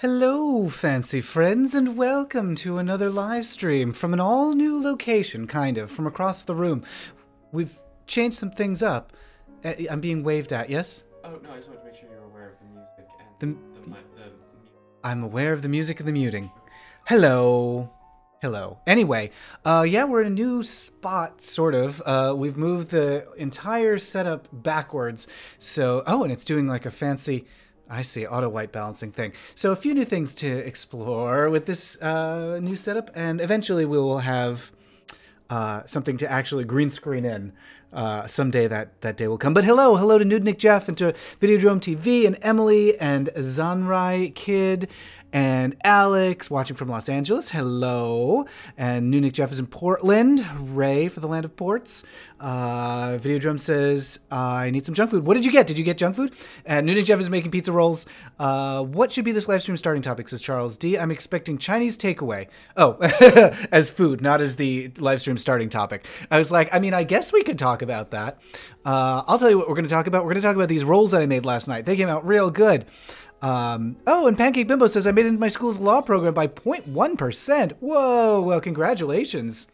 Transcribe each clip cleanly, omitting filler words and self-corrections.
Hello, fancy friends, and welcome to another live stream from an all-new location, kind of, from across the room. We've changed some things up. I'm being waved at, yes? Oh, no, I just wanted to make sure you're aware of the music and the I'm aware of the music and the muting. Hello. Hello. Anyway, yeah, we're in a new spot, sort of. We've moved the entire setup backwards, so... Oh, and it's doing like a fancy... I see, auto white balancing thing. So a few new things to explore with this new setup, and eventually we will have something to actually green screen in. Someday that day will come. But hello to Nudnik Jeff, and to Videodrome TV, and Emily, and Zanrai Kid, and Alex, watching from Los Angeles. Hello. And Nudnik Jeff is in Portland. Hooray for the land of ports. Videodrome says, I need some junk food. What did you get? Did you get junk food? And Nudnik Jeff is making pizza rolls. What should be this live stream starting topic, says Charles D. I'm expecting Chinese takeaway. Oh, as food, not as the live stream starting topic. I was like, I mean, I guess we could talk about that. I'll tell you what we're going to talk about. We're going to talk about these rolls that I made last night. They came out real good. Oh, and Pancake Bimbo says I made it into my school's law program by 0.1%. Whoa, well, congratulations.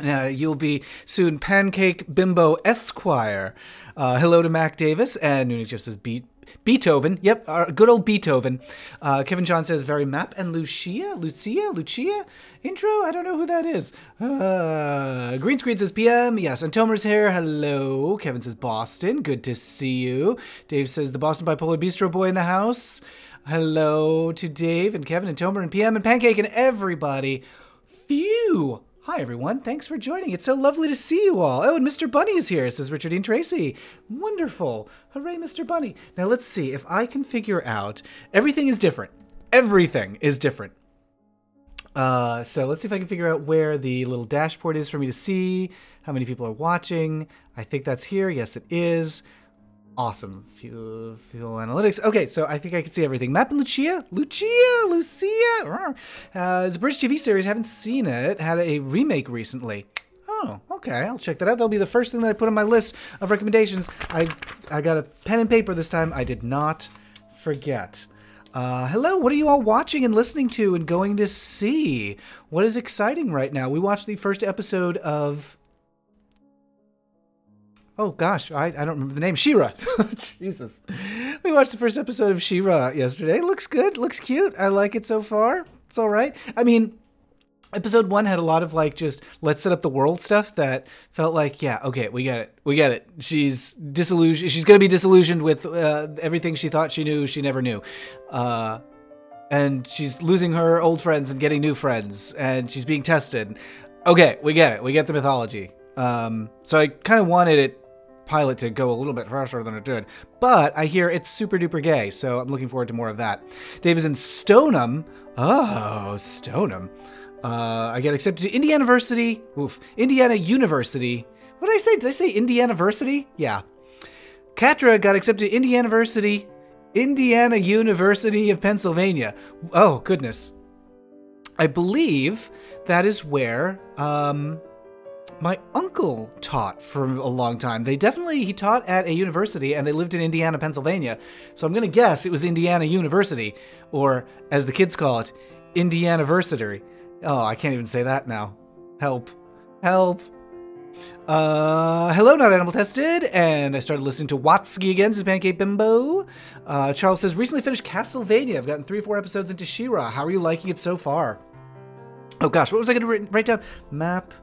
You'll be soon Pancake Bimbo Esquire. Hello to Mac Davis, and Noonie Jeff says Beethoven. Yep, good old Beethoven. Kevin John says very map, and Lucia? Intro? I don't know who that is. Green Screen says PM. Yes, and Tomer's here. Hello. Kevin says Boston. Good to see you. Dave says the Boston Bipolar Bistro Boy in the house. Hello to Dave and Kevin and Tomer and PM and Pancake and everybody. Phew. Hi, everyone. Thanks for joining. It's so lovely to see you all. Oh, and Mr. Bunny is here, says Richard Tracy. Wonderful. Hooray, Mr. Bunny. Now, let's see if I can figure out... Everything is different. Everything is different. So let's see if I can figure out where the little dashboard is for me to see how many people are watching. I think that's here. Yes, it is. Awesome. Fuel analytics. Okay, so I think I can see everything. Map and Lucia. It's a British TV series. Haven't seen it. Had a remake recently. Oh, okay. I'll check that out. That'll be the first thing that I put on my list of recommendations. I got a pen and paper this time. I did not forget. Hello, what are you all watching and listening to and going to see? What is exciting right now? We watched the first episode of... Oh gosh, I don't remember the name. She-Ra. Jesus. We watched the first episode of She-Ra yesterday. Looks good. Looks cute. I like it so far. It's all right. I mean, episode 1 had a lot of like just let's set up the world stuff that felt like, yeah, okay, we get it. She's disillusioned. She's going to be disillusioned with everything she thought she knew she never knew. And she's losing her old friends and getting new friends. And she's being tested. Okay, we get it. We get the mythology. So I kind of wanted it pilot to go a little bit faster than it did, but I hear it's super duper gay, so I'm looking forward to more of that. Dave is in Stoneham. Oh, Stoneham. I get accepted to Indiana University. Oof. Indiana University. What did I say? Did I say Indiana University? Yeah. Katra got accepted to Indiana University. Indiana University of Pennsylvania. Oh, goodness. I believe that is where, my uncle taught for a long time. He taught at a university, and they lived in Indiana, Pennsylvania. So I'm going to guess it was Indiana University, or as the kids call it, Indianiversary. Oh, I can't even say that now. Help. Hello, not animal tested, and I started listening to Watsky again, says Pancake Bimbo. Charles says, recently finished Castlevania. I've gotten 3 or 4 episodes into She-Ra. How are you liking it so far? Oh gosh, what was I going to write down? Map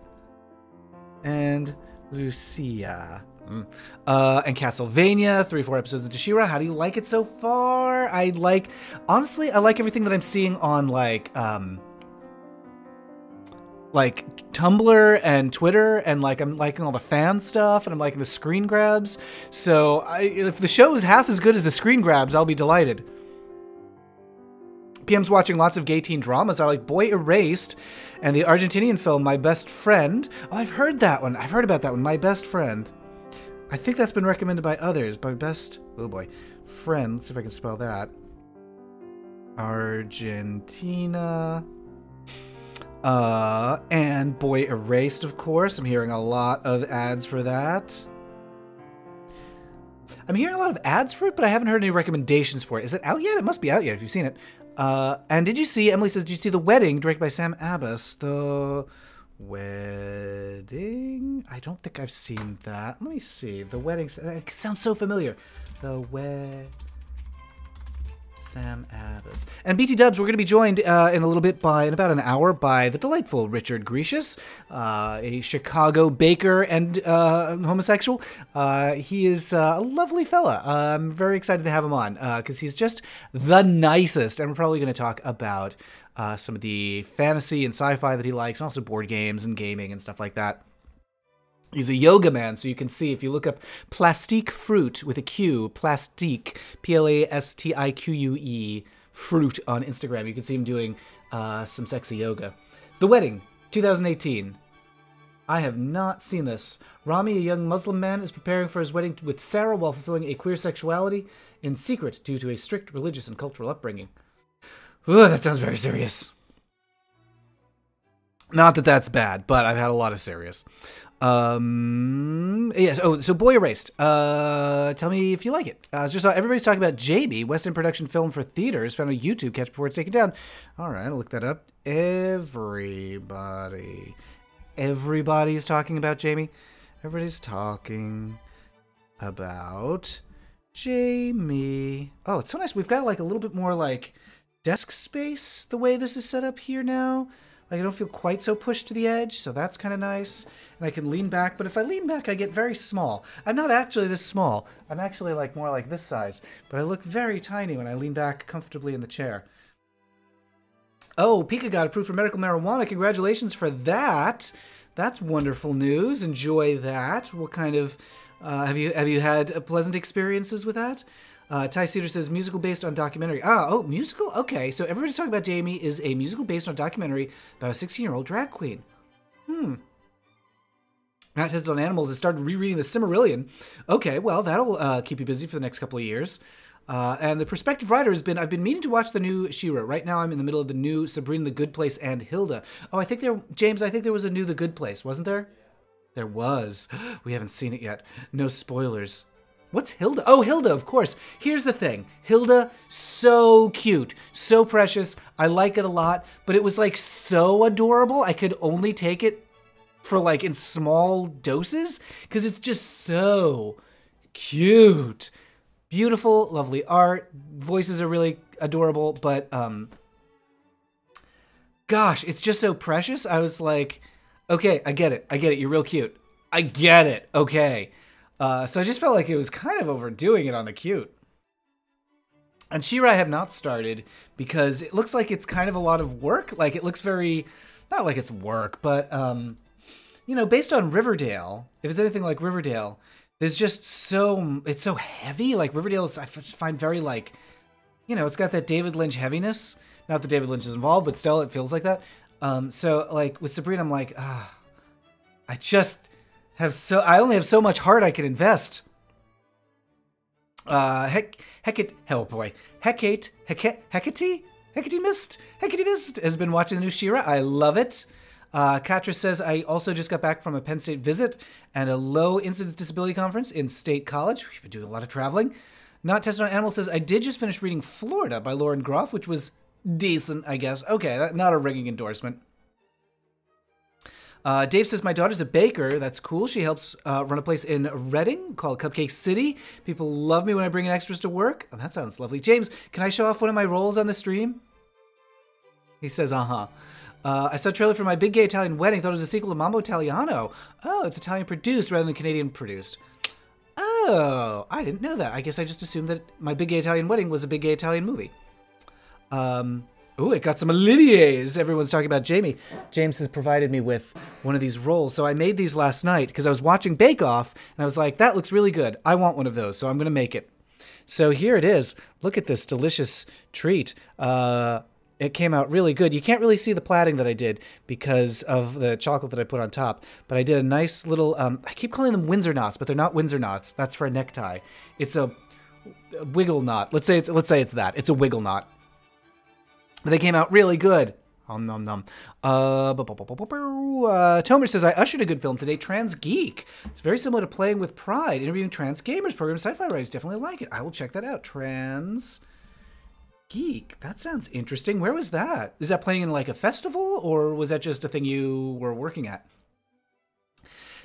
and Lucia. And Castlevania, 3 or 4 episodes into She-Ra. How do you like it so far? Honestly, I like everything that I'm seeing on like Tumblr and Twitter, and like I'm liking all the fan stuff, and I'm liking the screen grabs. So if the show is half as good as the screen grabs, I'll be delighted. PM's watching lots of gay teen dramas. I like Boy Erased and the Argentinian film My Best Friend. Oh, I've heard that one. I've heard about that one. My Best Friend. I think that's been recommended by others. My Best... Oh boy. Friend. Let's see if I can spell that. Argentina. And Boy Erased, of course. I'm hearing a lot of ads for that. I'm hearing a lot of ads for it, but I haven't heard any recommendations for it. Is it out yet? It must be out yet if you've seen it. And did you see, Emily says, did you see The Wedding, directed by Sam Abbas? The Wedding? I don't think I've seen that. Let me see. The Wedding, it sounds so familiar. The Wedding. Sam Abbas. And BT Dubs, we're going to be joined in a little bit in about an hour by the delightful Richard Gricius, a Chicago baker and homosexual. He is a lovely fella. I'm very excited to have him on because he's just the nicest. And we're probably going to talk about some of the fantasy and sci-fi that he likes, and also board games and gaming and stuff like that. He's a yoga man, so you can see, if you look up Plastique Fruit with a Q, Plastique, Plastique, Fruit on Instagram, you can see him doing some sexy yoga. The Wedding, 2018. I have not seen this. Rami, a young Muslim man, is preparing for his wedding with Sarah while fulfilling a queer sexuality in secret due to a strict religious and cultural upbringing. Ugh, that sounds very serious. Not that that's bad, but I've had a lot of serious. Yes. Oh, so Boy Erased. Tell me if you like it. Just everybody's talking about Jamie, West End production film for theaters, found on YouTube. Catch before it's taken down. All right, I'll look that up. Everybody's talking about Jamie. Everybody's talking about Jamie. Oh, it's so nice. We've got like a little bit more like desk space the way this is set up here now. Like, I don't feel quite so pushed to the edge, so that's kind of nice. And I can lean back, but if I lean back, I get very small. I'm not actually this small. I'm actually like more like this size, but I look very tiny when I lean back comfortably in the chair. Oh, Pika got approved for medical marijuana. Congratulations for that. That's wonderful news. Enjoy that. What kind of have you had pleasant experiences with that? Ty Cedar says, musical based on documentary. Musical? Okay, so everybody's talking about Jamie is a musical based on a documentary about a 16-year-old drag queen. Matt Tested on Animals has started rereading the Silmarillion. Okay, well, that'll keep you busy for the next couple of years. And the prospective writer has been, I've been meaning to watch the new She-Ra. Right now I'm in the middle of the new Sabrina the Good Place and Hilda. Oh, I think James, I think there was a new The Good Place, wasn't there? There was. We haven't seen it yet. No spoilers. What's Hilda? Oh, Hilda, of course. Here's the thing. Hilda, so cute, so precious. I like it a lot, but it was like so adorable. I could only take it for like in small doses because it's just so cute. Beautiful, lovely art. Voices are really adorable, but gosh, it's just so precious. I was like, okay, I get it. You're real cute. I get it. Okay. So I just felt like it was kind of overdoing it on the cute. And She-Ra I have not started because it looks like it's kind of a lot of work. Like it looks very, not like it's work, but, you know, based on Riverdale, if it's anything like Riverdale, there's just it's so heavy. Like Riverdale is, I find very like, you know, it's got that David Lynch heaviness. Not that David Lynch is involved, but still it feels like that. So like with Sabrina, I'm like, I only have so much heart I can invest. Hecate Mist has been watching the new She-Ra. I love it. Katra says, I also just got back from a Penn State visit and a low incident disability conference in State College. We've been doing a lot of traveling. Not Tested on Animals says, I did just finish reading Florida by Lauren Groff, which was decent, I guess. Okay, not a ringing endorsement. Dave says, my daughter's a baker. That's cool. She helps run a place in Reading called Cupcake City. People love me when I bring in extras to work. Oh, that sounds lovely. James, can I show off one of my roles on the stream? He says, I saw a trailer for My Big Gay Italian Wedding. Thought it was a sequel to Mambo Italiano. Oh, it's Italian produced rather than Canadian produced. Oh, I didn't know that. I guess I just assumed that My Big Gay Italian Wedding was a big gay Italian movie. Ooh, it got some Olivier's. Everyone's talking about Jamie. James has provided me with one of these rolls. So I made these last night because I was watching Bake Off and I was like, that looks really good. I want one of those, so I'm going to make it. So here it is. Look at this delicious treat. It came out really good. You can't really see the plaiting that I did because of the chocolate that I put on top, but I did a nice little, I keep calling them Windsor knots, but they're not Windsor knots. That's for a necktie. It's a wiggle knot. Let's say it's that. It's a wiggle knot. But they came out really good. Nom nom nom. Tomer says, I ushered a good film today, Trans Geek. It's very similar to Playing with Pride, interviewing trans gamers program. Sci-fi writers definitely like it. I will check that out. Trans Geek. That sounds interesting. Where was that? Is that playing in like a festival, or was that just a thing you were working at?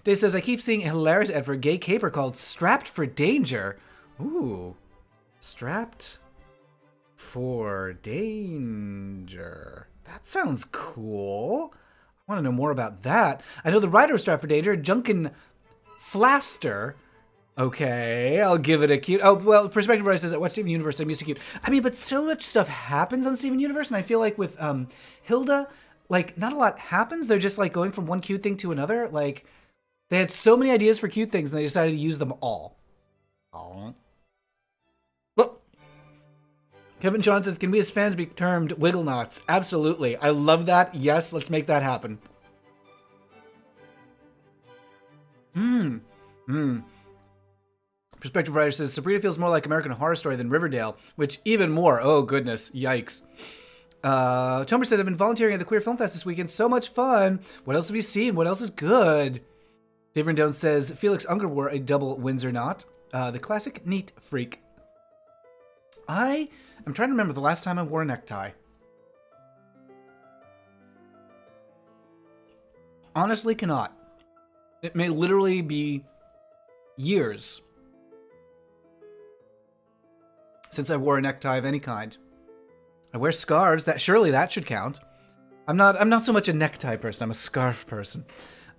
Dave says, I keep seeing a hilarious ad for a gay caper called Strapped for Danger. Ooh. Strapped for Danger. That sounds cool. I want to know more about that. I know the writer of Strapped for Danger, Junkin Flaster. Okay, I'll give it a cute. Oh, well, Perspective Writer says, watch Steven Universe, I'm used to cute. I mean, but so much stuff happens on Steven Universe, and I feel like with Hilda, like, not a lot happens. They're just, like, going from one cute thing to another. Like, they had so many ideas for cute things, and they decided to use them all. Oh. Well, Kevin Sean says, can we as fans be termed wiggle knots? Absolutely. I love that. Yes, let's make that happen. Perspective Writer says, Sabrina feels more like American Horror Story than Riverdale, which even more. Oh, goodness. Yikes. Tomer says, I've been volunteering at the Queer Film Fest this weekend. So much fun. What else have you seen? What else is good? Dave Rendon says, Felix Unger wore a double Windsor knot. The classic neat freak. I'm trying to remember the last time I wore a necktie. Honestly, cannot. It may literally be years since I wore a necktie of any kind. I wear scarves. Surely that should count. I'm not so much a necktie person. I'm a scarf person.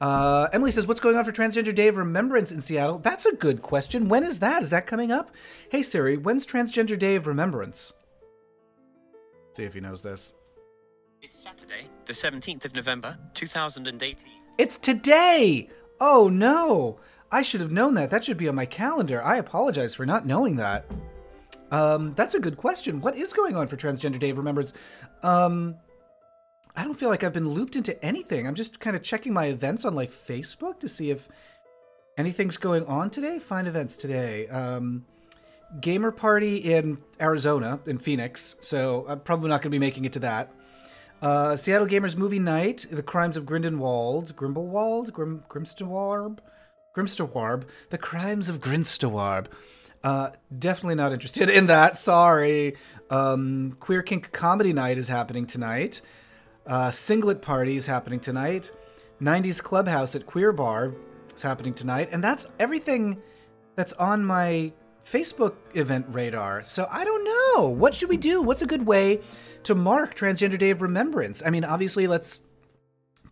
Emily says, what's going on for Transgender Day of Remembrance in Seattle? That's a good question. When is that? Is that coming up? Hey Siri, when's Transgender Day of Remembrance? Let's see if he knows this. It's Saturday, the 17th of November, 2018. It's today! Oh no! I should have known that. That should be on my calendar. I apologize for not knowing that. That's a good question. What is going on for Transgender Day of Remembrance? I don't feel like I've been looped into anything. I'm just kind of checking my events on like Facebook to see if anything's going on today. Find events today. Gamer party in Arizona, in Phoenix. So I'm probably not going to be making it to that. Seattle Gamers Movie Night, The Crimes of Grindelwald, Grimstwarb, The Crimes of Grinstwarb. Definitely not interested in that, sorry. Queer Kink Comedy Night is happening tonight. Singlet Party is happening tonight. 90s Clubhouse at Queer Bar is happening tonight. And that's everything that's on my Facebook event radar. So I don't know. What should we do? What's a good way to mark Transgender Day of Remembrance? I mean, obviously, let's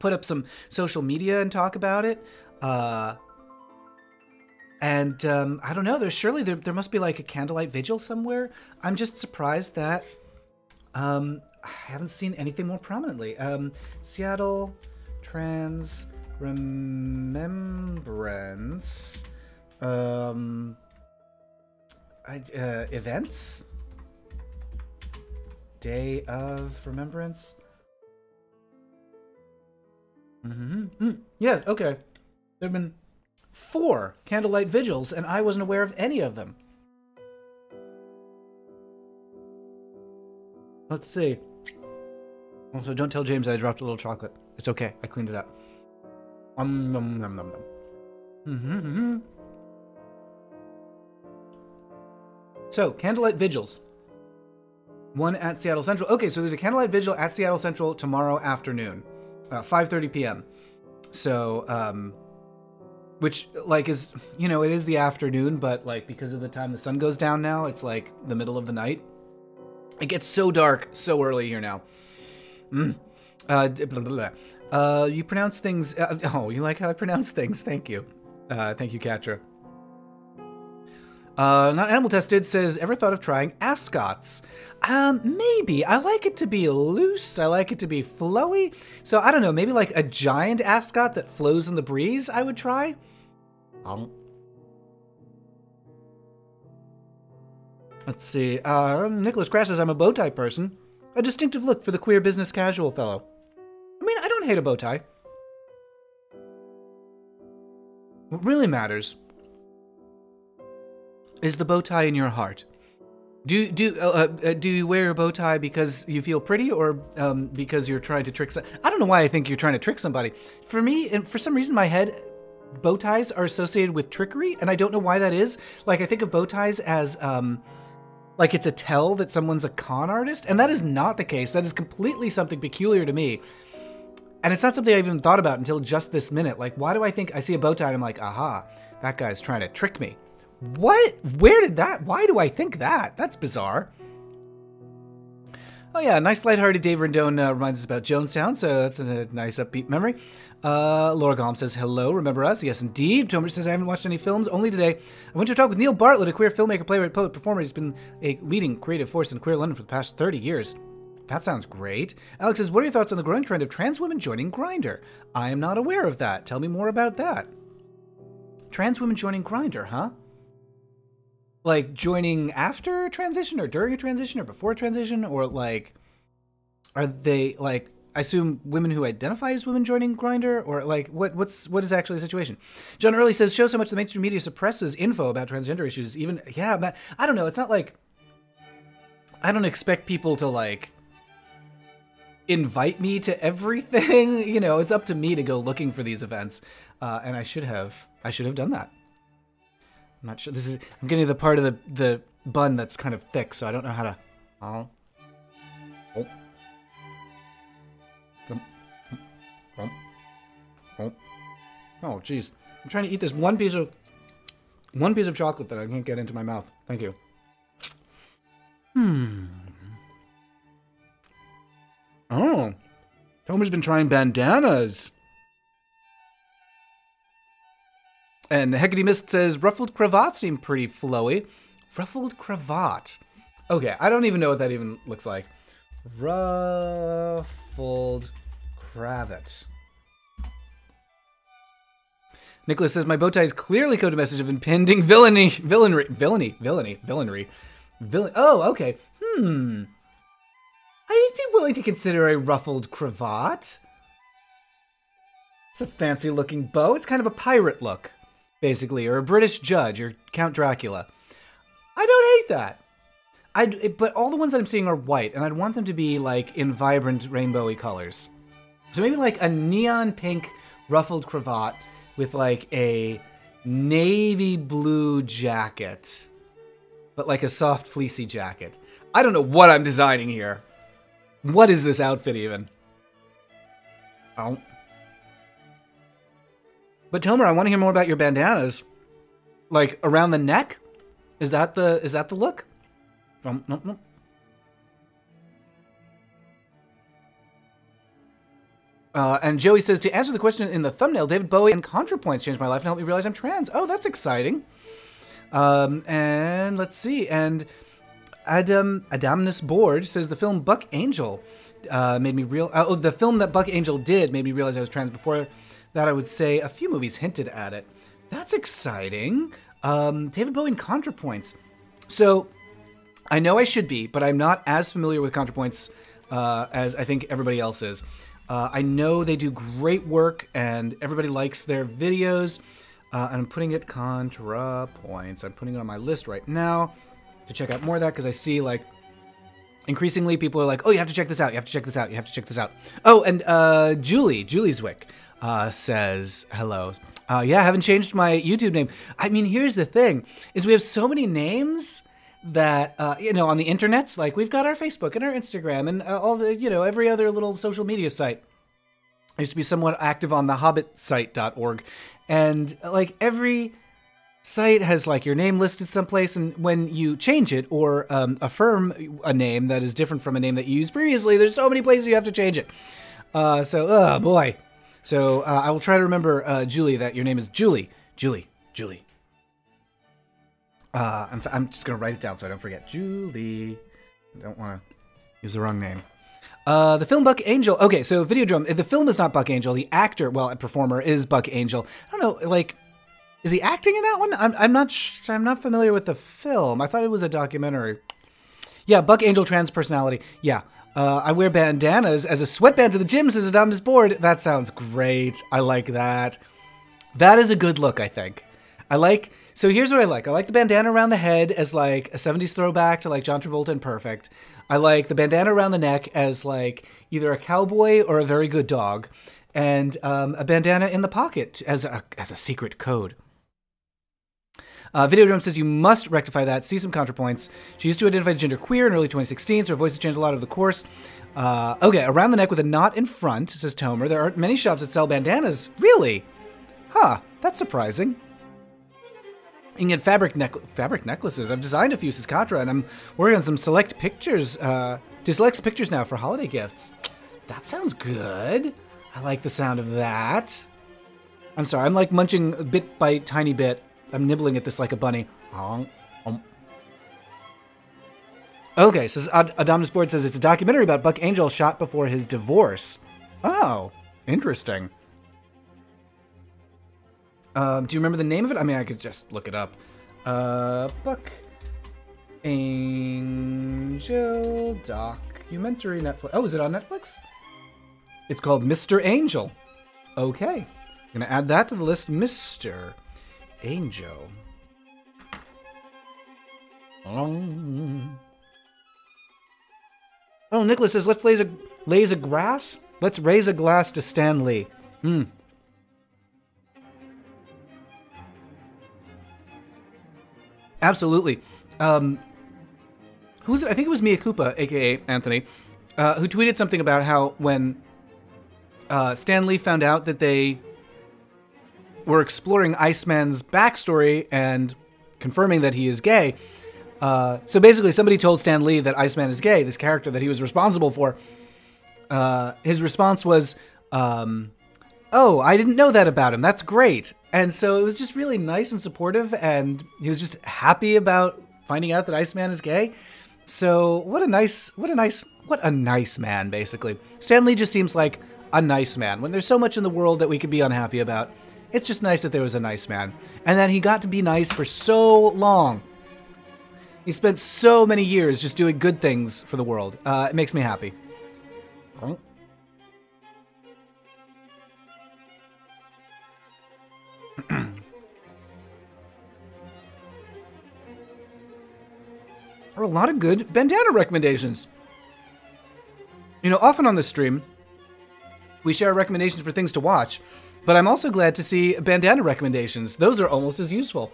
put up some social media and talk about it. I don't know. There must be like a candlelight vigil somewhere. I'm just surprised that I haven't seen anything more prominently. Seattle Trans Remembrance events. Day of Remembrance. Yeah, okay. There have been 4 candlelight vigils, and I wasn't aware of any of them. Let's see. Also, don't tell James that I dropped a little chocolate. It's okay. I cleaned it up. So, candlelight vigils. One at Seattle Central. Okay, so there's a candlelight vigil at Seattle Central tomorrow afternoon, 5:30 p.m. So, which, like, is, you know, it is the afternoon, but, like, because of the time the sun goes down now, it's, like, the middle of the night. It gets so dark so early here now. You pronounce things... oh, you like how I pronounce things? Thank you. Thank you, Katra. Not Animal Tested says, ever thought of trying ascots? Maybe. I like it to be loose. I like it to be flowy. So, I don't know. Maybe like a giant ascot that flows in the breeze I would try. Let's see. Nicholas Crash says, I'm a bow tie person. A distinctive look for the queer business casual fellow. I mean, I don't hate a bow tie. What really matters is the bow tie in your heart. Do you wear a bow tie because you feel pretty, or because you're trying to trick? I don't know why I think you're trying to trick somebody. For me, and for some reason, in my head, bow ties are associated with trickery, and I don't know why that is. Like, I think of bow ties as like it's a tell that someone's a con artist, and that is not the case. That is completely something peculiar to me. And it's not something I even thought about until just this minute. Like, why do I think I see a bow tie and I'm like, aha, that guy's trying to trick me? What? Where did that? Why do I think that? That's bizarre. Oh yeah, nice lighthearted Dave Rendon reminds us about Jonestown, so that's a nice upbeat memory. Laura Gom says, hello, remember us? Yes, indeed. Tomer says, I haven't watched any films, only today. I went to a talk with Neil Bartlett, a queer filmmaker, playwright, poet, performer. He's been a leading creative force in queer London for the past 30 years. That sounds great. Alex says, what are your thoughts on the growing trend of trans women joining Grindr? I am not aware of that. Tell me more about that. Trans women joining Grindr, huh? Like joining after a transition or during a transition or before a transition, or like, are they like, I assume women who identify as women joining Grindr, or like what is actually the situation? John Early says, shows how much the mainstream media suppresses info about transgender issues. Even, yeah, Matt, I don't know. It's not like, I don't expect people to like invite me to everything. You know, it's up to me to go looking for these events. And I should have done that. I'm not sure. I'm getting to the part of the bun that's kind of thick, so I don't know how to. Oh, jeez. I'm trying to eat this one piece of chocolate that I can't get into my mouth. Thank you. Oh, Tomer's been trying bandanas. And Hecate Mist says, ruffled cravat seem pretty flowy. Ruffled cravat. Okay, I don't even know what that even looks like. Ruffled cravat. Nicholas says, my bow tie is clearly coded message of impending villainy. Oh, okay. I'd be willing to consider a ruffled cravat. It's a fancy looking bow. It's kind of a pirate look, basically, or a British judge, or Count Dracula. I don't hate that. But all the ones that I'm seeing are white, and I'd want them to be like in vibrant rainbowy colors. So maybe like a neon pink ruffled cravat with like a navy blue jacket, but like a soft fleecy jacket. I don't know what I'm designing here. What is this outfit even? Oh. But Tomer, I want to hear more about your bandanas. Like around the neck? Is that the look? No. And Joey says, to answer the question in the thumbnail, David Bowie and ContraPoints changed my life and helped me realize I'm trans. Oh, that's exciting. And let's see. And Adamnus Board says the film Buck Angel made me real. The film that Buck Angel did made me realize I was trans. Before that, I would say a few movies hinted at it. That's exciting. David Bowie and ContraPoints. So I know I should be, but I'm not as familiar with ContraPoints as I think everybody else is. I know they do great work, and everybody likes their videos. And I'm putting it ContraPoints. I'm putting it on my list right now to check out more of that, because I see, like, increasingly people are like, oh, you have to check this out. You have to check this out. You have to check this out. Oh, and Julie Zwick says hello. Yeah, I haven't changed my YouTube name. I mean, here's the thing, is we have so many names that, you know, on the internets, like we've got our Facebook and our Instagram and all the, you know, every other little social media site. I used to be somewhat active on the hobbitsite.org, and like every site has like your name listed someplace, and when you change it or affirm a name that is different from a name that you used previously, there's so many places you have to change it. Oh boy. So I will try to remember, Julie, that your name is Julie. I'm just going to write it down so I don't forget. Julie. I don't want to use the wrong name. The film Buck Angel. Okay, so Videodrome. The film is not Buck Angel. The actor, well, a performer, is Buck Angel. I don't know, like, is he acting in that one? I'm not familiar with the film. I thought it was a documentary. Yeah, Buck Angel, trans personality. Yeah. I wear bandanas as a sweatband to the gym, says Adam's Board. That sounds great. I like that. That is a good look, I think. So here's what I like. I like the bandana around the head as like a 70s throwback to like John Travolta and Perfect. I like the bandana around the neck as like either a cowboy or a very good dog. And a bandana in the pocket as a secret code. Videodrome says you must rectify that. See some contrapoints. She used to identify as genderqueer in early 2016, so her voice has changed a lot over the course. Okay, around the neck with a knot in front, says Tomer. There aren't many shops that sell bandanas. Really? Huh, that's surprising. You can get fabric necklaces. I've designed a few, says Katra, and I'm working on some select pictures. Select pictures now for holiday gifts. That sounds good. I like the sound of that. I'm sorry, I'm like munching bit by tiny bit. I'm nibbling at this like a bunny. Okay, so Adonis Board says it's a documentary about Buck Angel shot before his divorce. Oh, interesting. Do you remember the name of it? I mean, I could just look it up. Buck Angel documentary Netflix. Oh, is it on Netflix? It's called Mr. Angel. Okay. I'm going to add that to the list. Mr. Angel. Oh, Nicholas says, let's raise a glass. Let's raise a glass to Stan Lee. Absolutely. Who was it? I think it was Mia Koopa, aka Anthony, who tweeted something about how when Stan Lee found out that they were exploring Iceman's backstory and confirming that he is gay. So basically, somebody told Stan Lee that Iceman is gay, this character that he was responsible for. His response was, oh, I didn't know that about him. That's great. And so it was just really nice and supportive, and he was just happy about finding out that Iceman is gay. So what a nice man, basically. Stan Lee just seems like a nice man. When there's so much in the world that we could be unhappy about, it's just nice that there was a nice man. And that he got to be nice for so long. He spent so many years just doing good things for the world. It makes me happy. There are a lot of good bandana recommendations. You know, often on the stream, we share recommendations for things to watch, but I'm also glad to see bandana recommendations. Those are almost as useful.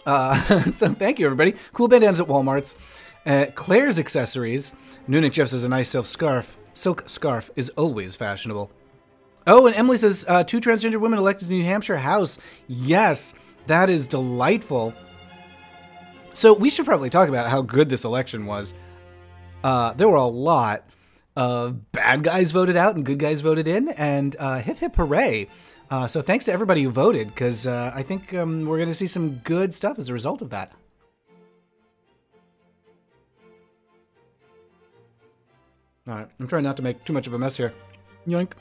So thank you, everybody. Cool bandanas at Walmart's. Claire's Accessories. Nunik Jeff says a nice silk scarf is always fashionable. Oh, and Emily says 2 transgender women elected to New Hampshire House. Yes, that is delightful. So we should probably talk about how good this election was. There were a lot of bad guys voted out and good guys voted in, and hip hip hooray. So thanks to everybody who voted, because I think we're going to see some good stuff as a result of that. All right, I'm trying not to make too much of a mess here. Yoink.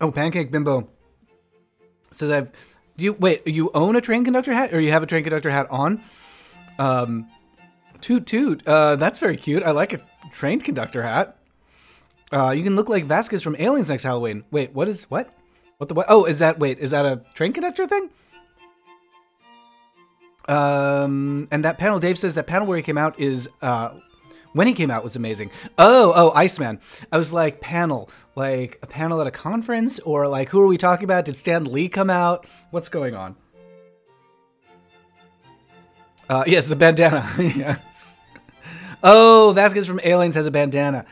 Oh, Pancake Bimbo says you own a train conductor hat, or you have a train conductor hat on? Toot toot. That's very cute. I like a train conductor hat. You can look like Vasquez from Aliens next Halloween. Wait, what? Oh, is that a train conductor thing? And that panel, Dave says that panel where he came out is, when he came out was amazing. Oh, Iceman. I was like, panel. Like, a panel at a conference? Or, like, who are we talking about? Did Stan Lee come out? What's going on? Yes, the bandana. Yes. Oh, Vasquez from Aliens has a bandana.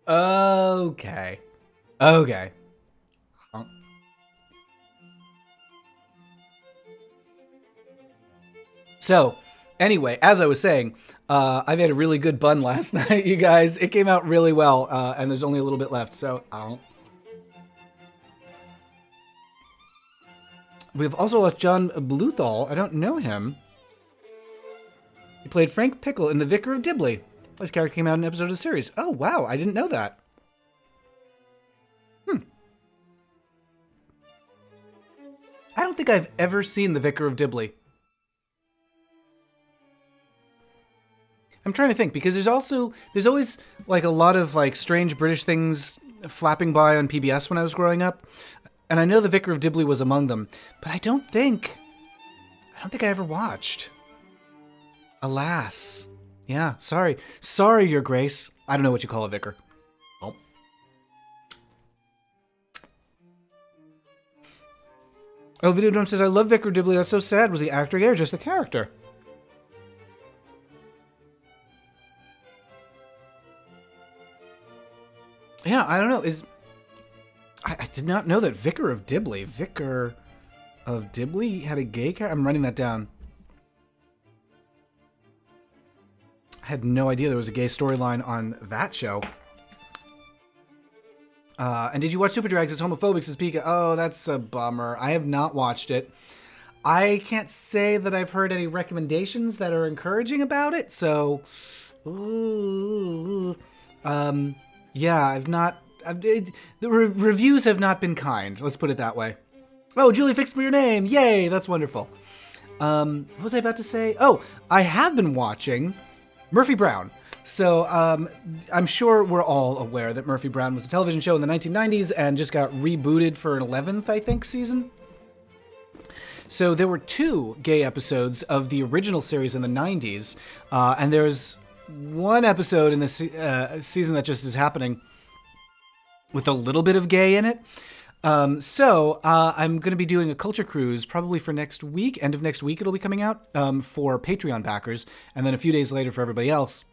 Okay. Okay. So, anyway, as I was saying, I made a really good bun last night, you guys. It came out really well, and there's only a little bit left, so We've also lost John Bluthal. I don't know him. He played Frank Pickle in The Vicar of Dibley. His character came out in an episode of the series. Oh, wow, I didn't know that. I don't think I've ever seen The Vicar of Dibley. I'm trying to think, because there's always like a lot of like strange British things flapping by on PBS when I was growing up, and I know The Vicar of Dibley was among them, but I don't think I ever watched. Alas. Yeah, sorry, Your Grace. I don't know what you call a vicar. Oh, Video Dome says, I love Vicar Dibley. That's so sad. Was the actor gay or just the character? Yeah, I don't know. I did not know that Vicar of Dibley had a gay character. I'm writing that down. I had no idea there was a gay storyline on that show. And did you watch Super Drags? It's homophobic, says Pika. Oh, that's a bummer. I have not watched it. I can't say that I've heard any recommendations that are encouraging about it, so... yeah, I've not... the reviews have not been kind, let's put it that way. Oh, Julie fixed me your name! Yay, that's wonderful. What was I about to say? Oh, I have been watching Murphy Brown. So, I'm sure we're all aware that Murphy Brown was a television show in the 1990s and just got rebooted for an 11th, I think, season. So there were 2 gay episodes of the original series in the 90s, and there's one episode in the season that just is happening with a little bit of gay in it. So I'm going to be doing a culture cruise probably for next week. End of next week it'll be coming out for Patreon backers, and then a few days later for everybody else.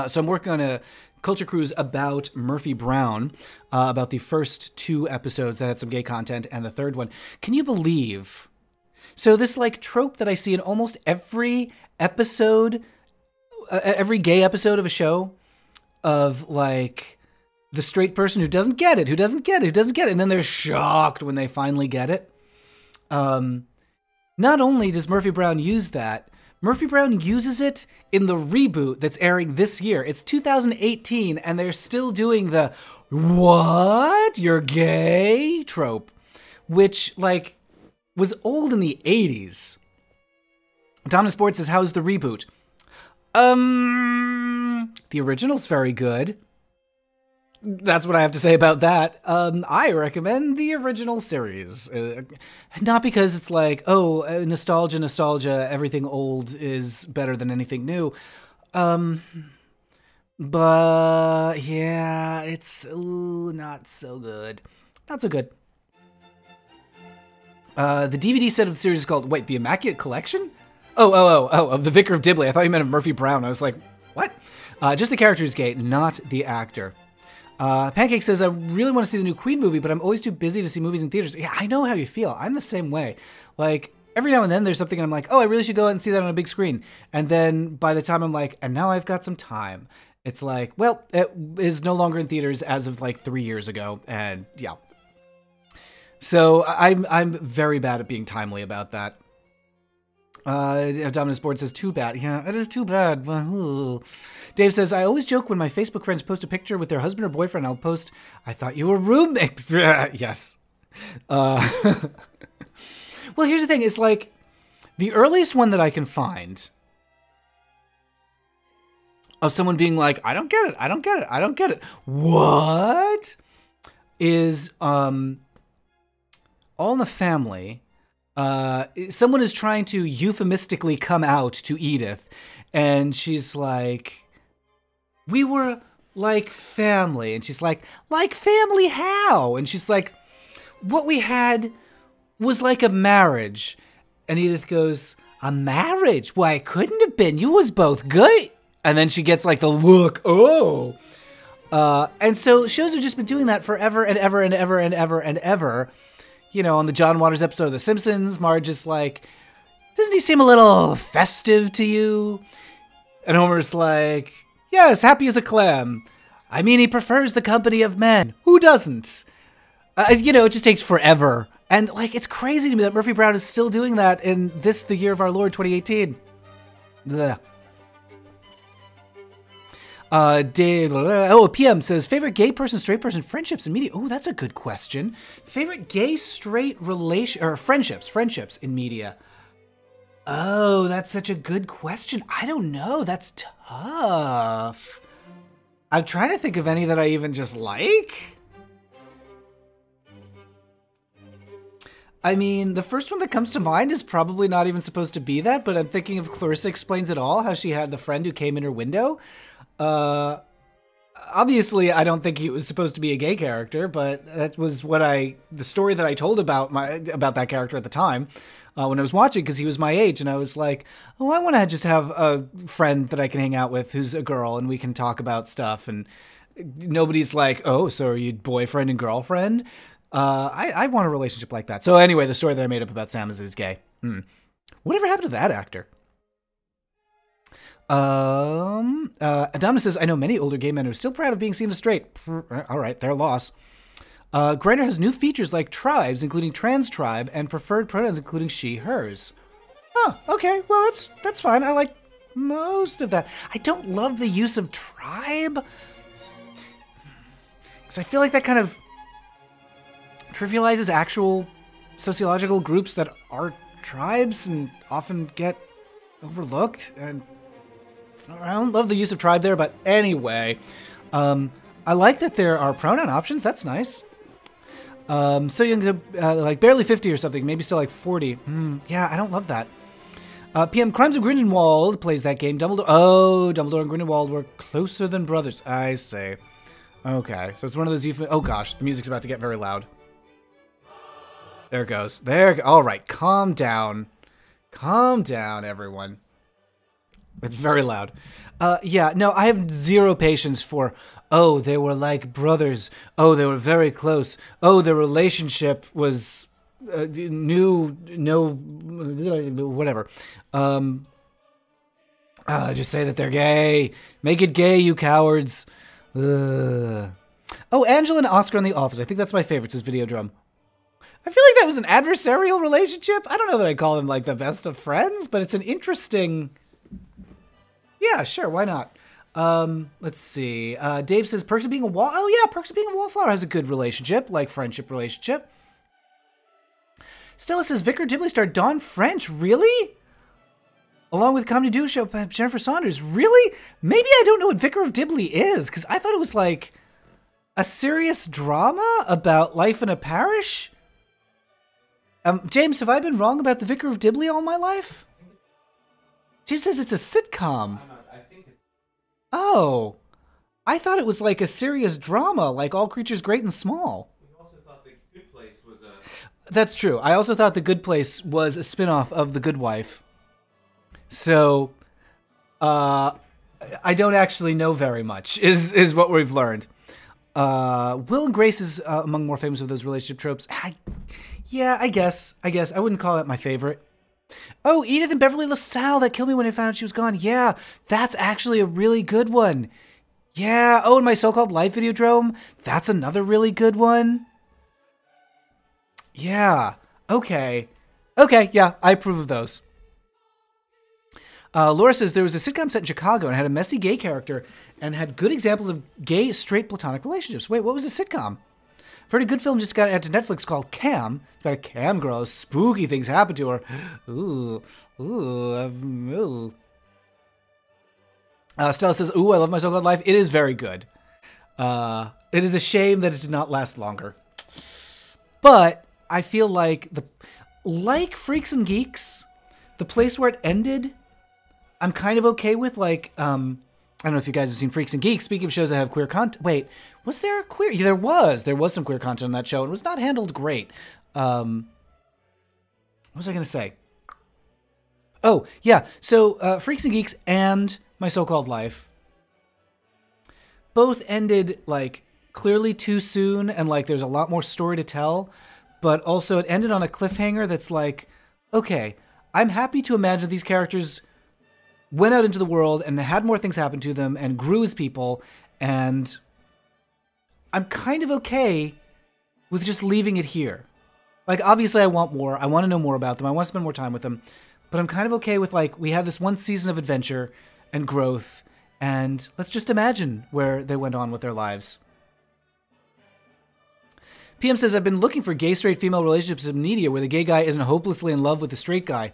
So I'm working on a culture cruise about Murphy Brown, about the first 2 episodes that had some gay content, and the third one. Can you believe? So this like trope that I see in almost every episode, every gay episode of a show, of like the straight person who doesn't get it, and then they're shocked when they finally get it. Not only does Murphy Brown use that, Murphy Brown uses it in the reboot that's airing this year. It's 2018, and they're still doing the, what? You're gay? Trope. Which, like, was old in the 80s. Domina Sports says, how's the reboot? The original's very good. That's what I have to say about that. I recommend the original series. Not because it's like, oh, nostalgia, everything old is better than anything new. But, yeah, it's not so good. Not so good. The DVD set of the series is called, wait, The Immaculate Collection? Oh, of the Vicar of Dibley. I thought you meant of Murphy Brown. I was like, what? Just the character is gay, not the actor. Pancake says, I really want to see the new Queen movie, but I'm always too busy to see movies in theaters. Yeah, I know how you feel. I'm the same way. Like, every now and then there's something and I'm like, oh, I really should go out and see that on a big screen. And then by the time I'm like, and now I've got some time. It's like, well, it is no longer in theaters as of like 3 years ago. And yeah. So I'm very bad at being timely about that. Dominus Board says, too bad. Yeah, it is too bad. Dave says, I always joke when my Facebook friends post a picture with their husband or boyfriend, I'll post, I thought you were roommates. Yes. Well, here's the thing. It's like, the earliest one that I can find of someone being like, I don't get it. What? Is, All in the Family. Someone is trying to euphemistically come out to Edith, and she's like, we were like family. And she's like family how? And she's like, what we had was like a marriage. And Edith goes, a marriage? Why, it couldn't have been. You was both good. And then she gets like the look, oh. And so shows have just been doing that forever and ever and ever and ever and ever. You know, on the John Waters episode of The Simpsons, Marge is like, doesn't he seem a little festive to you? And Homer's like, yes, happy as a clam. I mean, he prefers the company of men. Who doesn't? You know, it just takes forever. And, like, it's crazy to me that Murphy Brown is still doing that in this, the year of our Lord, 2018. Blech. PM says, favorite gay person, straight person, friendships in media. Oh, that's a good question. Favorite gay, straight friendships in media. Oh, that's such a good question. I don't know. That's tough. I'm trying to think of any that I even just like. I mean, the first one that comes to mind is probably not even supposed to be that, but I'm thinking of Clarissa Explains It All, how she had the friend who came in her window. obviously, I don't think he was supposed to be a gay character, but that was the story that I told about that character at the time when I was watching, because he was my age, and I was like, oh, I want to just have a friend that I can hang out with who's a girl, and we can talk about stuff, and nobody's like, oh, so are you boyfriend and girlfriend? I want a relationship like that. So anyway, the story that I made up about Sam is gay. Whatever happened to that actor? Adonis says, I know many older gay men who are still proud of being seen as straight. All right, their loss. Grindr has new features like tribes, including trans tribe, and preferred pronouns, including she, hers. Oh, okay. Well, that's fine. I like most of that. I don't love the use of tribe, because I feel like that kind of trivializes actual sociological groups that are tribes and often get overlooked. And I don't love the use of tribe there, but anyway, I like that there are pronoun options. That's nice. So young, like barely 50 or something, maybe still like 40. Yeah, I don't love that. PM Crimes of Grindelwald plays that game. Dumbledore and Grindelwald were closer than brothers. I say. Okay, so it's one of those oh gosh, the music's about to get very loud. There it goes. All right, calm down. Calm down, everyone. It's very loud. Yeah, no, I have zero patience for, oh, they were like brothers. Oh, they were very close. Oh, their relationship was whatever. Just say that they're gay. Make it gay, you cowards. Oh, Angela and Oscar in The Office. I think that's my favorite, says Videodrum. I feel like that was an adversarial relationship. I don't know that I'd call them like the best of friends, but it's an interesting... Yeah, sure, why not? Let's see. Dave says, Perks of Being a Wall... Oh yeah, Perks of Being a Wallflower has a good relationship, like friendship relationship. Stella says, Vicar Dibley starred Dawn French. Really? Along with comedy duo show Jennifer Saunders. Really? Maybe I don't know what Vicar of Dibley is, because I thought it was like a serious drama about life in a parish. James, have I been wrong about the Vicar of Dibley all my life? James says it's a sitcom. I think it's... Oh, I thought it was like a serious drama, like All Creatures Great and Small. We also thought The Good Place was a... That's true. I also thought The Good Place was a spinoff of The Good Wife. So, I don't actually know very much, is what we've learned. Will and Grace is among more famous of those relationship tropes. Yeah, I guess. I wouldn't call it my favorite. Oh, Edith and Beverly LaSalle, that killed me when I found out she was gone. Yeah, that's actually a really good one. Yeah, oh, and My So-Called Life Videodrome, that's another really good one. Yeah, okay. Okay, yeah, I approve of those. Laura says there was a sitcom set in Chicago and had a messy gay character and had good examples of gay, straight, platonic relationships. Wait, what was the sitcom? I've heard a good film just got added to Netflix called Cam. It's about a cam girl. Spooky things happen to her. Ooh. Stella says, ooh, I love My So-Called Life. It is very good. It is a shame that it did not last longer. But I feel like, like Freaks and Geeks, the place where it ended, I'm kind of okay with, like, I don't know if you guys have seen Freaks and Geeks. Speaking of shows that have queer content, wait, was there a queer? Yeah, there was some queer content on that show. It was not handled great. What was I going to say? Oh, yeah. So Freaks and Geeks and My So-Called Life both ended like clearly too soon, and like there's a lot more story to tell, but also it ended on a cliffhanger that's like, okay, I'm happy to imagine these characters went out into the world and had more things happen to them and grew as people, and I'm kind of okay with just leaving it here. Like, obviously I want more. I want to know more about them. I want to spend more time with them. But I'm kind of okay with, like, we had this one season of adventure and growth, and let's just imagine where they went on with their lives. PM says, I've been looking for gay, straight, female relationships in media where the gay guy isn't hopelessly in love with the straight guy.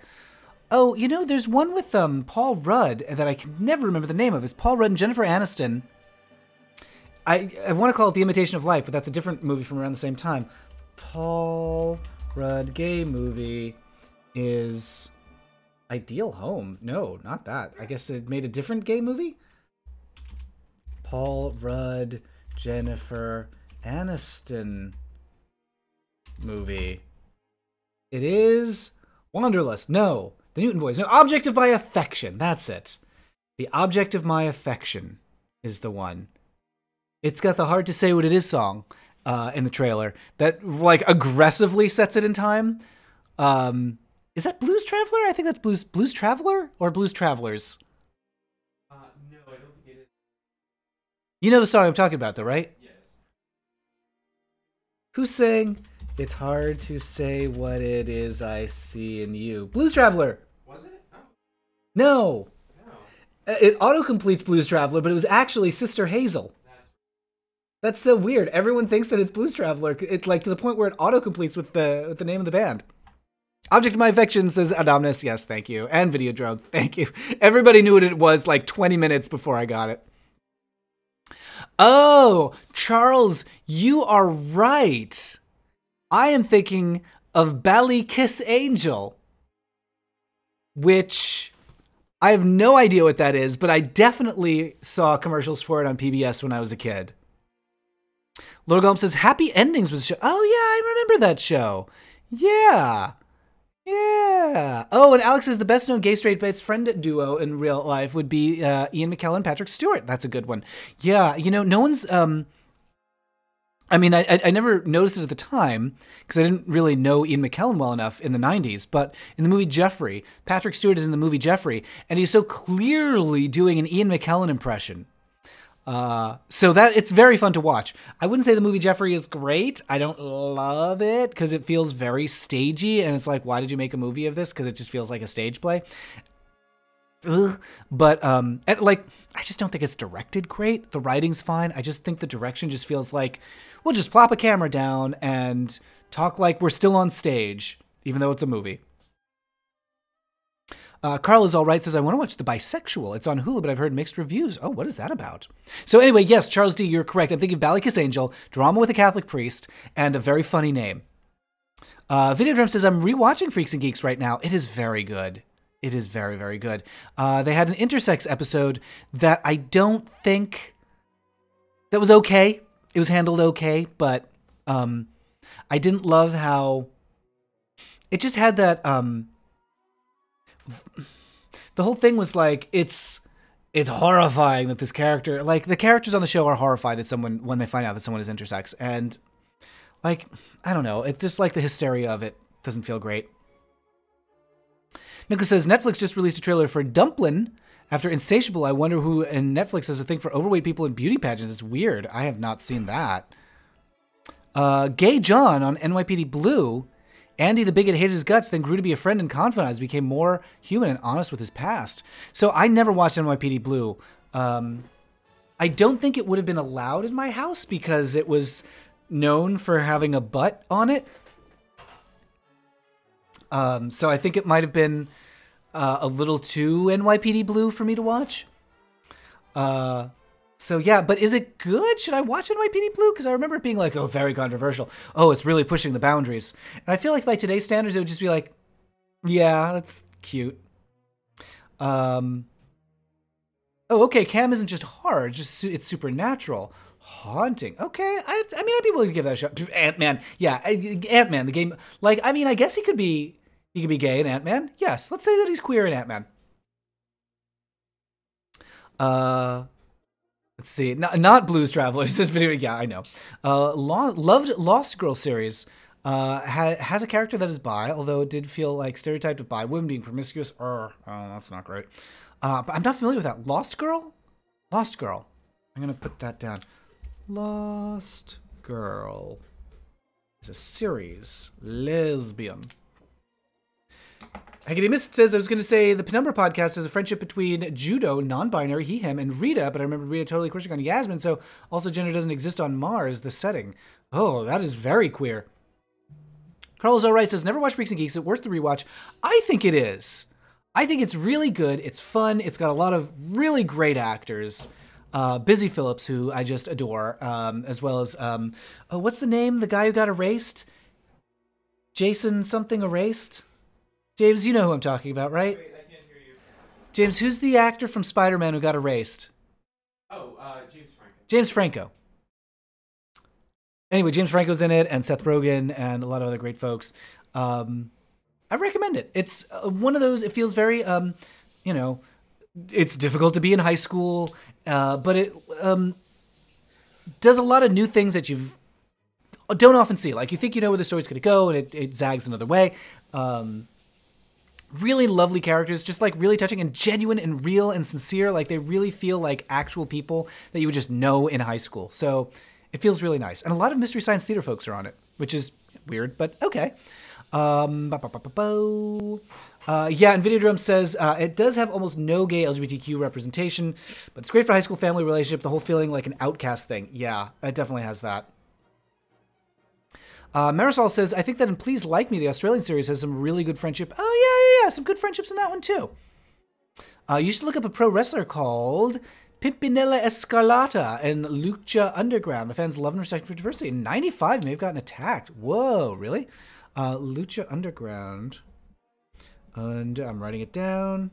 Oh, you know, there's one with Paul Rudd that I can never remember the name of. It's Paul Rudd and Jennifer Aniston. I want to call it The Imitation of Life, but that's a different movie from around the same time. Paul Rudd gay movie is Ideal Home. No, not that. I guess they made a different gay movie? Paul Rudd, Jennifer Aniston movie. It is Wanderlust. No. The Newton Boys. No. Object of My Affection. That's it. The Object of My Affection is the one. It's got the Hard to Say What It Is song in the trailer that like aggressively sets it in time. Is that Blues Traveler? I think that's Blues Traveler or Blues Travelers. No, I don't think it is. You know the song I'm talking about, though, right? Yes. Who sang It's Hard to Say What It Is I See in You? Blues Traveler. Was it? Oh. No. No. It autocompletes Blues Traveler, but it was actually Sister Hazel. That's so weird. Everyone thinks that it's Blues Traveler. It's like to the point where it autocompletes with the name of the band. Object of My Affection says Adomnis. Yes, thank you. And Videodrome. Thank you. Everybody knew what it was like 20 minutes before I got it. Oh, Charles, you are right. I am thinking of Bally Kiss Angel, which I have no idea what that is, but I definitely saw commercials for it on PBS when I was a kid. Lord Gulp says, Happy Endings was a show. Oh, yeah, I remember that show. Yeah. Yeah. Oh, and Alex says the best-known gay-straight best friend duo in real life would be Ian McKellen and Patrick Stewart. That's a good one. Yeah, you know, no one's... I mean, I never noticed it at the time because I didn't really know Ian McKellen well enough in the 90s, but in the movie Jeffrey, Patrick Stewart is in the movie Jeffrey, and he's so clearly doing an Ian McKellen impression. So that it's very fun to watch. I wouldn't say the movie Jeffrey is great. I don't love it because it feels very stagey, and it's like, why did you make a movie of this? Because it just feels like a stage play. Ugh. But like, I just don't think it's directed great. The writing's fine. I just think the direction just feels like we'll just plop a camera down and talk like we're still on stage, even though it's a movie. Carl is all right, says, I want to watch The Bisexual. It's on Hulu, but I've heard mixed reviews. Oh, what is that about? So anyway, yes, Charles D., you're correct. I'm thinking of Bally Kiss Angel, drama with a Catholic priest, and a very funny name. Videodrum says, I'm rewatching Freaks and Geeks right now. It is very good. It is very, very good. They had an intersex episode that I don't think... that was okay. It was handled okay, but I didn't love how... it just had that... the whole thing was like, it's horrifying that this character, like the characters on the show are horrified that someone, when they find out that someone is intersex, and like, I don't know, it's just like the hysteria of it doesn't feel great. Nicholas says, Netflix just released a trailer for Dumplin' after Insatiable. I wonder who in Netflix has a thing for overweight people in beauty pageants. It's weird. I have not seen that. Gay John on NYPD Blue. Andy the bigot hated his guts, then grew to be a friend and confidant as he became more human and honest with his past. So I never watched NYPD Blue. I don't think it would have been allowed in my house because it was known for having a butt on it. So I think it might have been a little too NYPD Blue for me to watch. So yeah, but is it good? Should I watch NYPD Blue? Because I remember it being like, oh, very controversial. Oh, it's really pushing the boundaries. And I feel like by today's standards, it would just be like, yeah, that's cute. Oh, okay, Cam isn't just hard, just it's supernatural. Haunting. Okay, I mean, I'd be willing to give that a shot. Ant-Man. Yeah, Ant-Man, the game. Like, I mean, I guess he could be gay in Ant-Man. Yes, let's say that he's queer in Ant-Man. Let's see. Not Blues Travelers. This video, yeah, I know. Loved Lost Girl series. Has a character that is bi, although it did feel like stereotyped of bi women being promiscuous. Oh, that's not great. But I'm not familiar with that. Lost Girl? Lost Girl. I'm going to put that down. Lost Girl is a series. Lesbian. Haggerty Mist says, I was going to say the Penumbra podcast is a friendship between Judo, non-binary, he, him, and Rita, but I remember Rita totally crushing on Yasmin, so also gender doesn't exist on Mars, the setting. Oh, that is very queer. Carlos O'Wright says, never watched Freaks and Geeks. Is it worth the rewatch? I think it is. I think it's really good. It's fun. It's got a lot of really great actors. Busy Phillips, who I just adore, as well as, oh, what's the name? The guy who got erased? Jason something erased? James, you know who I'm talking about, right? Wait, I can't hear you. James, who's the actor from Spider-Man who got erased? Oh, James Franco. James Franco. Anyway, James Franco's in it, and Seth Rogen, and a lot of other great folks. I recommend it. It's one of those, it feels very, you know, it's difficult to be in high school, but it does a lot of new things that you don't often see. Like, you think you know where the story's going to go, and it zags another way. Really lovely characters, just like really touching and genuine and real and sincere. Like, they really feel like actual people that you would just know in high school. So it feels really nice. And a lot of Mystery Science Theater folks are on it, which is weird, but okay. Yeah, and Videodrome says, it does have almost no gay LGBTQ representation, but it's great for high school family relationship, the whole feeling like an outcast thing. Yeah, it definitely has that. Marisol says, I think that in Please Like Me, the Australian series has some really good friendship. Oh, yeah, some good friendships in that one, too. You should look up a pro wrestler called Pimpinella Escarlata in Lucha Underground. The fans love and respect for diversity. In 95, may have gotten attacked. Whoa, really? Lucha Underground. And I'm writing it down.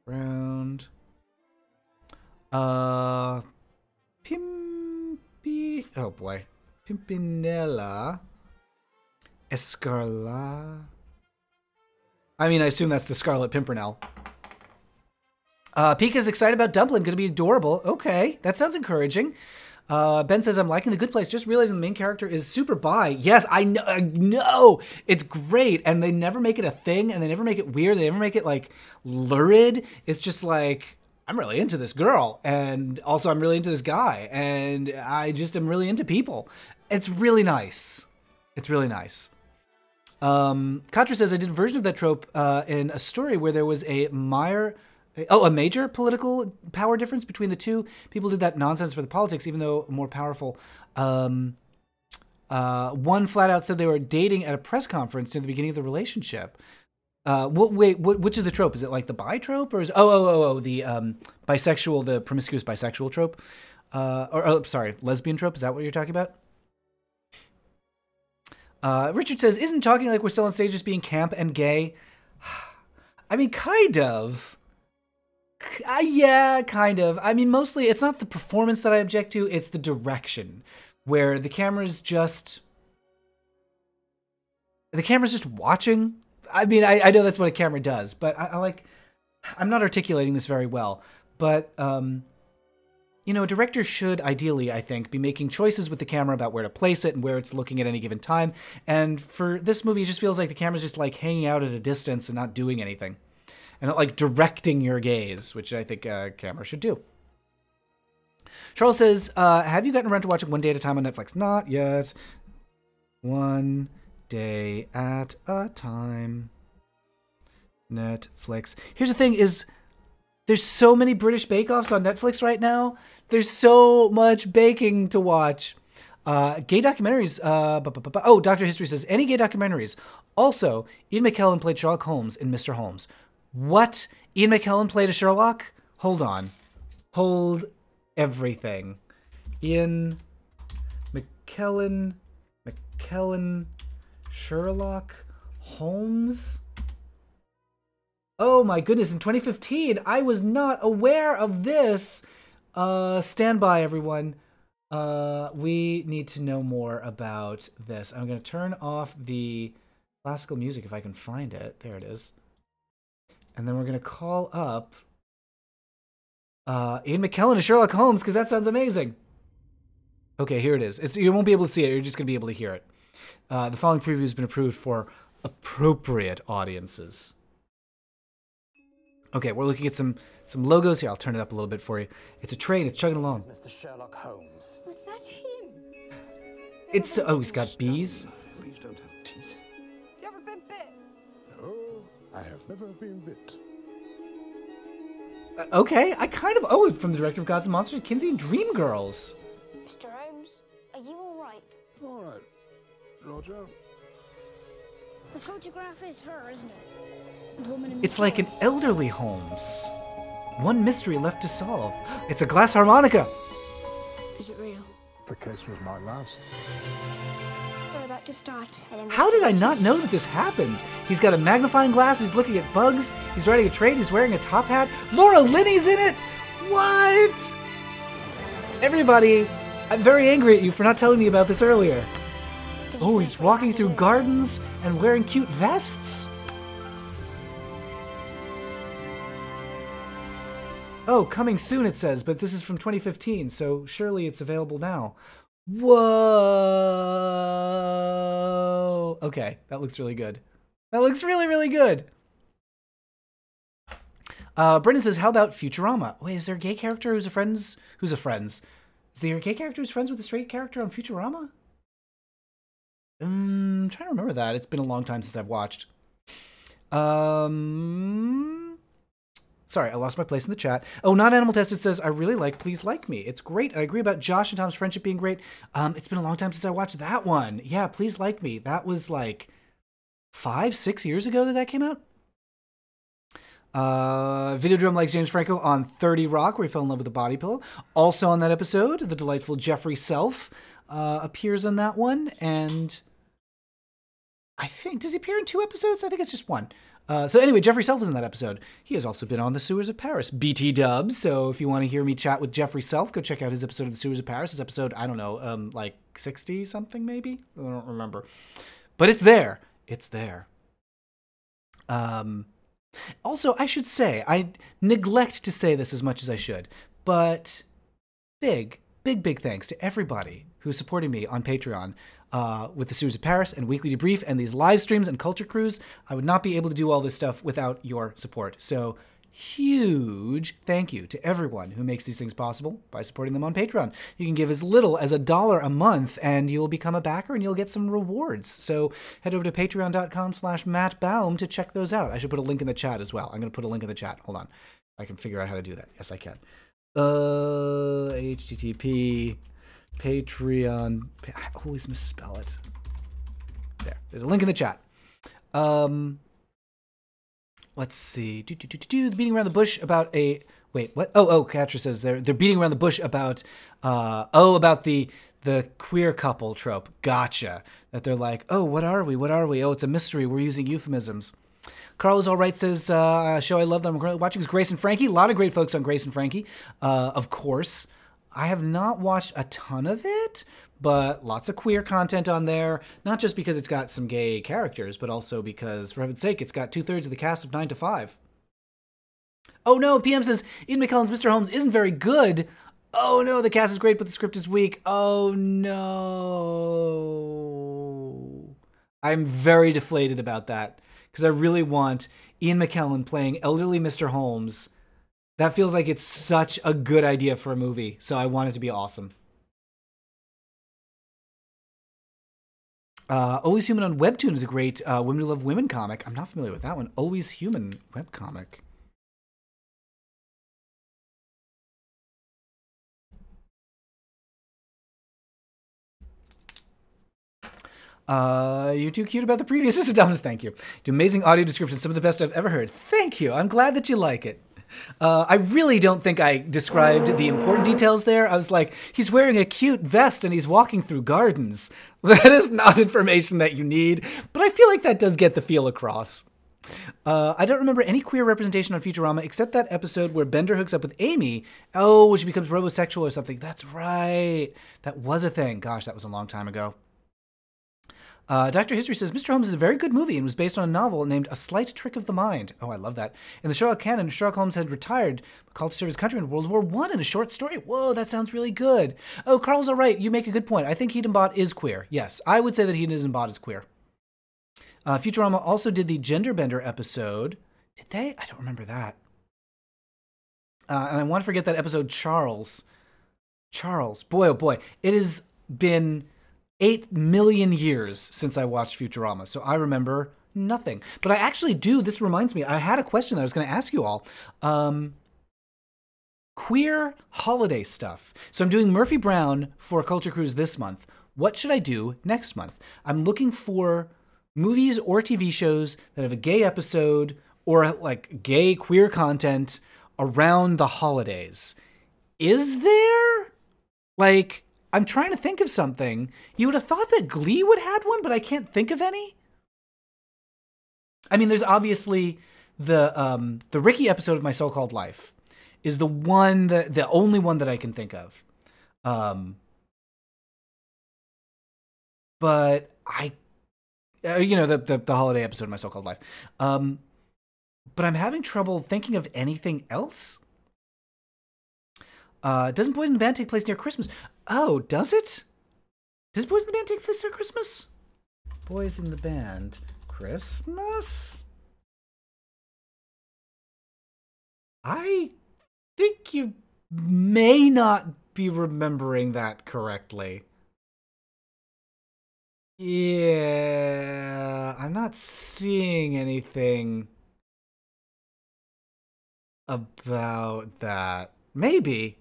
Round. Oh, boy. Pimpinella Escarlata. I mean, I assume that's the Scarlet Pimpernel. Pika's excited about Dumpling, gonna be adorable. Okay, that sounds encouraging. Ben says, I'm liking The Good Place, just realizing the main character is super bi. Yes, I know. It's great, and they never make it a thing, and they never make it weird, they never make it, like, lurid. It's just like, I'm really into this girl, and also I'm really into this guy, and I just am really into people. It's really nice. It's really nice. Katra says, I did a version of that trope in a story where there was a major political power difference between the two. People did that nonsense for the politics, even though more powerful. One flat out said they were dating at a press conference near the beginning of the relationship. Which is the trope? Is it like the bi trope, or is the bisexual, the promiscuous bisexual trope? Sorry, lesbian trope? Is that what you're talking about? Richard says, isn't talking like we're still on stage just being camp and gay? I mean, kind of. Yeah, kind of. I mean, mostly it's not the performance that I object to, it's the direction, where the camera's just watching. I mean, I know that's what a camera does, but I'm not articulating this very well, but, you know, a director should ideally, I think, be making choices with the camera about where to place it and where it's looking at any given time. And for this movie, it just feels like the camera's just like hanging out at a distance and not doing anything. And not like directing your gaze, which I think a camera should do. Charles says, have you gotten around to watching One Day at a Time on Netflix? Not yet. One Day at a Time. Netflix. Here's the thing is, there's so many British bake-offs on Netflix right now. There's so much baking to watch. Gay documentaries. Oh, Dr. History says, any gay documentaries. Also, Ian McKellen played Sherlock Holmes in Mr. Holmes. What? Ian McKellen played a Sherlock? Hold on. Hold everything. Ian McKellen, Sherlock Holmes? Oh my goodness, in 2015, I was not aware of this. Stand by, everyone. We need to know more about this. I'm going to turn off the classical music if I can find it. There it is. And then we're going to call up Ian McKellen as Sherlock Holmes, because that sounds amazing. Okay, here it is. You won't be able to see it. You're just going to be able to hear it. The following preview has been approved for appropriate audiences. Okay, we're looking at some logos here. I'll turn it up a little bit for you. It's a train. It's chugging along. Mr. Sherlock Holmes. Was that him? It's he's got bees. Please don't have teeth. You ever been bit? No, I have never been bit. Okay, I kind of owe it from the director of Gods and Monsters, Kinsey and Dreamgirls. Mr. Holmes, are you all right? All right, Roger. The photograph is her, isn't it? The woman in the It's like an store. elderly Holmes. One mystery left to solve. It's a glass harmonica. Is it real? The case was my last. We're about to start an How did I investigation. not know that this happened? He's got a magnifying glass, he's looking at bugs, he's riding a train, he's wearing a top hat. Laura Linney's in it! What? Everybody, I'm very angry at you for not telling me about this earlier. Did you Oh, finish he's what you walking had to through do? gardens and wearing cute vests. Oh, coming soon, it says, but this is from 2015, so surely it's available now. Whoa! Okay, that looks really good. That looks really, really good. Brendan says, how about Futurama? Wait, is there a gay character who's a friends? Is there a gay character who's friends with a straight character on Futurama? I'm trying to remember that. It's been a long time since I've watched. Sorry, I lost my place in the chat. Oh, Not Animal Tested says, I really like Please Like Me. It's great. I agree about Josh and Tom's friendship being great. It's been a long time since I watched that one. Yeah, Please Like Me. That was like 5-6 years ago that came out. Videodrome likes James Franco on 30 Rock, where he fell in love with a body pillow. Also on that episode, the delightful Jeffrey Self appears on that one. And I think, does he appear in 2 episodes? I think it's just 1. So anyway, Jeffrey Self is in that episode. He has also been on The Sewers of Paris, BT dubs. So if you want to hear me chat with Jeffrey Self, go check out his episode of The Sewers of Paris. His episode, I don't know, like 60 something maybe? I don't remember. But it's there. It's there. Also, I should say, I neglect to say this as much as I should, but big thanks to everybody who's supporting me on Patreon with the Sewers of Paris and Weekly Debrief and these live streams and Culture Cruise. I would not be able to do all this stuff without your support. So huge thank you to everyone who makes these things possible by supporting them on Patreon. You can give as little as $1 a month and you'll become a backer and you'll get some rewards. So head over to patreon.com/MattBaum to check those out. I should put a link in the chat as well. I'm going to put a link in the chat. Hold on. I can figure out how to do that. Yes, I can. HTTP Patreon. I always misspell it. There's a link in the chat. Let's see. The beating around the bush about a... Wait, what? Oh, Katra says they're beating around the bush about... about the queer couple trope. Gotcha. That they're like, oh, what are we? What are we? Oh, it's a mystery. We're using euphemisms. Carl is all right says, show I love that I'm currently watching is Grace and Frankie. A lot of great folks on Grace and Frankie, of course. I have not watched a ton of it, but lots of queer content on there. Not just because it's got some gay characters, but also because, for heaven's sake, it's got 2/3 of the cast of 9 to 5. Oh no, PM says, Ian McKellen's Mr. Holmes isn't very good. Oh no, the cast is great, but the script is weak. Oh no. I'm very deflated about that, because I really want Ian McKellen playing elderly Mr. Holmes. That feels like it's such a good idea for a movie, so I want it to be awesome. Always Human on Webtoon is a great Women Who Love Women comic. I'm not familiar with that one. Always Human webcomic. You're too cute about the previous Adonis, thank you. Do amazing audio descriptions, some of the best I've ever heard. Thank you. I'm glad that you like it. I really don't think I described the important details there. I was like, he's wearing a cute vest and he's walking through gardens. That is not information that you need, but I feel like that does get the feel across. I don't remember any queer representation on Futurama except that episode where Bender hooks up with Amy. Oh, she becomes robosexual or something. That's right. That was a thing. Gosh, that was a long time ago. Dr. History says, Mr. Holmes is a very good movie and was based on a novel named A Slight Trick of the Mind. Oh, I love that. In the Sherlock canon, Sherlock Holmes had retired, called to serve his country in World War I in a short story. Whoa, that sounds really good. Oh, Carl's all right. You make a good point. I think Hedenbot is queer. Yes, I would say that Hedenbot is queer. Futurama also did the Gender Bender episode. Did they? I don't remember that. And I want to forget that episode, Charles. Charles. Boy, oh boy. It has been 8 million years since I watched Futurama, so I remember nothing. But I actually do, this reminds me, I had a question that I was going to ask you all. Queer holiday stuff. So I'm doing Murphy Brown for Culture Cruise this month. What should I do next month? I'm looking for movies or TV shows that have a gay episode or like gay queer content around the holidays. Is there? Like, I'm trying to think of something. You would have thought that Glee would have had one, but I can't think of any. I mean, there's obviously the Ricky episode of My So-Called Life is the only one that I can think of. but the holiday episode of My So-Called Life. But I'm having trouble thinking of anything else. Doesn't Boys in the Band take place near Christmas? Oh, does it? Does Boys in the Band take place near Christmas? Boys in the Band, Christmas? I think you may not be remembering that correctly. Yeah, I'm not seeing anything about that. Maybe.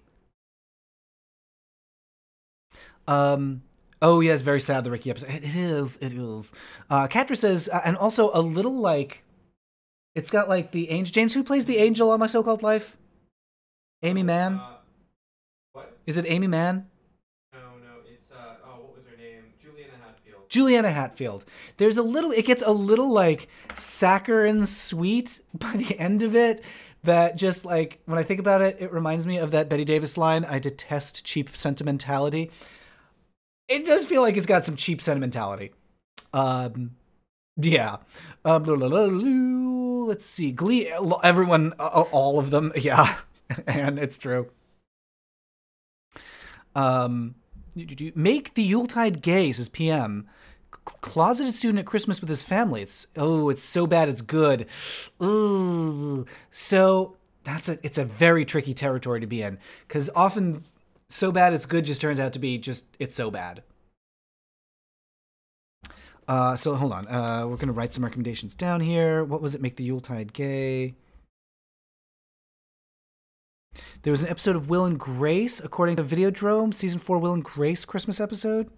Oh yeah, it's very sad, the Ricky episode. It is. Katra says, and also a little like, it's got like the angel. James, who plays the angel on My So-Called Life? Amy Mann? What? Is it Amy Mann? No, it's what was her name? Juliana Hatfield. There's a little, it gets a little like saccharine sweet by the end of it that just like, when I think about it, it reminds me of that Betty Davis line, I detest cheap sentimentality. It does feel like it's got some cheap sentimentality. Yeah. Let's see. Glee, everyone, all of them. Yeah. And it's true. Make the Yuletide gay, says PM. Closeted student at Christmas with his family. It's so bad it's good. Ooh. So it's a very tricky territory to be in, because often so bad it's good just turns out to be just it's so bad. So hold on. We're gonna write some recommendations down here. What was it? Make the Yuletide gay. There was an episode of Will and Grace, according to Videodrome, season 4 Will and Grace Christmas episode.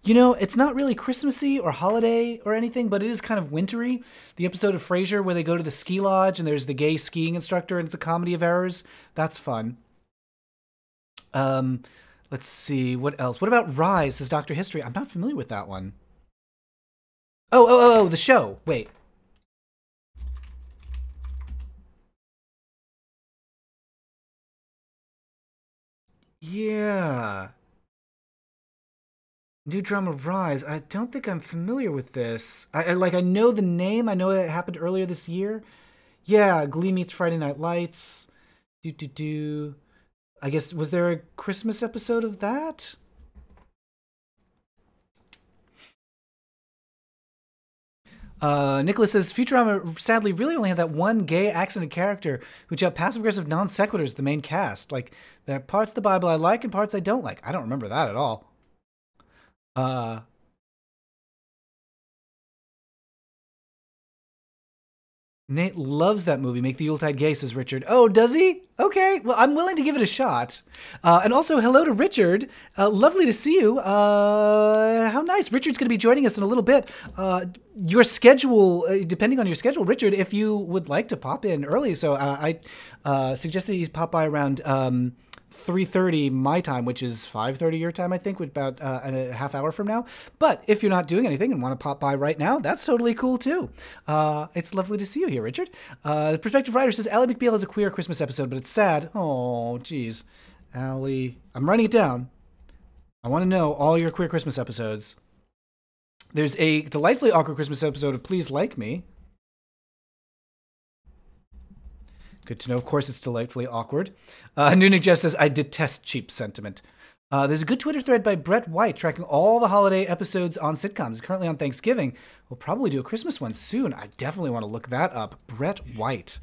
You know, it's not really Christmassy or holiday or anything, but it is kind of wintry. The episode of Frasier where they go to the ski lodge and there's the gay skiing instructor and it's a comedy of errors. That's fun. Let's see. What else? What about Rise, says Dr. History? I'm not familiar with that one. Oh, the show. Wait. Yeah. New drama Rise. I don't think I'm familiar with this. I know the name. I know that it happened earlier this year. Yeah, Glee meets Friday Night Lights. I guess, was there a Christmas episode of that? Nicholas says, Futurama sadly really only had that one gay accented character who had passive-aggressive non sequiturs the main cast. Like, there are parts of the Bible I like and parts I don't like. I don't remember that at all. Nate loves that movie, Make the Yuletide Gay, says Richard. Oh, does he? Okay, well, I'm willing to give it a shot. And also, hello to Richard. Lovely to see you. How nice. Richard's going to be joining us in a little bit. Your schedule, depending on your schedule, Richard, if you would like to pop in early. So I suggested you pop by around 3:30 my time, which is 5:30 your time, I think, with about a half hour from now. But if you're not doing anything and want to pop by right now, that's totally cool too. It's lovely to see you here, Richard. The Perspective Writer says, Ally McBeal has a queer Christmas episode, but it's sad. Oh, geez. Ally, I'm writing it down. I want to know all your queer Christmas episodes. There's a delightfully awkward Christmas episode of Please Like Me. Good to know. Of course, it's delightfully awkward. Noonik Jeff says, I detest cheap sentiment. There's a good Twitter thread by Brett White tracking all the holiday episodes on sitcoms. It's currently on Thanksgiving. We'll probably do a Christmas one soon. I definitely want to look that up. Brett White.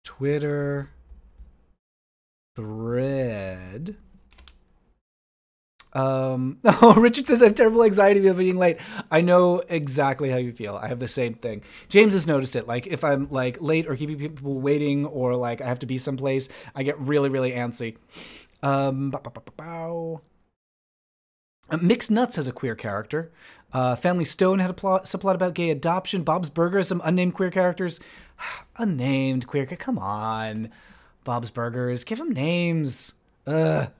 Twitter thread. Oh, Richard says I have terrible anxiety about being late. I know exactly how you feel. I have the same thing. James has noticed it. Like if I'm like late or keeping people waiting or like I have to be someplace, I get really, really antsy. Mixed Nuts has a queer character. Family Stone had a subplot about gay adoption. Bob's Burgers, some unnamed queer characters. Unnamed queer. Come on, Bob's Burgers. Give them names. Ugh.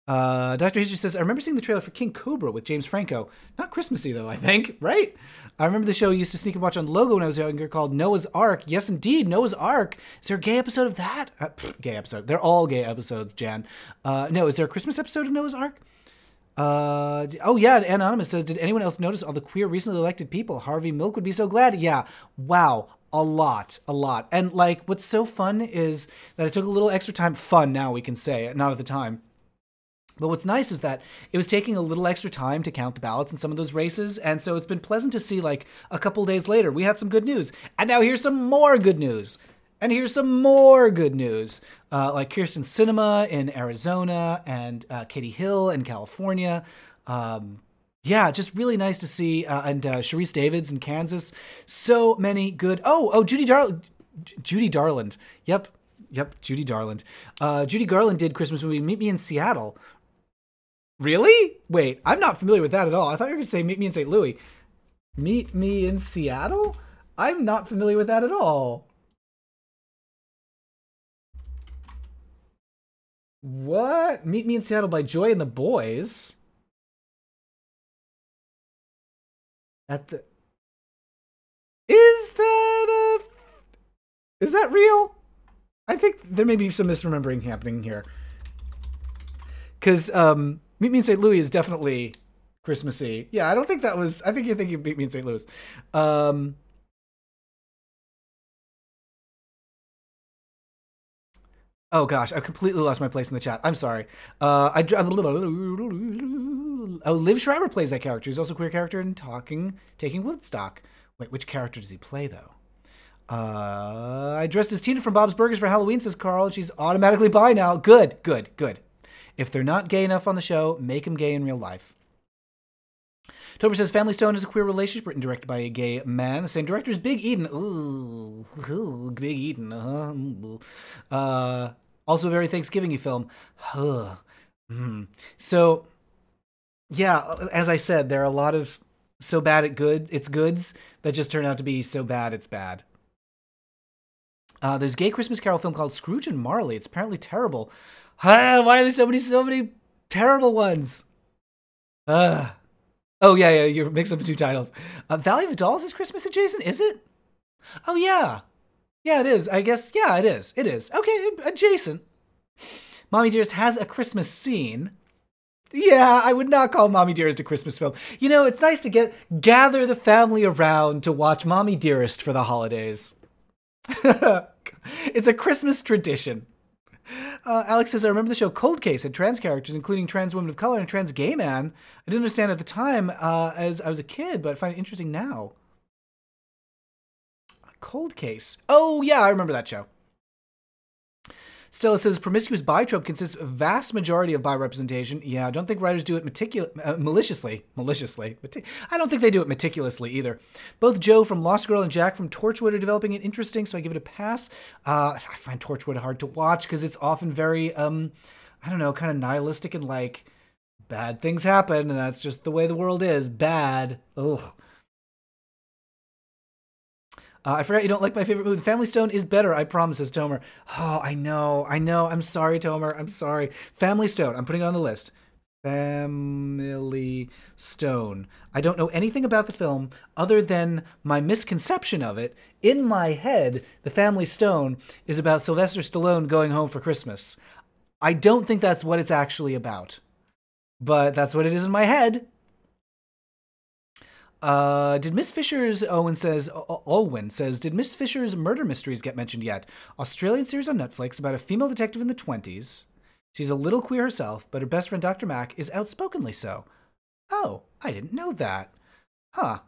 Dr. History says, I remember seeing the trailer for King Cobra with James Franco. Not Christmassy, though, I think, right? I remember the show I used to sneak and watch on Logo when I was younger called Noah's Ark. Yes, indeed, Noah's Ark. Is there a gay episode of that? Gay episode. They're all gay episodes, Jan. No, is there a Christmas episode of Noah's Ark? Oh, yeah, Anonymous says, did anyone else notice all the queer recently elected people? Harvey Milk would be so glad. Yeah, wow. A lot. And, like, what's so fun is that it took a little extra time. Fun, now we can say, not at the time. But what's nice is that it was taking a little extra time to count the ballots in some of those races. And so it's been pleasant to see, like, a couple days later, we had some good news. And now here's some more good news. And here's some more good news. Like Kirsten Sinema in Arizona and Katie Hill in California. Yeah, just really nice to see. And Sharice Davids in Kansas. So many good. Oh, Judy Darland. Yep, Judy Darland. Judy Garland did Christmas movie Meet Me in Seattle. Really? Wait, I'm not familiar with that at all. I thought you were going to say Meet Me in St. Louis. Meet Me in Seattle? I'm not familiar with that at all. What? Meet Me in Seattle by Joy and the Boys? Is that real? I think there may be some misremembering happening here. Because Meet Me in St. Louis is definitely Christmassy. Yeah, I don't think that was... I think you're thinking of Meet Me in St. Louis. Oh gosh, I completely lost my place in the chat. I'm sorry. Liv Schreiber plays that character. He's also a queer character in Taking Woodstock. Wait, which character does he play, though? I dressed as Tina from Bob's Burgers for Halloween, says Carl. She's automatically bi now. Good. If they're not gay enough on the show, make them gay in real life. Tober says Family Stone is a queer relationship written and directed by a gay man. The same director as Big Eden. Ooh, Big Eden. Also a very Thanksgiving-y film. So, yeah, as I said, there are a lot of so bad it's goods that just turn out to be so bad it's bad. There's a gay Christmas Carol film called Scrooge and Marley. It's apparently terrible. Why are there so many terrible ones? Oh, yeah, you're mixing up the two titles. Valley of the Dolls is Christmas adjacent, is it? Oh, yeah. Yeah, it is. I guess, yeah, it is. It is. Okay, adjacent. Mommy Dearest has a Christmas scene. Yeah, I would not call Mommy Dearest a Christmas film. You know, it's nice to gather the family around to watch Mommy Dearest for the holidays. It's a Christmas tradition. Alex says, I remember the show Cold Case had trans characters, including trans women of color and trans gay man. I didn't understand at the time as I was a kid, but I find it interesting now. Cold Case. Oh, yeah, I remember that show. Stella says, promiscuous bi trope consists of a vast majority of bi representation. Yeah, I don't think writers do it maliciously. I don't think they do it meticulously either. Both Joe from Lost Girl and Jack from Torchwood are developing it interesting, so I give it a pass. I find Torchwood hard to watch because it's often very, I don't know, kind of nihilistic and like, bad things happen, and that's just the way the world is. Bad. Ugh. I forgot you don't like my favorite movie. Family Stone is better, I promise, says Tomer. Oh, I know. I'm sorry, Tomer. I'm sorry. Family Stone. I'm putting it on the list. Family Stone. I don't know anything about the film other than my misconception of it. In my head, The Family Stone is about Sylvester Stallone going home for Christmas. I don't think that's what it's actually about. But that's what it is in my head. Did Miss Fisher's, Olwyn says, did Miss Fisher's Murder Mysteries get mentioned yet? Australian series on Netflix about a female detective in the 20s. She's a little queer herself, but her best friend Dr. Mac is outspokenly so. Oh, I didn't know that. Huh.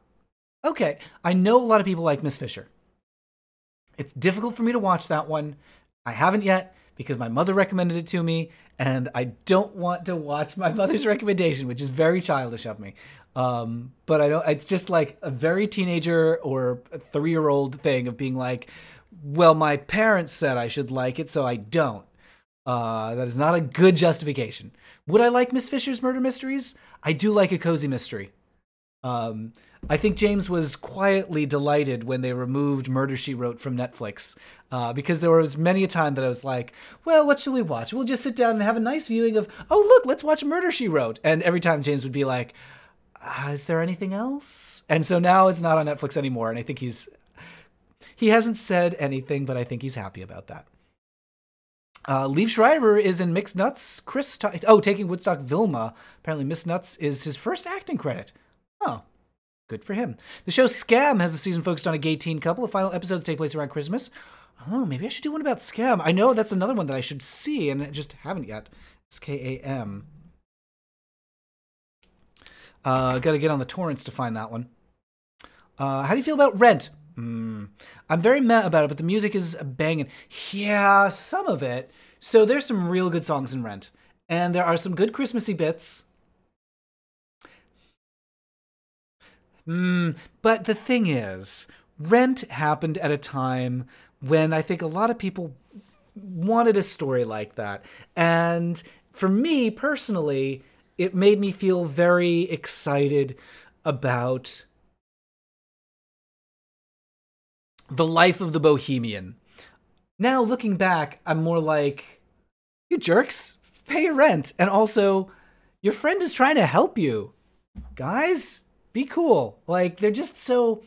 Okay, I know a lot of people like Miss Fisher. It's difficult for me to watch that one. I haven't yet because my mother recommended it to me, and I don't want to watch my mother's recommendation, which is very childish of me. But I don't, it's just like a very teenager or a 3-year-old thing of being like, well, my parents said I should like it, so I don't. That is not a good justification. Would I like Miss Fisher's Murder Mysteries? I do like a cozy mystery. I think James was quietly delighted when they removed Murder, She Wrote from Netflix, because there was many a time that I was like, well, what should we watch? We'll just sit down and have a nice viewing of, oh, look, let's watch Murder, She Wrote. And every time James would be like, is there anything else? And so now it's not on Netflix anymore, and I think he hasn't said anything, but I think he's happy about that. Liev Schreiber is in Mixed Nuts. Taking Woodstock Vilma. Apparently Miss Nuts is his first acting credit. Oh, good for him. The show Scam has a season focused on a gay teen couple. The final episodes take place around Christmas. Oh, maybe I should do one about Scam. I know that's another one that I should see and just haven't yet. It's K-A-M. Gotta get on the torrents to find that one. How do you feel about Rent? I'm very mad about it, but the music is banging. Yeah, some of it. So there's some real good songs in Rent. And there are some good Christmassy bits. But the thing is, Rent happened at a time when I think a lot of people wanted a story like that. And for me, personally, it made me feel very excited about the life of the bohemian. Now, looking back, I'm more like, you jerks, pay your rent. And also, your friend is trying to help you. Guys, be cool. Like, they're just so,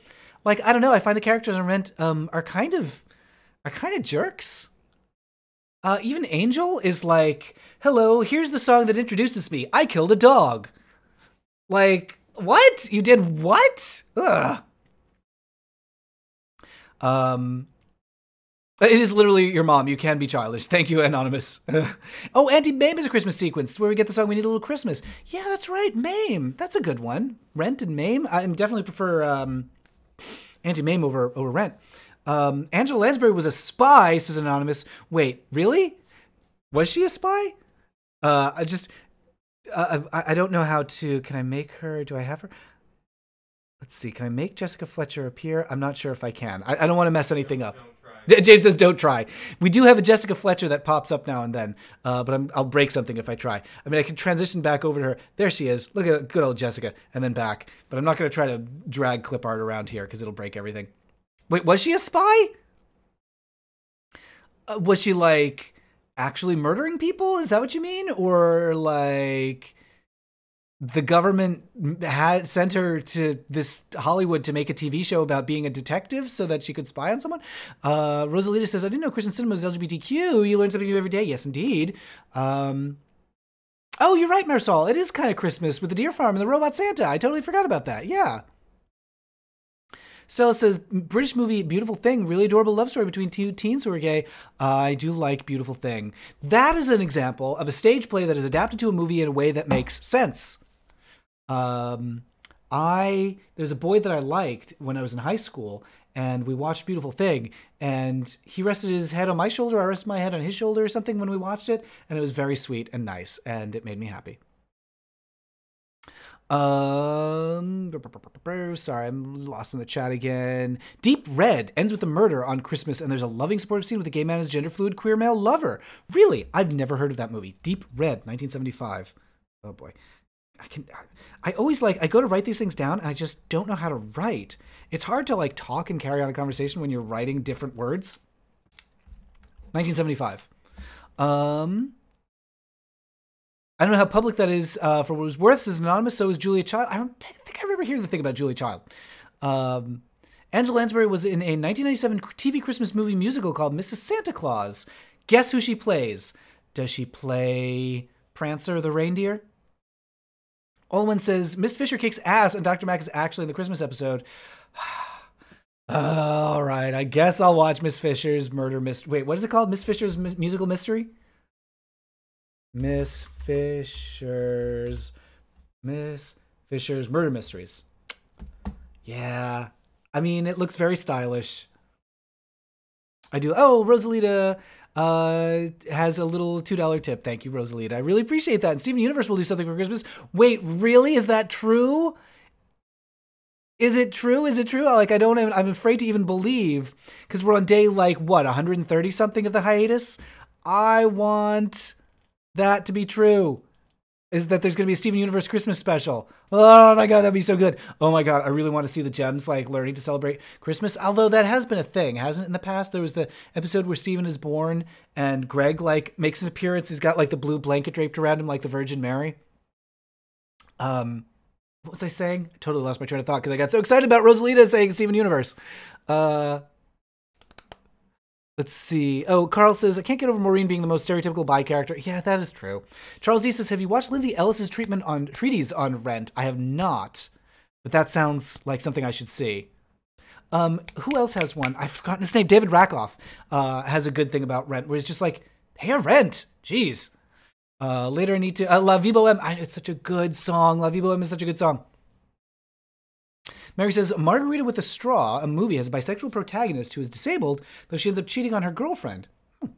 like, I don't know, I find the characters on Rent are kind of jerks. Even Angel is like, hello, here's the song that introduces me. I killed a dog. Like, what? You did what? Ugh. It is literally your mom. You can be childish. Thank you, Anonymous. Oh, Auntie Mame is a Christmas sequence where we get the song We Need a Little Christmas. Yeah, that's right. Mame. That's a good one. Rent and Mame. I definitely prefer Auntie Mame over Rent. Angela Lansbury was a spy, says Anonymous. Wait, really? Was she a spy? I don't know how to, can I make her, do I have her? Let's see, can I make Jessica Fletcher appear? I'm not sure if I can. I don't want to mess anything up. James says don't try. We do have a Jessica Fletcher that pops up now and then, but I'll break something if I try. I mean, I can transition back over to her. There she is. Look at good old Jessica, and then back. But I'm not going to try to drag clip art around here because it'll break everything. Wait, was she a spy? Was she, like, actually murdering people? Is that what you mean? Or, like, the government had sent her to this Hollywood to make a TV show about being a detective so that she could spy on someone? Rosalita says, I didn't know Christian cinema was LGBTQ. You learn something new every day. Yes, indeed. Oh, you're right, Marisol. It is kind of Christmas with the deer farm and the robot Santa. I totally forgot about that. Yeah. Stella says, British movie Beautiful Thing, really adorable love story between two teens who are gay. I do like Beautiful Thing. That is an example of a stage play that is adapted to a movie in a way that makes sense. There's a boy that I liked when I was in high school, and we watched Beautiful Thing, and he rested his head on my shoulder, I rested my head on his shoulder or something when we watched it, and it was very sweet and nice, and it made me happy. Sorry, I'm lost in the chat again. Deep Red ends with a murder on Christmas, and there's a loving supportive scene with a gay man and his gender fluid queer male lover. Really? I've never heard of that movie. Deep Red, 1975. Oh boy. I always I go to write these things down and I just don't know how to write. It's hard to like talk and carry on a conversation when you're writing different words. 1975. I don't know how public that is for what it was worth. This is anonymous. So is Julia Child. I don't think I remember hearing the thing about Julia Child. Angela Lansbury was in a 1997 TV Christmas movie musical called Mrs. Santa Claus. Guess who she plays? Does she play Prancer the reindeer? Olwen says, Miss Fisher kicks ass and Dr. Mac is actually in the Christmas episode. All right, I guess I'll watch Miss Fisher's Murder Mystery. Wait, what is it called? Miss Fisher's Musical Mystery? Miss Fisher's Murder Mysteries. Yeah. I mean, it looks very stylish. I do. Oh, Rosalita has a little $2 tip. Thank you, Rosalita. I really appreciate that. And Steven Universe will do something for Christmas. Wait, really? Is that true? Is it true? Is it true? Like, I'm afraid to even believe because we're on day, 130 something of the hiatus. I want that to be true. is that there's going to be a Steven Universe Christmas special. Oh my God, that'd be so good. Oh my God, I really want to see the Gems like learning to celebrate Christmas. Although that has been a thing, hasn't it, in the past? There was the episode where Steven is born and Greg like makes an appearance. He's got like the blue blanket draped around him like the Virgin Mary. What was I saying? I totally lost my train of thought because I got so excited about Rosalita saying Steven Universe. Let's see. Oh, Carl says, I can't get over Maureen being the most stereotypical bi character. Yeah, that is true. Charles D says, have you watched Lindsay Ellis's treatise on Rent? I have not, but that sounds like something I should see. Who else has one? I've forgotten his name. David Rakoff has a good thing about Rent, where he's just like, pay a rent. Jeez. Later I need to, La Vie Boheme. It's such a good song. La Vie Boheme is such a good song. Mary says, Margarita with a Straw, a movie, has a bisexual protagonist who is disabled, though she ends up cheating on her girlfriend.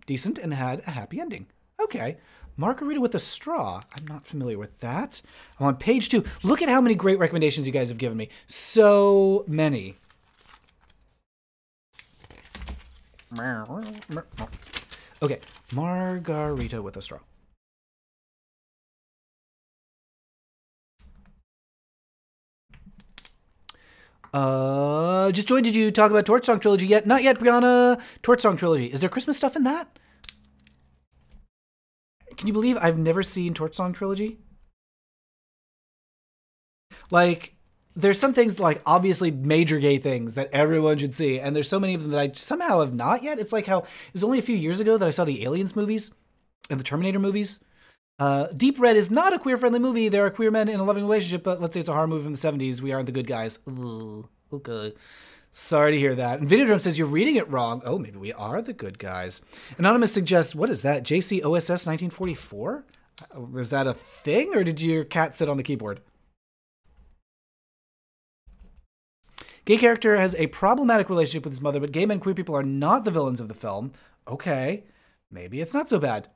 Decent and had a happy ending. Okay. Margarita with a Straw. I'm not familiar with that. I'm on page 2. Look at how many great recommendations you guys have given me. So many. Okay. Margarita with a Straw. Just joined. Did you talk about Torch Song Trilogy yet? Not yet, Brianna. Torch Song Trilogy. Is there Christmas stuff in that? Can you believe I've never seen Torch Song Trilogy? Like, there's some things like obviously major gay things that everyone should see, and there's so many of them that I somehow have not yet. It's like how it was only a few years ago that I saw the Aliens movies and the Terminator movies. Deep Red is not a queer-friendly movie. There are queer men in a loving relationship, but let's say it's a horror movie from the 70s. We aren't the good guys. Ugh, okay. Sorry to hear that. And Videodrome says you're reading it wrong. Oh, maybe we are the good guys. Anonymous suggests, what is that? JCOSS 1944? Was that a thing, or did your cat sit on the keyboard? Gay character has a problematic relationship with his mother, but gay men, queer people are not the villains of the film. Okay, maybe it's not so bad.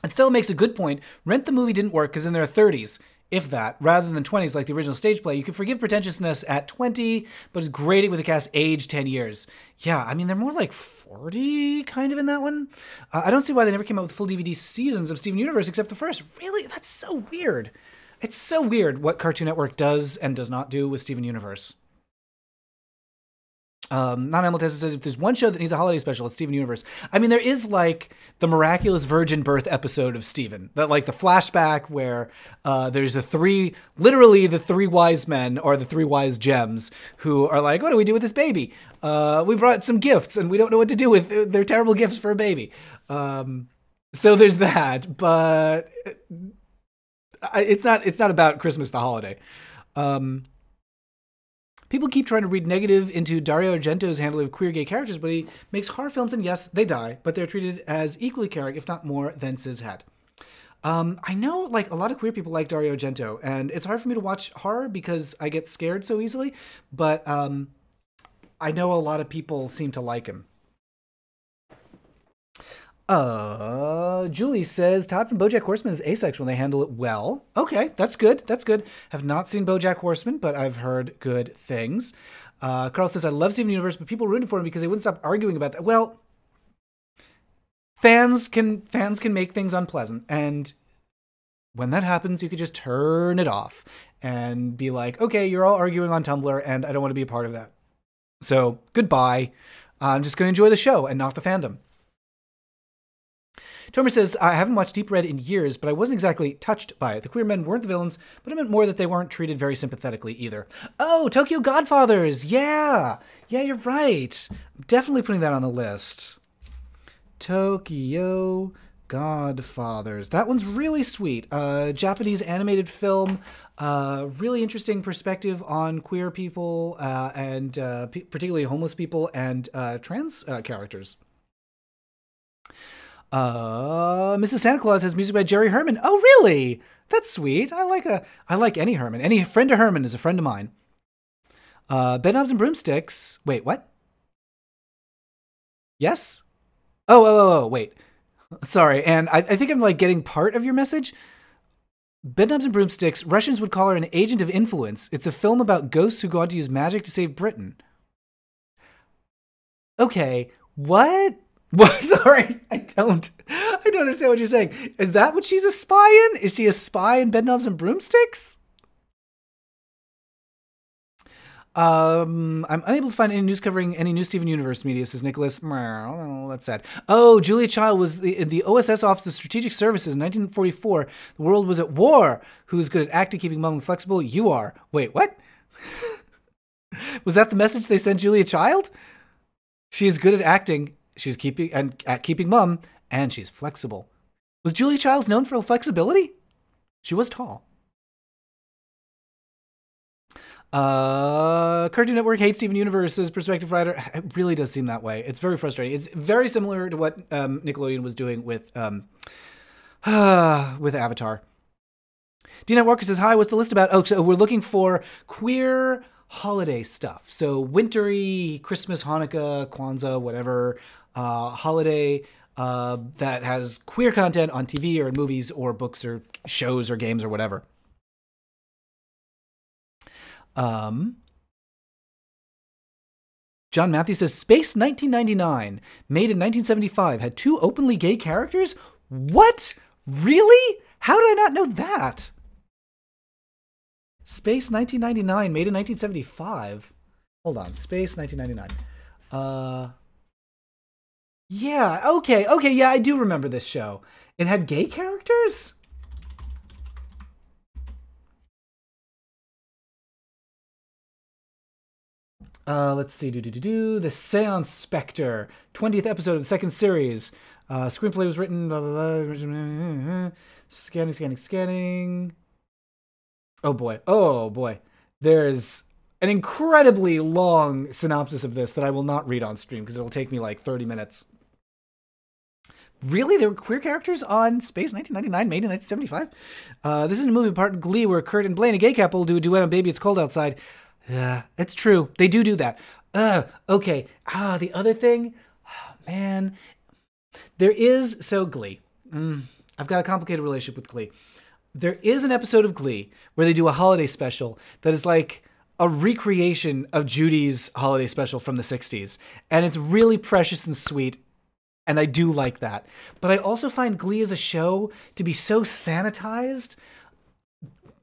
And still makes a good point. Rent the movie didn't work because in their 30s, if that, rather than 20s like the original stage play. You can forgive pretentiousness at 20, but it's grated with the cast aged 10 years. Yeah, I mean, they're more like 40 kind of in that one. I don't see why they never came out with full DVD seasons of Steven Universe except the first. Really? That's so weird. It's so weird what Cartoon Network does and does not do with Steven Universe. Non-Animal Test says, if there's one show that needs a holiday special, it's Steven Universe. I mean, there is like the miraculous virgin birth episode of Steven, that like the flashback where there's literally the three wise men or the three wise gems who are like, what do we do with this baby? We brought some gifts and we don't know what to do with their terrible gifts for a baby. So there's that, but it's not about Christmas, the holiday. People keep trying to read negative into Dario Argento's handling of queer gay characters, but he makes horror films, and yes, they die, but they're treated as equally caring, if not more, than cis het. I know, like, a lot of queer people like Dario Argento, and it's hard for me to watch horror because I get scared so easily, but I know a lot of people seem to like him. Julie says Todd from BoJack Horseman is asexual and they handle it well. Okay, that's good. That's good. Have not seen BoJack Horseman, but I've heard good things. Carl says, I love Steven Universe, but people ruined it for him because they wouldn't stop arguing about that. Well, fans can make things unpleasant, and when that happens, you could just turn it off and be like, okay, you're all arguing on Tumblr, and I don't want to be a part of that. So, goodbye. I'm just going to enjoy the show and not the fandom. Tomer says, I haven't watched Deep Red in years, but I wasn't exactly touched by it. The queer men weren't the villains, but it meant more that they weren't treated very sympathetically either. Oh, Tokyo Godfathers! Yeah! Yeah, you're right. I'm definitely putting that on the list. Tokyo Godfathers. That one's really sweet. Japanese animated film. Really interesting perspective on queer people and particularly homeless people and trans characters. Mrs. Santa Claus has music by Jerry Herman. Oh, really? That's sweet. I like any Herman. Any friend of Herman is a friend of mine. Bedknobs and Broomsticks. Wait, what? Yes? Oh, wait. Sorry, and I think I'm like getting part of your message. Bedknobs and Broomsticks, Russians would call her an agent of influence. It's a film about ghosts who go on to use magic to save Britain. Okay, what? What? Sorry, I don't understand what you're saying. Is that what she's a spy in? Is she a spy in Bedknobs and Broomsticks? I'm unable to find any news covering any new Steven Universe media, says Nicholas. Oh, that's sad. Oh, Julia Child was the OSS Office of Strategic Services in 1944. The world was at war. Who's good at acting, keeping mum flexible? You are. Wait, what? Was that the message they sent Julia Child? She's good at acting. She's keeping mum, and she's flexible. Was Julia Childs known for flexibility? She was tall. Cartoon Network hates Steven Universe's perspective writer. It really does seem that way. It's very frustrating. It's very similar to what Nickelodeon was doing with Avatar. D-Net Walker says, hi, what's the list about? Oh, so we're looking for queer holiday stuff. So wintry, Christmas, Hanukkah, Kwanzaa, whatever, holiday that has queer content on TV or in movies or books or shows or games or whatever. John Matthews says, Space 1999, made in 1975, had 2 openly gay characters? What? Really? How did I not know that? Space 1999, made in 1975. Hold on, Space 1999. Yeah, okay, yeah, I do remember this show. It had gay characters? Let's see. The Seance Spectre, 20th episode of the 2nd series. Screenplay was written. Blah, blah, blah. Scanning. Oh boy. There's an incredibly long synopsis of this that I will not read on stream because it'll take me like 30 minutes. Really? There were queer characters on Space 1999, made in 1975? This is a movie part in Glee where Kurt and Blaine, a gay couple, do a duet on Baby It's Cold Outside. Yeah, it's true. They do that. Okay. The other thing, man, there is, so Glee. I've got a complicated relationship with Glee. There is an episode of Glee where they do a holiday special that is like a recreation of Judy's holiday special from the 60s. And it's really precious and sweet. And I do like that. But I also find Glee as a show to be so sanitized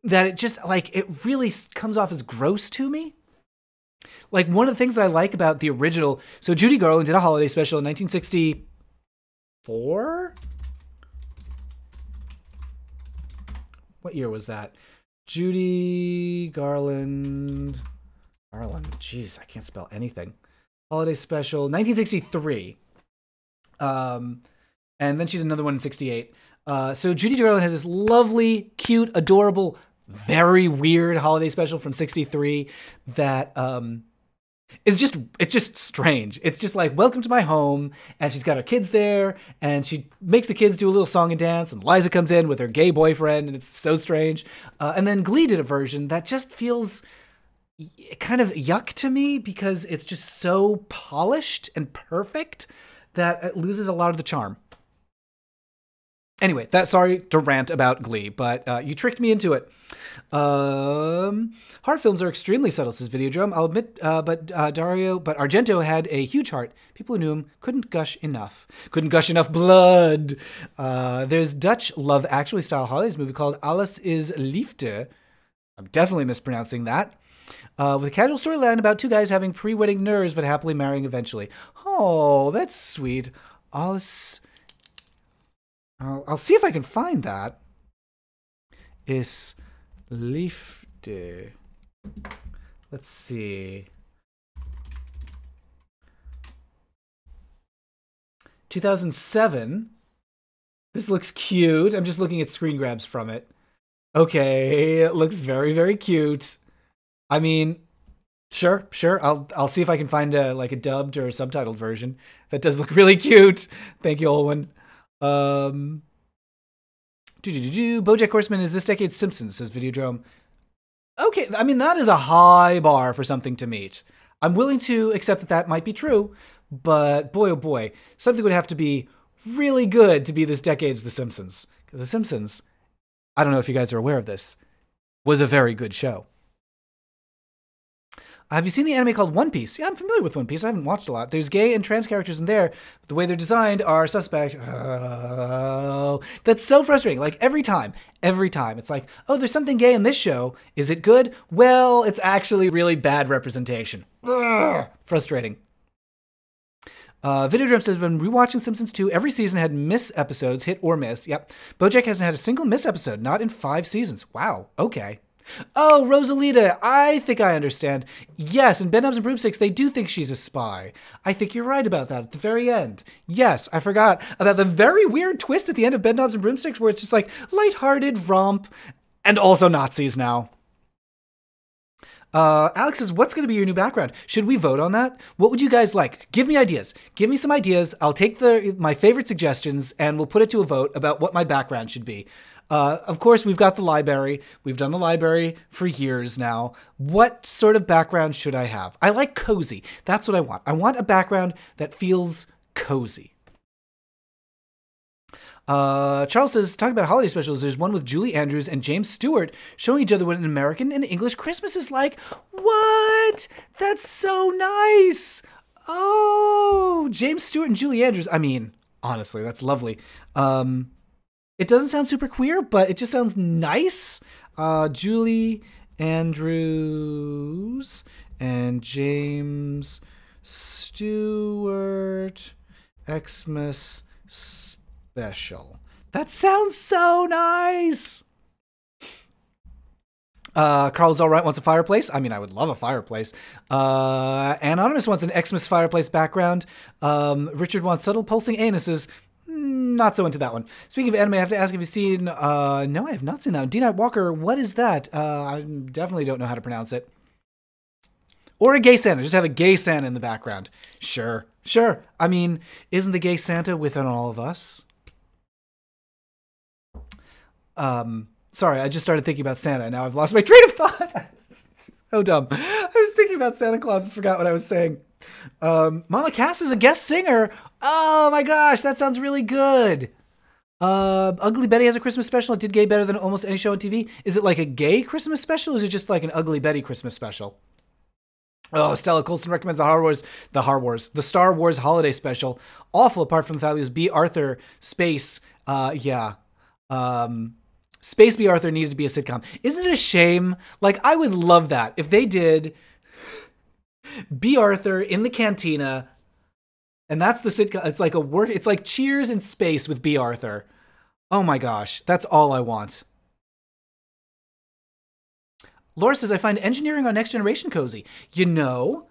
that it just, like, it really comes off as gross to me. Like, one of the things that I like about the original... So, Judy Garland did a holiday special in 1964? What year was that? Judy Garland... Jeez, I can't spell anything. Holiday special, 1963. And then she did another one in 68. So, Judy Garland has this lovely, cute, adorable... very weird holiday special from 63 that it's just strange. It's just like, welcome to my home, and she's got her kids there, and she makes the kids do a little song and dance, and Liza comes in with her gay boyfriend, and it's so strange. And then Glee did a version that just feels kind of yuck to me because it's just so polished and perfect that it loses a lot of the charm. Anyway, sorry to rant about Glee, but you tricked me into it. Heart films are extremely subtle, says Videodrome. I'll admit, but Argento had a huge heart. People who knew him couldn't gush enough. Couldn't gush enough blood. There's Dutch Love Actually style holidays movie called Alles is Liefde. I'm definitely mispronouncing that. With a casual storyline about 2 guys having pre-wedding nerves but happily marrying eventually. Oh, that's sweet. Alles... I'll see if I can find that. Is Liefde. Let's see. 2007. This looks cute. I'm just looking at screen grabs from it. Okay, it looks very, very cute. I mean, sure. I'll see if I can find a dubbed or a subtitled version. That does look really cute. Thank you, Olwen. BoJack Horseman is this decade's Simpsons, says Videodrome. Okay, I mean, that is a high bar for something to meet. I'm willing to accept that might be true, but boy, oh boy, something would have to be really good to be this decade's The Simpsons. Because The Simpsons, I don't know if you guys are aware of this, was a very good show. Have you seen the anime called One Piece? Yeah, I'm familiar with One Piece. I haven't watched a lot. There's gay and trans characters in there, but the way they're designed are suspect. Oh, that's so frustrating. Like every time, it's like, oh, there's something gay in this show. Is it good? Well, it's actually really bad representation. Ugh, frustrating. Videodrum says, been rewatching Simpsons 2. Every season had miss episodes, hit or miss. Yep. BoJack hasn't had a single miss episode, not in 5 seasons. Wow. Okay. Oh, Rosalita, I think I understand. Yes, in Bedknobs and Broomsticks, they do think she's a spy. I think you're right about that at the very end. Yes, I forgot about the very weird twist at the end of Bedknobs and Broomsticks where it's just like lighthearted romp and also Nazis now. Alex says, what's going to be your new background? Should we vote on that? What would you guys like? Give me ideas. Give me some ideas. I'll take my favorite suggestions and we'll put it to a vote about what my background should be. Of course, we've got the library. We've done the library for years now. What sort of background should I have? I like cozy. That's what I want. I want a background that feels cozy. Charles says, talking about holiday specials, there's one with Julie Andrews and James Stewart showing each other what an American and English Christmas is like. What? That's so nice. Oh, James Stewart and Julie Andrews. I mean, honestly, that's lovely. It doesn't sound super queer, but it just sounds nice. Julie Andrews and James Stewart Xmas special. That sounds so nice. Carl's all right, wants a fireplace. I mean, I would love a fireplace. Anonymous wants an Xmas fireplace background. Richard wants subtle pulsing anuses. Not so into that one. Speaking of anime, I have to ask if you've seen... no, I have not seen that one. D-Night Walker, what is that? I definitely don't know how to pronounce it. Or a gay Santa. Just have a gay Santa in the background. Sure. Sure. I mean, isn't the gay Santa within all of us? Sorry, I just started thinking about Santa, and now I've lost my train of thought. So dumb. I was thinking about Santa Claus and forgot what I was saying. Mama Cass is a guest singer. Oh my gosh, that sounds really good. Ugly Betty has a Christmas special. It did gay better than almost any show on TV. Is it like a gay Christmas special, or is it just like an Ugly Betty Christmas special? Oh, Stella Colson recommends the Star Wars holiday special. Awful apart from the fact it was B. Arthur Space. Yeah. Space B. Arthur needed to be a sitcom. Isn't it a shame? Like, I would love that if they did B. Arthur in the cantina, and that's the sitcom. It's like it's like Cheers in space with B. Arthur. Oh my gosh, that's all I want. Laura says, I find engineering on Next Generation cozy. You know,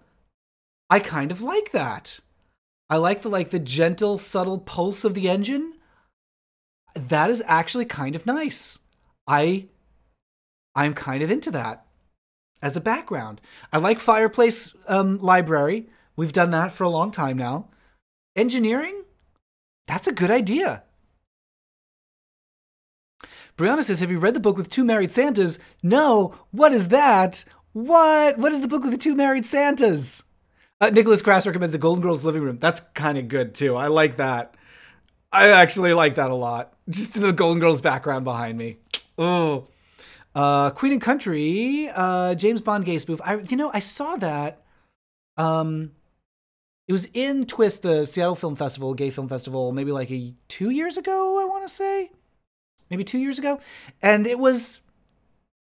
I kind of like that. I like the gentle, subtle pulse of the engine. That is actually kind of nice. I'm kind of into that as a background. I like fireplace library. We've done that for a long time now. Engineering? That's a good idea. Brianna says, have you read the book with two married Santas? No. What is that? What is the book with the two married Santas? Nicholas Crass recommends The Golden Girls Living Room. That's kind of good too. I like that. I actually like that a lot. Just the Golden Girls background behind me. Oh. Queen and Country, James Bond gay spoof. I saw that. It was in Twist, the Seattle Film Festival, gay film festival, maybe like 2 years ago, I want to say. Maybe 2 years ago. And it was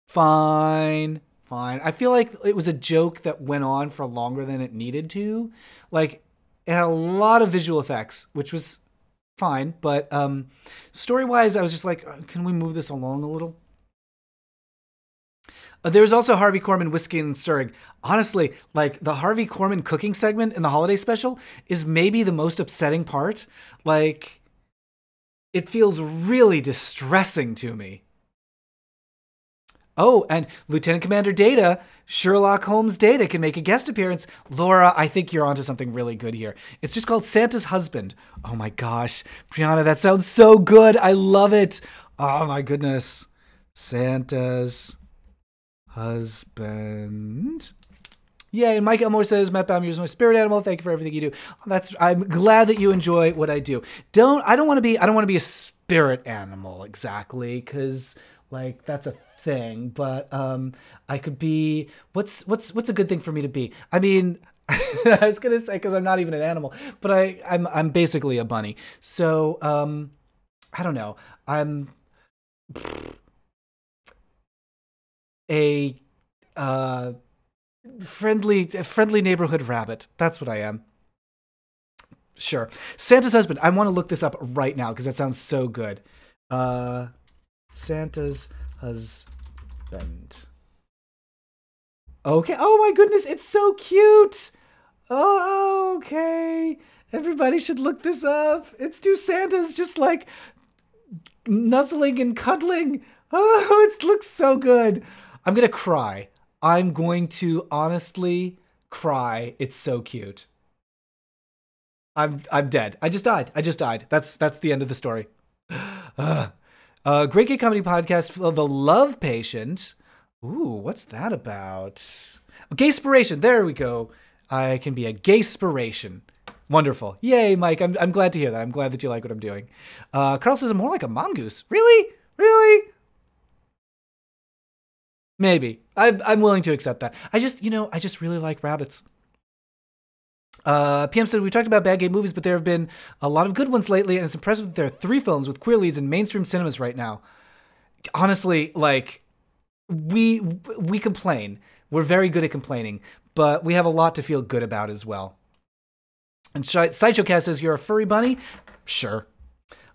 fine. I feel like it was a joke that went on for longer than it needed to. Like, it had a lot of visual effects, which was fine. But story-wise, I was just like, can we move this along a little? There was also Harvey Korman whisking and stirring. Honestly, like the Harvey Korman cooking segment in the holiday special is maybe the most upsetting part. Like, it feels really distressing to me. Oh, and Lieutenant Commander Data, Sherlock Holmes Data, can make a guest appearance. Laura, I think you're onto something really good here. It's just called Santa's Husband. Oh my gosh. Brianna, that sounds so good. I love it. Oh my goodness. Santa's Husband. Yeah, and Mike Elmore says, Matt Baum, you're my spirit animal. Thank you for everything you do. I'm glad that you enjoy what I do. I don't want to be a spirit animal exactly, because like that's a thing, but I could be. What's a good thing for me to be? I mean, I was gonna say because I'm not even an animal, but I'm basically a bunny. So I don't know. I'm a uh friendly neighborhood rabbit. That's what I am. Sure. Santa's husband. I want to look this up right now because that sounds so good. Santa's husband. Okay. Oh my goodness, it's so cute. Oh, okay. Everybody should look this up. It's two Santas just like nuzzling and cuddling. Oh, it looks so good. I'm going to cry. I'm going to honestly cry. It's so cute. I'm dead. I just died. That's the end of the story. Great Gay Comedy Podcast, The Love Patient. Ooh, what's that about? Gayspiration. There we go. I can be a gayspiration. Wonderful. Yay, Mike. I'm glad to hear that. I'm glad that you like what I'm doing. Carl says I'm more like a mongoose. Really? Really? Maybe. I'm willing to accept that. I just really like rabbits. PM said, we talked about bad gay movies, but there have been a lot of good ones lately, and it's impressive that there are 3 films with queer leads in mainstream cinemas right now. Honestly, like, we complain. We're very good at complaining, but we have a lot to feel good about as well. And Sideshow Cat says, you're a furry bunny? Sure.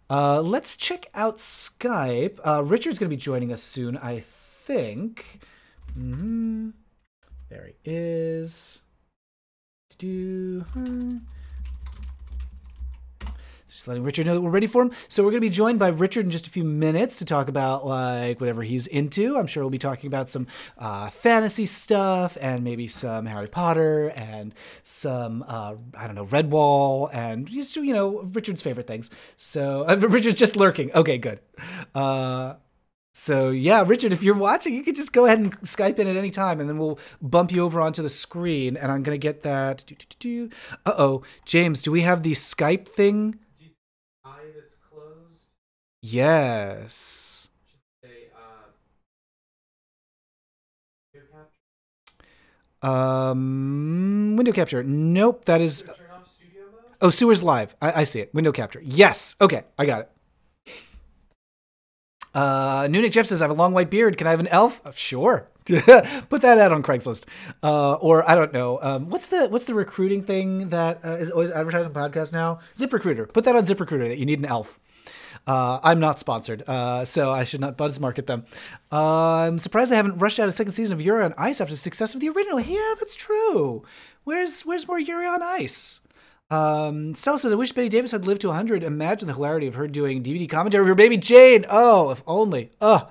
Let's check out Skype. Richard's going to be joining us soon, I think. There he is. Just letting Richard know that we're ready for him. So we're going to be joined by Richard in just a few minutes to talk about like whatever he's into. I'm sure we'll be talking about some fantasy stuff and maybe some Harry Potter and some, I don't know, Redwall and just, Richard's favorite things. So Richard's just lurking. Okay, good. So yeah, Richard, if you're watching, you could just go ahead and Skype in at any time, and then we'll bump you over onto the screen, and I'm going to get that. Uh-oh. James, do we have the Skype thing? That's closed. Yes. Should say, window capture. Nope, that is... turn off studio mode? Oh, Sewer's live. I see it. Window capture. Yes. Okay, I got it. New Nick Jeff says, I have a long white beard. Can I have an elf? Sure. Put that out on Craigslist. Or I don't know. What's the recruiting thing that is always advertised on podcasts now? ZipRecruiter. Put that on ZipRecruiter that you need an elf. I'm not sponsored, so I should not buzz market them. I'm surprised I haven't rushed out a second season of Yuri on Ice after the success of the original. Yeah, that's true. Where's more Yuri on Ice? Stella says, I wish Betty Davis had lived to 100. Imagine the hilarity of her doing DVD commentary of her baby Jane. Oh, if only. Oh,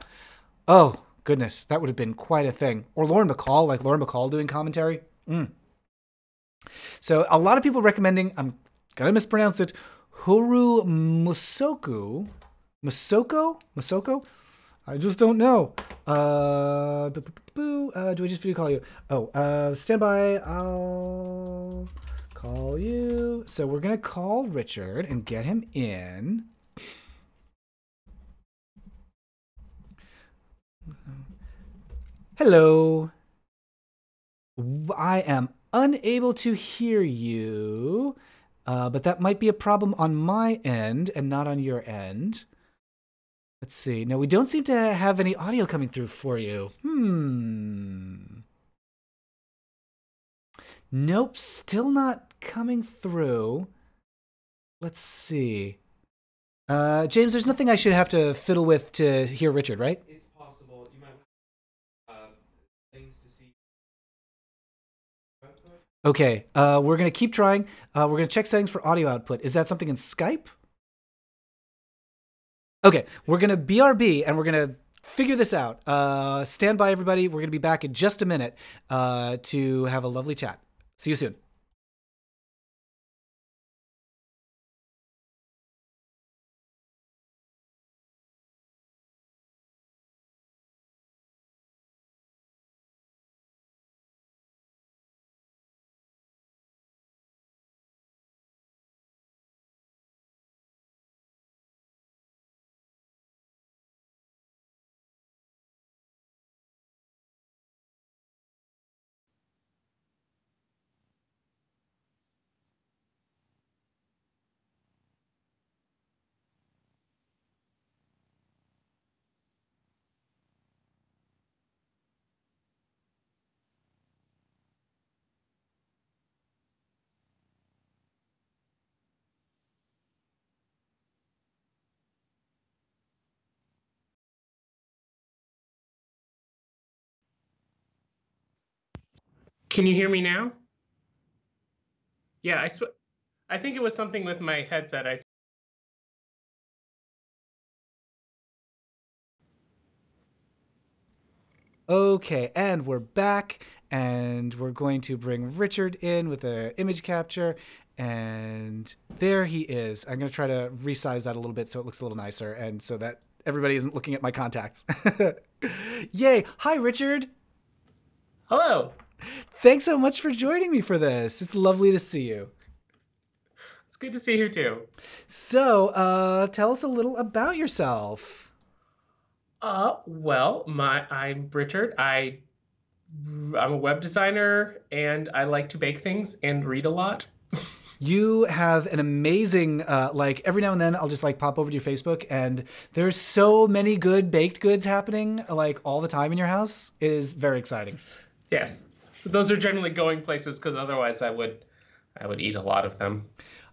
goodness. That would have been quite a thing. Or Lauren Bacall, like Lauren Bacall doing commentary. So a lot of people recommending, I'm going to mispronounce it, Horu Musoku. Masoko? I just don't know. Do I just video call you? Oh, stand by. I'll... call you. So we're going to call Richard and get him in. Hello. I am unable to hear you, but that might be a problem on my end and not on your end. Let's see. No, we don't seem to have any audio coming through for you. Nope, still not coming through. Let's see. James, there's nothing I should have to fiddle with to hear Richard, right? It's possible. You might things to see. Okay, we're going to keep trying. We're going to check settings for audio output. Is that something in Skype? Okay, we're going to BRB and we're going to figure this out. Stand by, everybody. We're going to be back in just a minute to have a lovely chat. See you soon. Can you hear me now? Yeah, I think it was something with my headset. Okay, and we're back, and we're going to bring Richard in with the image capture, and there he is. I'm going to try to resize that a little bit so it looks a little nicer, and so that everybody isn't looking at my contacts. Yay! Hi, Richard! Hello! Thanks so much for joining me for this. It's lovely to see you. It's good to see you too. So, tell us a little about yourself. Well, I'm Richard. I'm a web designer, and I like to bake things and read a lot. You have an amazing, like every now and then I'll just like pop over to your Facebook and there's so many good baked goods happening like all the time in your house. It is very exciting. Yes. Those are generally going places because otherwise I would eat a lot of them.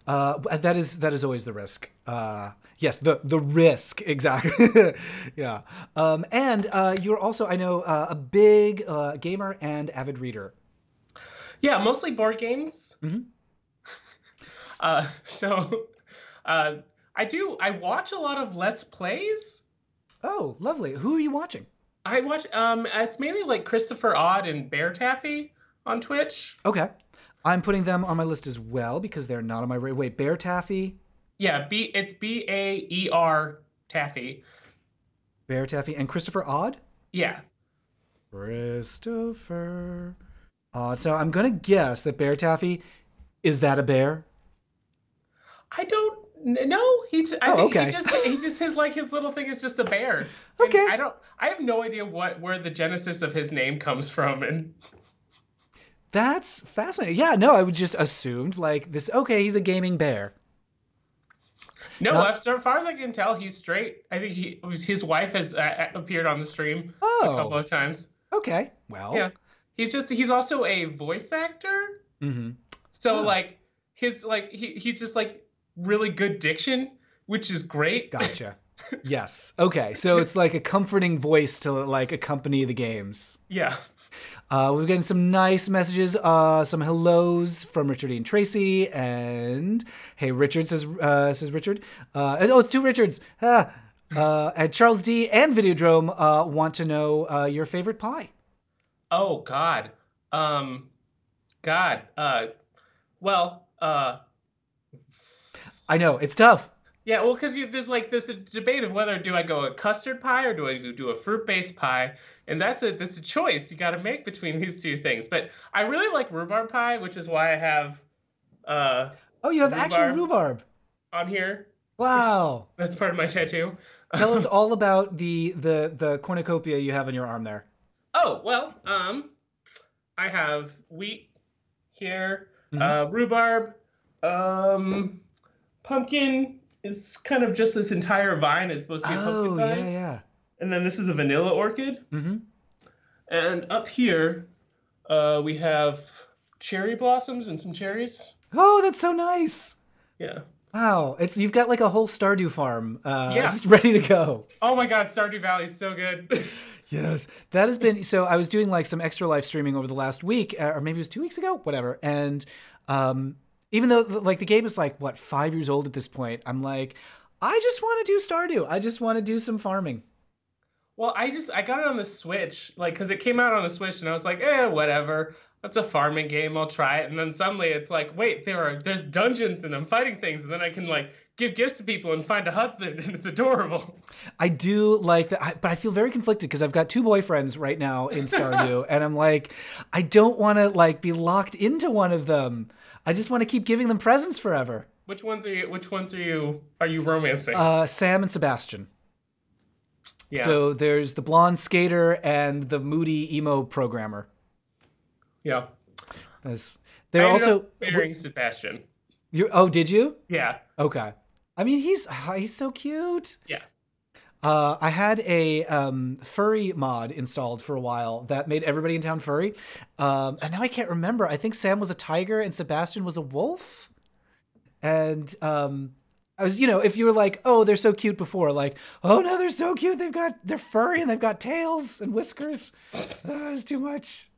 That is always the risk. Yes, the risk, exactly. Yeah. And you're also, I know, a big gamer and avid reader. Yeah, mostly board games. Mm-hmm. I watch a lot of Let's Plays. Oh, lovely. Who are you watching? I watch, it's mainly like Christopher Odd and Bear Taffy on Twitch. Okay. I'm putting them on my list as well because they're not on my radar. Wait, Bear Taffy? Yeah, it's Baer Taffy. Bear Taffy and Christopher Odd? Yeah. Christopher Odd. So I'm going to guess that Bear Taffy, is that a bear? I don't know. Okay. He just his little thing is just a bear. Okay. And I have no idea where the genesis of his name comes from, and that's fascinating. Yeah, no, I would just assumed like this. Okay, he's a gaming bear. No, as far as I can tell, he's straight. I think his wife has appeared on the stream a couple of times. Okay, well, yeah, he's also a voice actor. Mm-hmm. So he's just like really good diction, which is great. Gotcha. Yes. Okay. So it's like a comforting voice to like accompany the games. Yeah. We're getting some nice messages, some hellos from Richard and Tracy, and hey, Richard says Richard. It's two Richards. And Charles D and Videodrome want to know your favorite pie. Oh God. Well. I know it's tough. Yeah, well, because there's like this debate of whether do I go a custard pie or do I do a fruit-based pie, and that's a choice you got to make between these two things. But I really like rhubarb pie, which is why I have. You have actual rhubarb on here. Wow, that's part of my tattoo. Tell us all about the cornucopia you have on your arm there. Oh well, I have wheat here, rhubarb, pumpkin. Is kind of just this entire vine is supposed to be a pumpkin vine. Yeah. And then this is a vanilla orchid. Mm-hmm. And up here, we have cherry blossoms and some cherries. Oh, that's so nice. Yeah. Wow, you've got like a whole Stardew farm, just ready to go. Oh my God, Stardew Valley is so good. Yes, that has been. So I was doing like some extra live streaming over the last week, or maybe it was 2 weeks ago, whatever, and even though like the game is like 5 years old at this point, I'm like, I just want to do Stardew. I just want to do some farming. Well, I got it on the Switch, like, because it came out on the Switch, and I was like, whatever. That's a farming game. I'll try it. And then suddenly it's like, wait, there's dungeons and I'm fighting things, and then I can like give gifts to people and find a husband, and it's adorable. I do like that, but I feel very conflicted because I've got 2 boyfriends right now in Stardew, and I'm like, I don't want to like be locked into one of them. I just want to keep giving them presents forever. Which ones are you romancing? Sam and Sebastian. Yeah. So there's the blonde skater and the moody emo programmer. Yeah. They're also marrying Sebastian. Did you? Yeah. Okay. I mean, he's so cute. Yeah. I had a furry mod installed for a while that made everybody in town furry. And now I can't remember. I think Sam was a tiger and Sebastian was a wolf. And I was, if you were like, oh, they're so cute before, like, oh no, they're so cute. They're furry and they've got tails and whiskers. It's too much.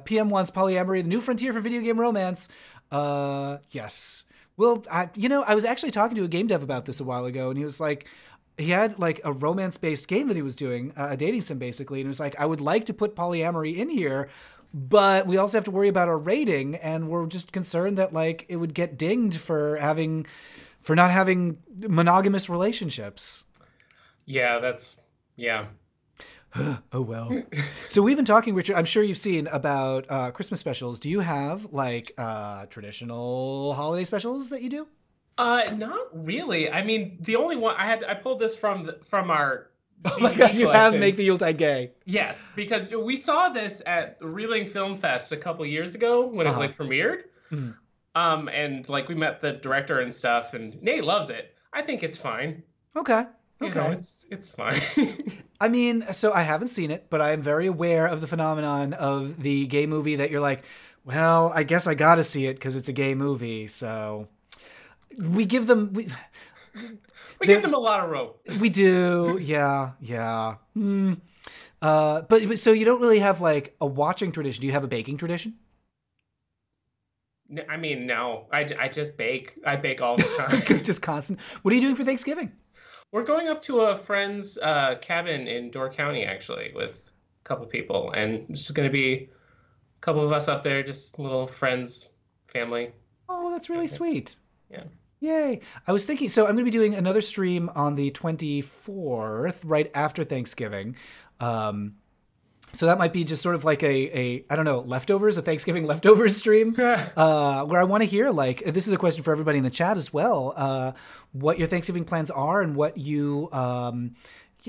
PM wants polyamory, the new frontier for video game romance. Yes. Well, I was actually talking to a game dev about this a while ago, and he was like, he had like a romance-based game that he was doing, a dating sim basically, and he was like, I would like to put polyamory in here, but we also have to worry about our rating, and we're just concerned that like it would get dinged for not having monogamous relationships. Yeah, yeah. Oh, well. So we've been talking, Richard, I'm sure you've seen about Christmas specials. Do you have like traditional holiday specials that you do? Not really. I mean, the only one I pulled this from our Oh my gosh, you have Make the Yuletide Gay. Yes, because we saw this at Reeling Film Fest a couple years ago when it like premiered. Mm-hmm. And like we met the director and stuff, and Nate loves it. I think it's fine. Okay. You know, it's fine. I mean, so I haven't seen it, but I am very aware of the phenomenon of the gay movie that you're like, well, I guess I got to see it because it's a gay movie. So we give them we give them a lot of rope. We do, yeah. But so you don't really have like a watching tradition. Do you have a baking tradition? I mean, no. I just bake. I bake all the time. Just constant. What are you doing for Thanksgiving? We're going up to a friend's cabin in Door County, actually, with a couple people. And it's going to be a couple of us up there, just little friends, family. Oh, that's really sweet. Yeah. Yay. I was thinking, so I'm going to be doing another stream on the 24th, right after Thanksgiving. So that might be just sort of like a I don't know, leftovers, a Thanksgiving leftovers stream, where I want to hear, like, this is a question for everybody in the chat as well, what your Thanksgiving plans are and what you,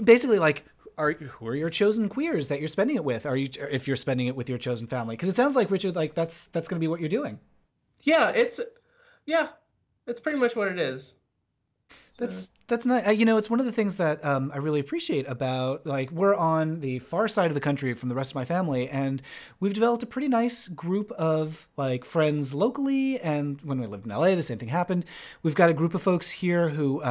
basically, like, who are your chosen queers that you're spending it with? If you're spending it with your chosen family? Because it sounds like, Richard, like, that's going to be what you're doing. Yeah, it's pretty much what it is. So. That's nice. It's one of the things that I really appreciate about, like, we're on the far side of the country from the rest of my family, and we've developed a pretty nice group of, like, friends locally, and when we lived in LA, the same thing happened. We've got a group of folks here who...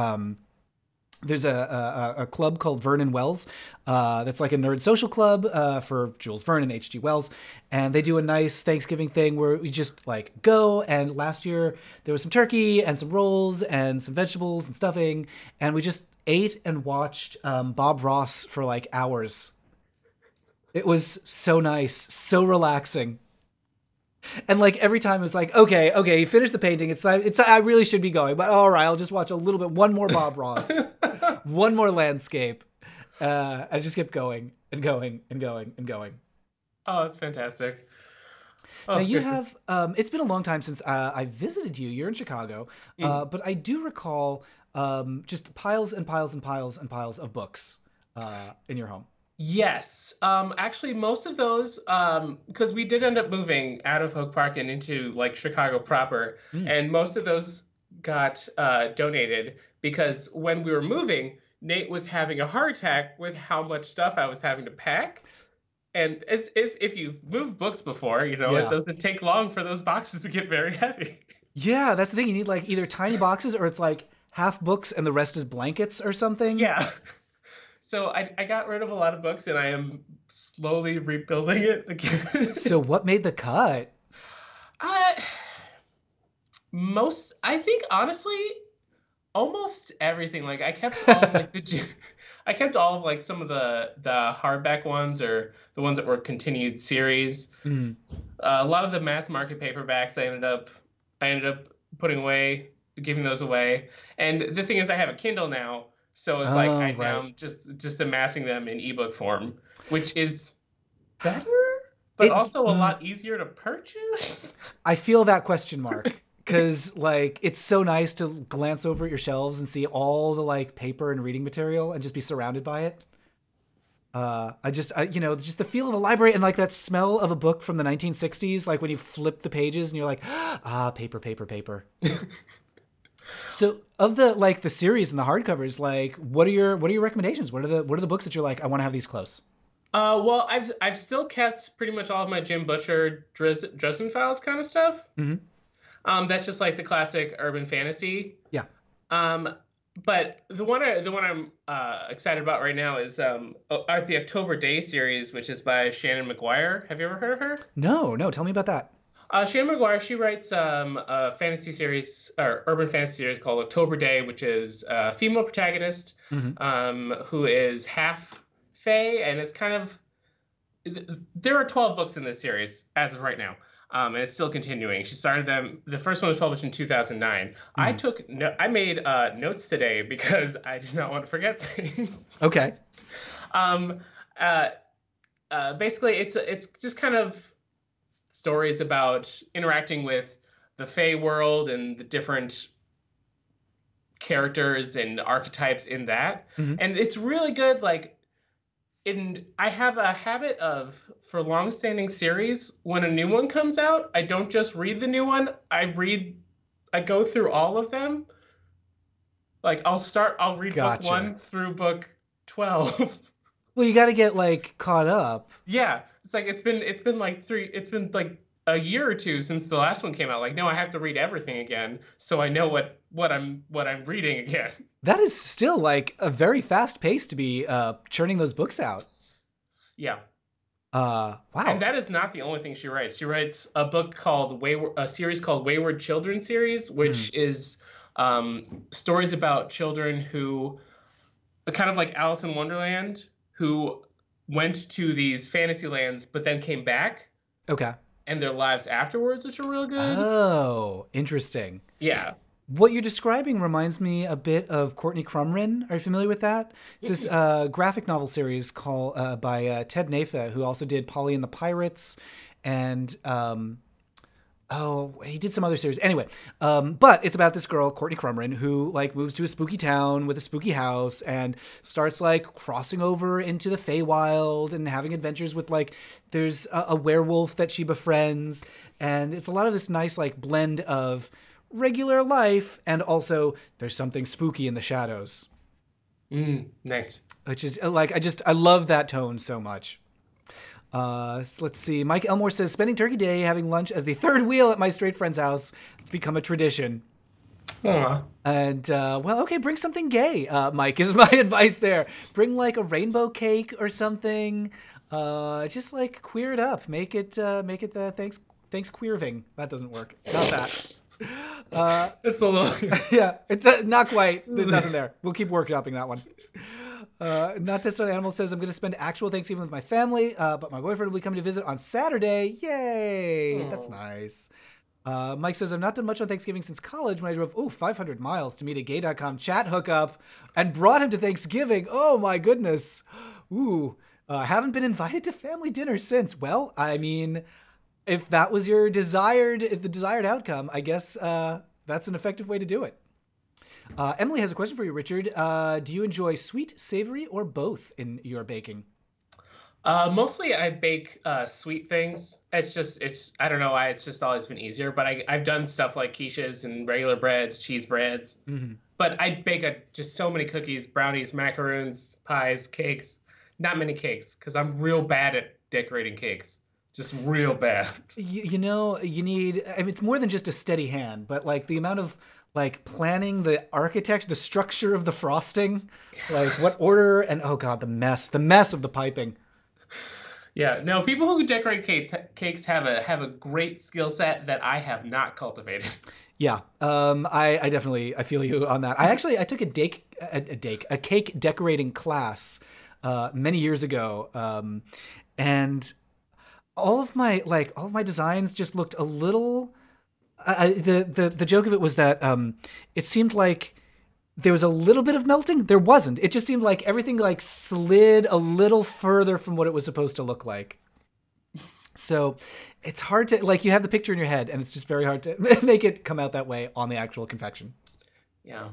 there's a club called Vernon Wells that's like a nerd social club for Jules Verne and H.G. Wells. And they do a nice Thanksgiving thing where we just like go. And last year there was some turkey and some rolls and some vegetables and stuffing. And we just ate and watched Bob Ross for like hours. It was so nice, so relaxing. And like every time it was like, okay, you finished the painting. It's I really should be going, but all right, I'll just watch a little bit. One more Bob Ross, one more landscape. I just kept going and going and going and going. Oh, that's fantastic. Oh, now you have. It's been a long time since I visited you. You're in Chicago, but I do recall just piles and piles and piles and piles of books in your home. Yes. Actually, most of those, because we did end up moving out of Oak Park and into like Chicago proper, and most of those got donated because when we were moving, Nate was having a heart attack with how much stuff I was having to pack. And as if you've moved books before, it doesn't take long for those boxes to get very heavy. Yeah, that's the thing. You need like either tiny boxes or it's like half books and the rest is blankets or something. Yeah. So I got rid of a lot of books and I am slowly rebuilding it again. So what made the cut? I think honestly, almost everything. Like I kept all of, like some of the hardback ones or the ones that were continued series. A lot of the mass market paperbacks I ended up putting away, giving those away. And the thing is, I have a Kindle now. So it's like now I'm just amassing them in ebook form, which is better, but also a lot easier to purchase. I feel that question mark because like it's so nice to glance over at your shelves and see all the like paper and reading material and just be surrounded by it. Just the feel of a library and like that smell of a book from the 1960s, like when you flip the pages and you're like, paper, paper, paper. So of the series and the hardcovers, like what are your recommendations? What are the books that you're like, I want to have these close? Well, I've still kept pretty much all of my Jim Butcher Dresden Files kind of stuff. Mm-hmm. That's just like the classic urban fantasy. Yeah. but the one I'm excited about right now is the October Day series, which is by Shannon McGuire. Have you ever heard of her? No, tell me about that. Shannon McGuire, she writes a fantasy series or urban fantasy series called October Day, which is a female protagonist who is half fae, and it's kind of there are 12 books in this series as of right now. And it's still continuing. She started them. The first one was published in 2009. I made notes today because I did not want to forget things. Okay. Basically, it's just kind of stories about interacting with the Fae world and the different characters and archetypes in that. And it's really good. I have a habit of, for long-standing series, when a new one comes out, I don't just read the new one. I go through all of them. I'll read book 1 through book 12. Well, you got to get caught up. Yeah, it's been a year or two since the last one came out. No, I have to read everything again so I know what I'm reading again. That is still a very fast pace to be churning those books out. Yeah. Wow. And that is not the only thing she writes. She writes a series called Wayward Children series, which is stories about children who, kind of like Alice in Wonderland, who went to these fantasy lands but then came back. Okay. And their lives afterwards, which are real good. Oh, interesting. Yeah. What you're describing reminds me a bit of Courtney Crumrin. Are you familiar with that? It's this graphic novel series called by Ted Nafa, who also did Polly and the Pirates, and he did some other series. Anyway, but it's about this girl, Courtney Crumrin, who moves to a spooky town with a spooky house and starts crossing over into the Feywild and having adventures with there's a werewolf that she befriends, and it's a lot of this nice blend of regular life and also there's something spooky in the shadows. Nice. Which is I love that tone so much. Let's see. Mike Elmore says, spending Turkey Day having lunch as the third wheel at my straight friend's house. It's become a tradition. Aww. And, okay, bring something gay, Mike, is my advice there. Bring a rainbow cake or something. Just queer it up. Make it the thanks queerving. That doesn't work. Not that. It's a little... Yeah, it's not quite. There's nothing there. We'll keep workshopping that one. Not Test on Animal says, I'm going to spend actual Thanksgiving with my family, but my boyfriend will be coming to visit on Saturday. Yay! Aww. That's nice. Mike says, I've not done much on Thanksgiving since college when I drove 500 miles to meet a gay.com chat hookup and brought him to Thanksgiving. Oh my goodness. Ooh. Haven't been invited to family dinner since. Well, I mean, if that was the desired outcome, I guess that's an effective way to do it. Emily has a question for you, Richard. Do you enjoy sweet, savory, or both in your baking? Mostly I bake sweet things. I don't know why, it's just always been easier, but I've done stuff like quiches and regular breads, cheese breads. But I bake just so many cookies, brownies, macaroons, pies, cakes. Not many cakes, because I'm real bad at decorating cakes. Just real bad. You need, it's more than just a steady hand, but the amount of planning the architecture, the structure of the frosting, what order, and oh god, the mess of the piping. Yeah, no, people who decorate cakes have a great skill set that I have not cultivated. Yeah, I definitely feel you on that. I took a cake decorating class many years ago, and all of my designs just looked a little. The joke of it was that it seemed like there was a little bit of melting. There wasn't. It just seemed like everything slid a little further from what it was supposed to look like. So it's hard to you have the picture in your head, and it's just very hard to make it come out that way on the actual confection. Yeah.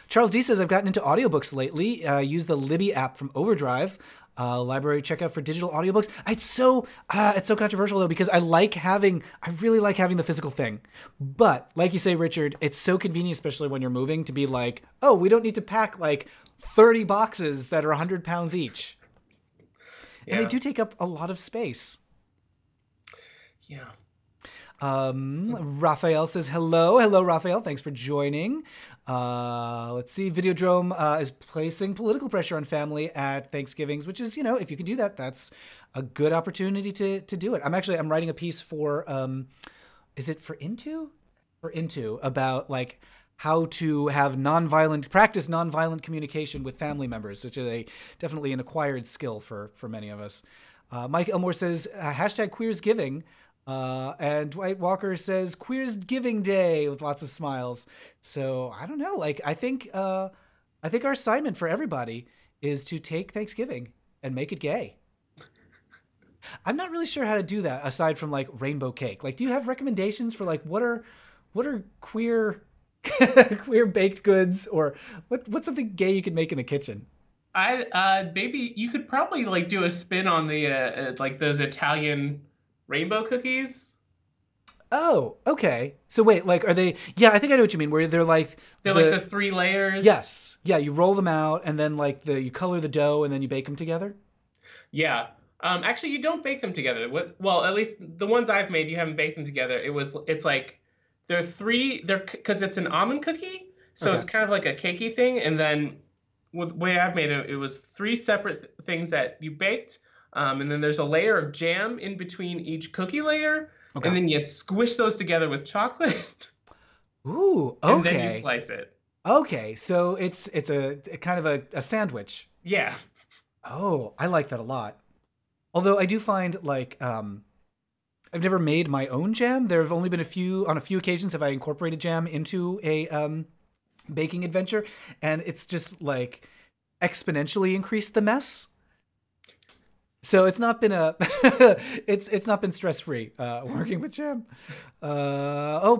Charles D says, I've gotten into audiobooks lately. Use the Libby app from Overdrive. Library checkout for digital audiobooks. It's so controversial though, because I really like having the physical thing. But like you say, Richard, it's so convenient, especially when you're moving, to be we don't need to pack 30 boxes that are 100 pounds each. Yeah. And they do take up a lot of space. Yeah. Raphael says hello. Hello, Raphael. Thanks for joining. Let's see. Videodrome is placing political pressure on family at Thanksgivings, which is, if you can do that, that's a good opportunity to do it. I'm writing a piece for, is it for Into? For Into, about like how to have practice nonviolent communication with family members, which is definitely an acquired skill for many of us. Mike Elmore says, hashtag Queers Giving. And Dwight Walker says Queers Giving Day with lots of smiles. So I don't know. Like, I think our assignment for everybody is to take Thanksgiving and make it gay. I'm not really sure how to do that aside from like rainbow cake. Like, do you have recommendations for like, what are queer, queer baked goods, or what's something gay you could make in the kitchen? Maybe you could probably like do a spin on the like those Italian rainbow cookies. Oh, okay. So wait, like, are they? Yeah, I think I know what you mean. Where they're like the 3 layers. Yes. Yeah, you roll them out, and then like you color the dough, and then you bake them together. Yeah. Actually, you don't bake them together. Well, at least the ones I've made, you haven't baked them together. It's like because it's an almond cookie, so Okay. it's kind of like a cakey thing, and then the way I've made it, it was 3 separate things that you baked. And then there's a layer of jam in between each cookie layer. Okay. And then you squish those together with chocolate. Ooh, okay. And then you slice it. Okay, so it's a kind of a sandwich. Yeah. Oh, I like that a lot. Although I do find like I've never made my own jam. There have only been on a few occasions have I incorporated jam into a baking adventure, and it's just like exponentially increased the mess. So it's not been it's not been stress-free working with jam.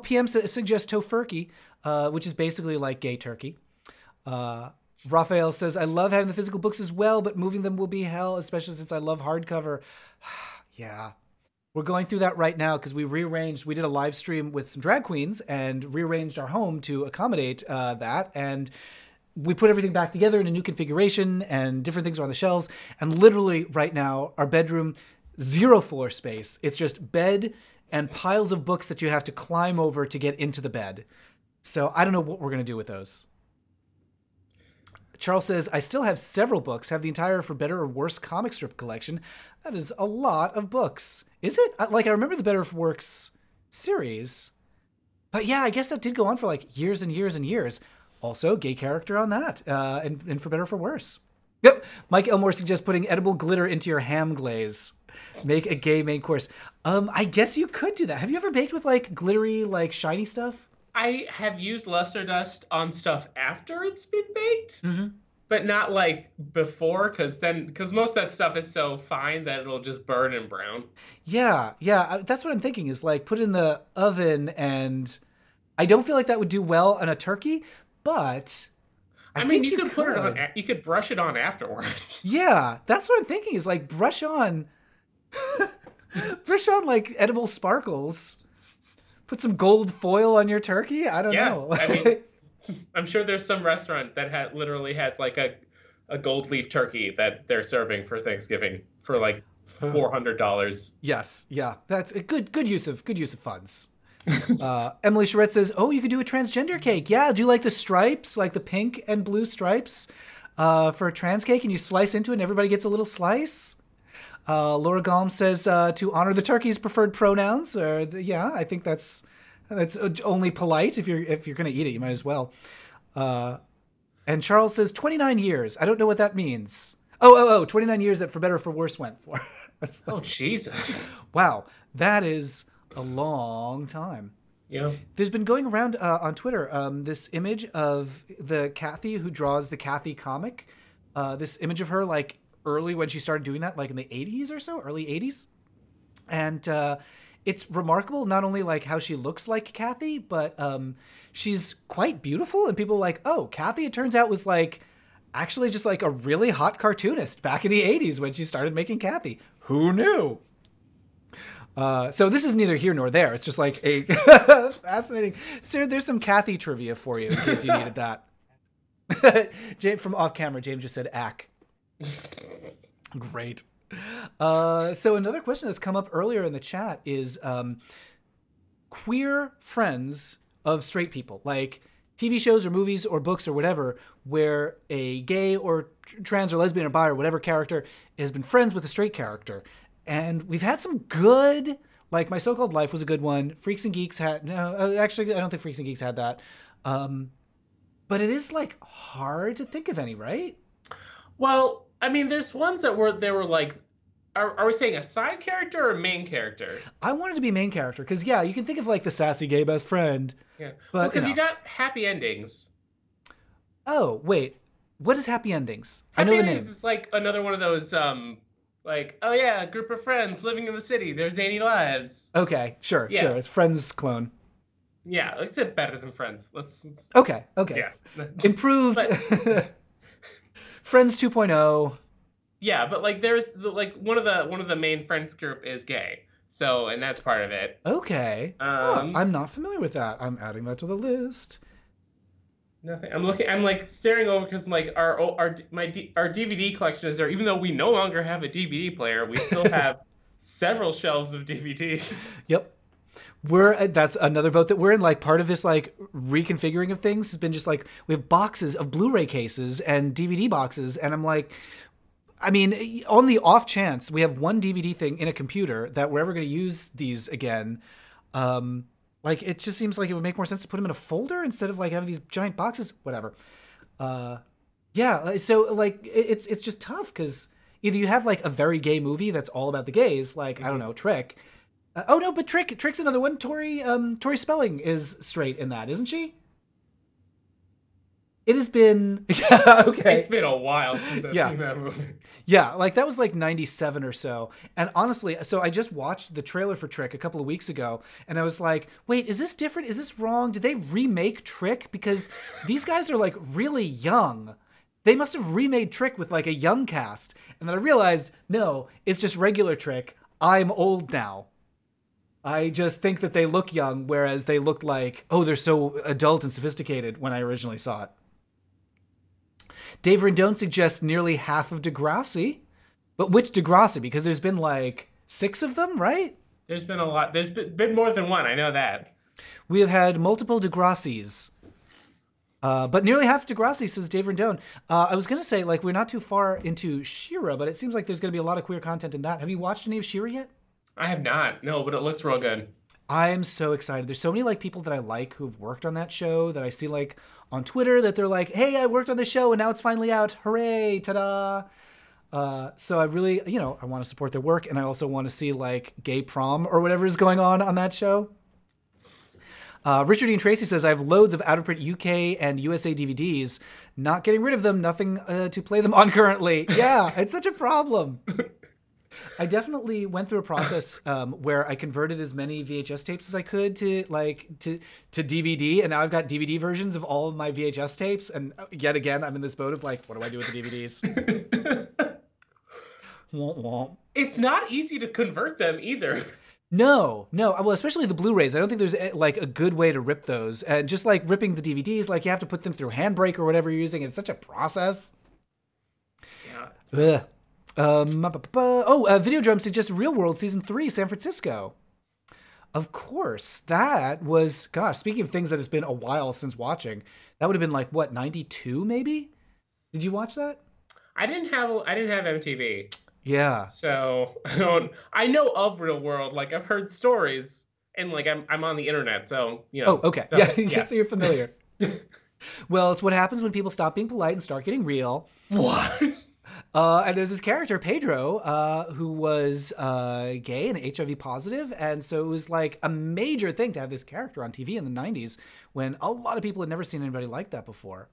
PM suggests tofurkey, which is basically like gay turkey. Raphael says, I love having the physical books as well, but moving them will be hell, especially since I love hardcover. Yeah. We're going through that right now because we did a live stream with some drag queens and rearranged our home to accommodate that. And we put everything back together in a new configuration, and different things are on the shelves. And literally right now, our bedroom, 0 floor space. It's just bed and piles of books that you have to climb over to get into the bed. So I don't know what we're going to do with those. Charles says, I still have several books, have the entire For Better or Worse comic strip collection. That is a lot of books. Is it? Like, I remember the Better or Worse series. But yeah, I guess that did go on for like years and years and years. Also, gay character on that, and For Better or For Worse. Yep. Mike Elmore suggests putting edible glitter into your ham glaze. Make a gay main course. I guess you could do that. Have you ever baked with like glittery, like shiny stuff? I have used luster dust on stuff after it's been baked, but not like before, because most of that stuff is so fine that it'll just burn and brown. Yeah. That's what I'm thinking is like put it in the oven, and I don't feel like that would do well on a turkey, but I mean, you could put it on. You could brush it on afterwards. Yeah, that's what I'm thinking is like brush on like edible sparkles. Put some gold foil on your turkey? I don't know. I mean, I'm sure there's some restaurant that literally has like a gold leaf turkey that they're serving for Thanksgiving for like $400. Yes, yeah. That's a good use of funds. Emily Charette says, oh, you could do a transgender cake. Yeah, do like the stripes, like the pink and blue stripes for a trans cake, and you slice into it and everybody gets a little slice. Laura Golm says to honor the turkey's preferred pronouns. Yeah, I think that's only polite. If you're going to eat it, you might as well. And Charles says 29 years. I don't know what that means. 29 years that For Better or For Worse went for. Oh, Jesus. Wow, that is a long time. Yeah. There's been going around on Twitter this image of the Kathy who draws the Kathy comic. This image of her like early when she started doing that, like in the 80s or so, early 80s. And it's remarkable, not only like how she looks like Kathy, but she's quite beautiful. And people are like, oh, Kathy, it turns out, was like actually just like a really hot cartoonist back in the 80s when she started making Kathy. Who knew? So this is neither here nor there. It's just like a fascinating. So there's some Kathy trivia for you in case you needed that. James from off camera, James just said "ack." Great. So another question that's come up earlier in the chat is, queer friends of straight people, like TV shows or movies or books or whatever, where a gay or trans or lesbian or bi or whatever character has been friends with a straight character. And we've had some good, like My So-Called Life was a good one. Freaks and Geeks had, no, actually, I don't think Freaks and Geeks had that. But it is like hard to think of any, right? Well, I mean, there's ones that were like, are we saying a side character or a main character? I wanted to be main character because, yeah, you can think of like the sassy gay best friend. Yeah, but because you got happy endings. Oh, wait. What is happy endings? Happy I know the endings name. is like another one of those, like, oh yeah, a group of friends living in the city, their zany lives. Okay, sure. It's Friends clone. Yeah, it's better than Friends. Let's Okay. Yeah. Improved. Friends 2.0. Yeah, but like there's like one of the main Friends group is gay. So, and that's part of it. Okay. I'm not familiar with that. I'm adding that to the list. Nothing. I'm like staring over because like our DVD collection is there. Even though we no longer have a DVD player, we still have several shelves of DVDs. Yep. That's another boat that we're in. Like part of this like reconfiguring of things has been just like we have boxes of Blu-ray cases and DVD boxes, and I'm like, I mean, on the off chance we have one DVD thing in a computer that we're ever going to use these again, like it just seems like it would make more sense to put them in a folder instead of like having these giant boxes. Whatever. Yeah. So like it's just tough because either you have like a very gay movie that's all about the gays, like I don't know, Trick. Oh no, but Trick's another one. Tori Spelling is straight in that, isn't she? It has been okay. It's been a while since I've seen that movie. Yeah, like that was like 97 or so. And honestly, so I just watched the trailer for Trick a couple of weeks ago, and I was like, wait, is this different? Is this wrong? Did they remake Trick? Because these guys are like really young. They must have remade Trick with like a young cast. And then I realized, no, it's just regular Trick. I'm old now. I just think that they look young, whereas they looked like, oh, they're so adult and sophisticated when I originally saw it. Dave Rendon suggests nearly half of Degrassi. But which Degrassi? Because there's been like 6 of them, right? There's been a lot. There's been more than one. I know that. We have had multiple Degrassis. But nearly half of Degrassi, says Dave Rendon. I was going to say, like, we're not too far into She-Ra, but it seems like there's going to be a lot of queer content in that. Have you watched any of She-Ra yet? I have not. No, but it looks real good. I'm so excited. There's so many like people that I like who've worked on that show that I see like on Twitter that they're like, hey, I worked on this show and now it's finally out. Hooray, ta-da. So I really, I want to support their work, and I also want to see like gay prom or whatever is going on that show. Richard Ian Tracy says, I have loads of out-of-print UK and USA DVDs. Not getting rid of them. Nothing to play them on currently. Yeah, it's such a problem. I definitely went through a process where I converted as many VHS tapes as I could to DVD, and now I've got DVD versions of all of my VHS tapes. And yet again, I'm in this boat of like, what do I do with the DVDs? Womp womp. It's not easy to convert them either. No. Well, especially the Blu-rays. I don't think there's like a good way to rip those. And just like ripping the DVDs, like you have to put them through Handbrake or whatever you're using. It's such a process. Yeah. Videodrum suggests Real World Season 3, San Francisco. Of course. That was, gosh, speaking of things that it's been a while since watching, that would have been like, what, 92 maybe? Did you watch that? I didn't have MTV. Yeah. So I know of Real World. Like I've heard stories, and like I'm on the internet, so Oh, okay. Yeah. So you're familiar. Well, it's what happens when people stop being polite and start getting real. What? And there's this character, Pedro, who was gay and HIV positive. And so it was like a major thing to have this character on TV in the 90s when a lot of people had never seen anybody like that before.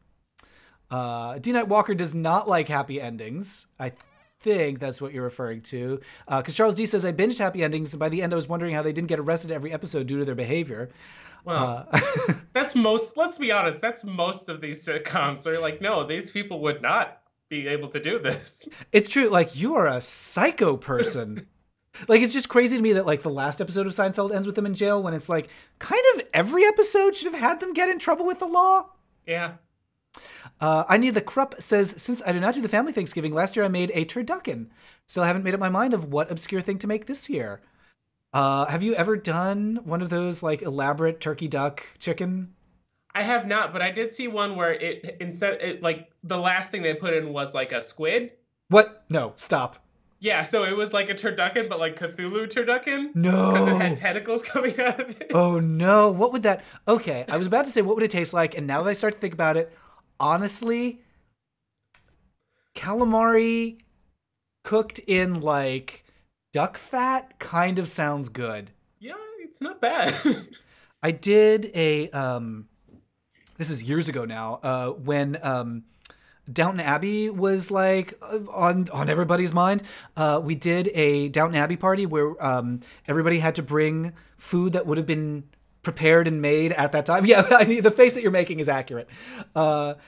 D. Night Walker does not like happy endings. I think that's what you're referring to. Because Charles D says, I binged happy endings, and by the end I was wondering how they didn't get arrested every episode due to their behavior. Well, let's be honest, that's most of these sitcoms. They're like, no, these people would not be able to do this. It's true. Like, you are a psycho person. Like, it's just crazy to me that like the last episode of Seinfeld ends with them in jail when it's like kind of every episode should have had them get in trouble with the law. Yeah. I Need the Krupp says, since I do not do the family Thanksgiving, last year I made a turducken. Still haven't made up my mind of what obscure thing to make this year. Have you ever done one of those like elaborate turkey duck chicken? I have not, but I did see one where like the last thing they put in was like a squid. What? No, stop. Yeah, so it was like a turducken, but like Cthulhu turducken. No. Because it had tentacles coming out of it. Oh no, what would that... Okay, I was about to say what would it taste like, and now that I start to think about it, honestly, calamari cooked in like duck fat kind of sounds good. Yeah, it's not bad. I did a this is years ago now, when Downton Abbey was like on everybody's mind. We did a Downton Abbey party where everybody had to bring food that would have been prepared and made at that time. Yeah, I mean, the face that you're making is accurate.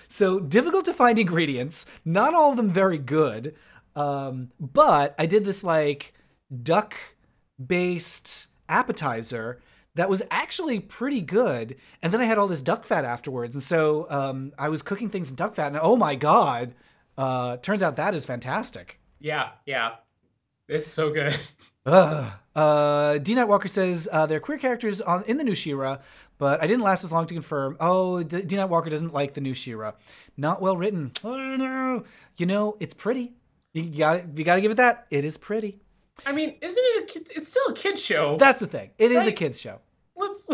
So difficult to find ingredients, not all of them very good. But I did this like duck based appetizer that was actually pretty good. And then I had all this duck fat afterwards. And so I was cooking things in duck fat, and oh my God, turns out that is fantastic. Yeah. It's so good. D. Night Walker says they're queer characters in the new She-Ra, but I didn't last as long to confirm. Oh, D. Night Walker doesn't like the new She-Ra. Not well written. Oh no. You know, it's pretty. You gotta give it that. It is pretty. I mean, isn't it it's still a kid's show. That's the thing. It is a Right? kid's show. Let's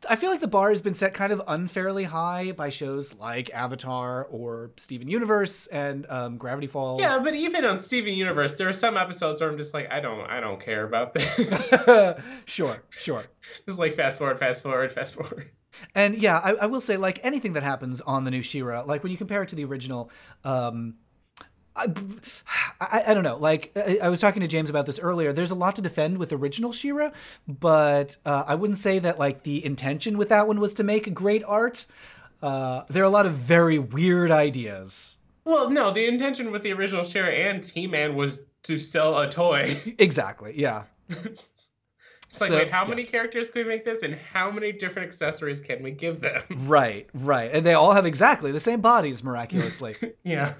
I feel like the bar has been set kind of unfairly high by shows like Avatar or Steven Universe and Gravity Falls. Yeah, but even on Steven Universe, there are some episodes where I'm just like, I don't care about this. Sure. Just like fast forward. And yeah, I will say, like anything that happens on the new She-Ra, like when you compare it to the original, I don't know. Like I was talking to James about this earlier. There's a lot to defend with original She-Ra, but I wouldn't say that like the intention with that one was to make great art. There are a lot of very weird ideas. Well, no, the intention with the original She-Ra and He-Man was to sell a toy. Exactly. Yeah. It's like, So, wait, how yeah. many characters can we make this, and how many different accessories can we give them? Right. And they all have exactly the same bodies, miraculously. Yeah.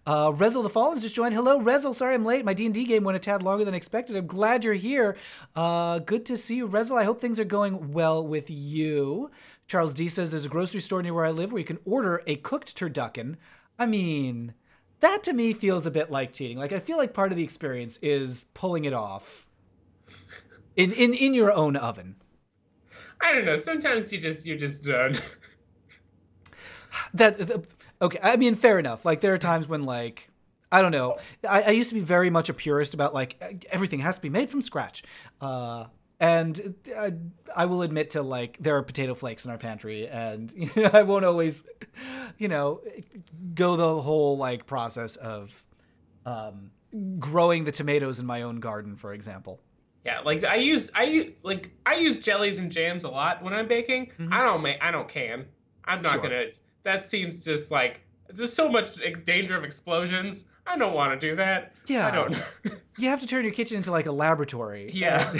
Rezel the Fallen's just joined. Hello, Rezel. Sorry I'm late. My D&D game went a tad longer than expected. I'm glad you're here. Good to see you. Rezel, I hope things are going well with you. Charles D says there's a grocery store near where I live where you can order a cooked turducken. I mean, that to me feels a bit like cheating. Like, I feel like part of the experience is pulling it off in your own oven. I don't know. Sometimes you're just done. Okay, I mean, fair enough. Like, there are times when, like, I don't know. I used to be very much a purist about, like, everything has to be made from scratch. And I will admit to, like, there are potato flakes in our pantry, and I won't always, go the whole, like, process of growing the tomatoes in my own garden, for example. Yeah, like I use jellies and jams a lot when I'm baking. Mm-hmm. I don't can. I'm not gonna. That seems just like there's so much danger of explosions. I don't want to do that. Yeah. I don't. You have to turn your kitchen into like a laboratory. Yeah.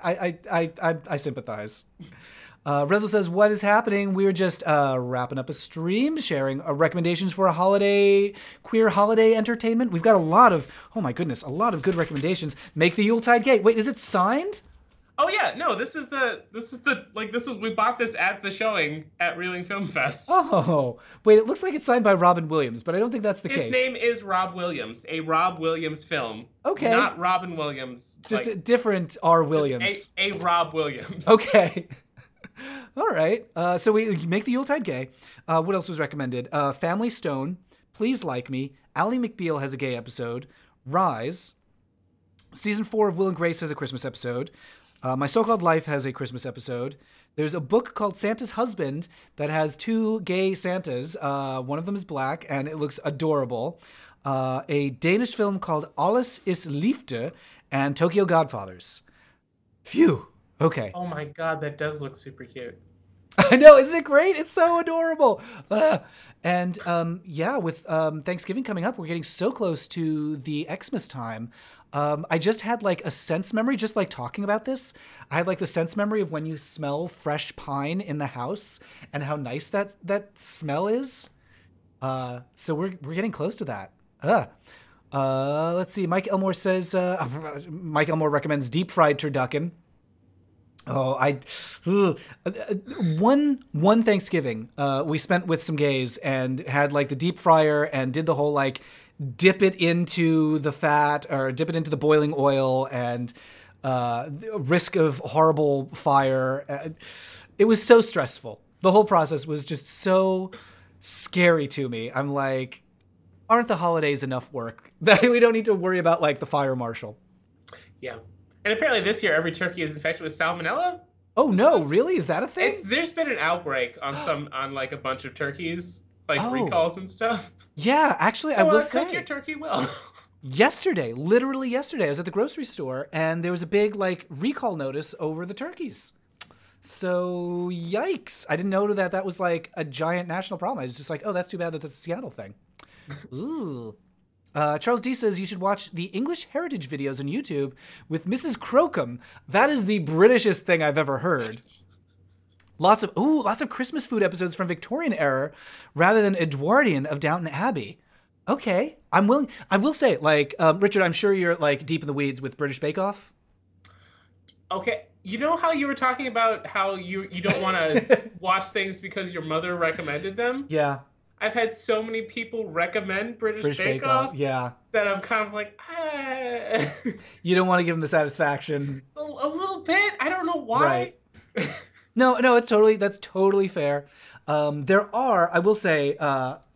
I sympathize. Rezel says, what is happening? We're just wrapping up a stream, sharing recommendations for a queer holiday entertainment. We've got a lot of good recommendations. Make the Yuletide Gate. Wait, is it signed? Oh yeah, no, we bought this at the showing at Reeling Film Fest. Oh, wait, it looks like it's signed by Robin Williams, but I don't think that's the case. His name is Rob Williams, a Rob Williams film. Okay. Not Robin Williams. Just a different R. Williams. Just a Rob Williams. Okay. All right. So we make the Yuletide gay. What else was recommended? Family Stone, Please Like Me, Ally McBeal has a gay episode, Rise, Season 4 of Will and Grace has a Christmas episode, My So-Called Life has a Christmas episode. There's a book called Santa's Husband that has 2 gay Santas. One of them is black, and it looks adorable. A Danish film called Alles is Liefde, and Tokyo Godfathers. Phew. Okay. Oh my god, that does look super cute. I know, isn't it great? It's so adorable. And with Thanksgiving coming up, we're getting so close to the Xmas time. I just had like a sense memory, just like talking about this. I had like the sense memory of when you smell fresh pine in the house and how nice that smell is. So we're getting close to that. Let's see. Mike Elmore says, Mike Elmore recommends deep fried turducken. Oh, one Thanksgiving we spent with some gays and had like the deep fryer and did the whole like dip it into the fat or dip it into the boiling oil and risk of horrible fire. It was so stressful. The whole process was just so scary to me. I'm like, aren't the holidays enough work that we don't need to worry about like the fire marshal? Yeah. And apparently this year, every turkey is infected with salmonella. Oh no, really? Is that a thing? There's been an outbreak on like a bunch of turkeys, like recalls and stuff. Yeah, actually, So, I will cook say. your turkey well. Literally yesterday, I was at the grocery store and there was a big like recall notice over the turkeys. So yikes! I didn't know that was like a giant national problem. I was just like, oh, that's too bad that that's a Seattle thing. Ooh. Charles D says you should watch the English heritage videos on YouTube with Mrs. Crocombe. That is the Britishest thing I've ever heard. Lots of Christmas food episodes from Victorian era rather than Edwardian of Downton Abbey. Okay, I'm willing. I will say, like, Richard, I'm sure you're like deep in the weeds with British Bake Off. Okay, you know how you were talking about how you don't want to watch things because your mother recommended them? Yeah. I've had so many people recommend British Bake Off yeah. that I'm kind of like, ah. You don't want to give them the satisfaction. A little bit. I don't know why. Right. No, that's totally fair. There are, I will say,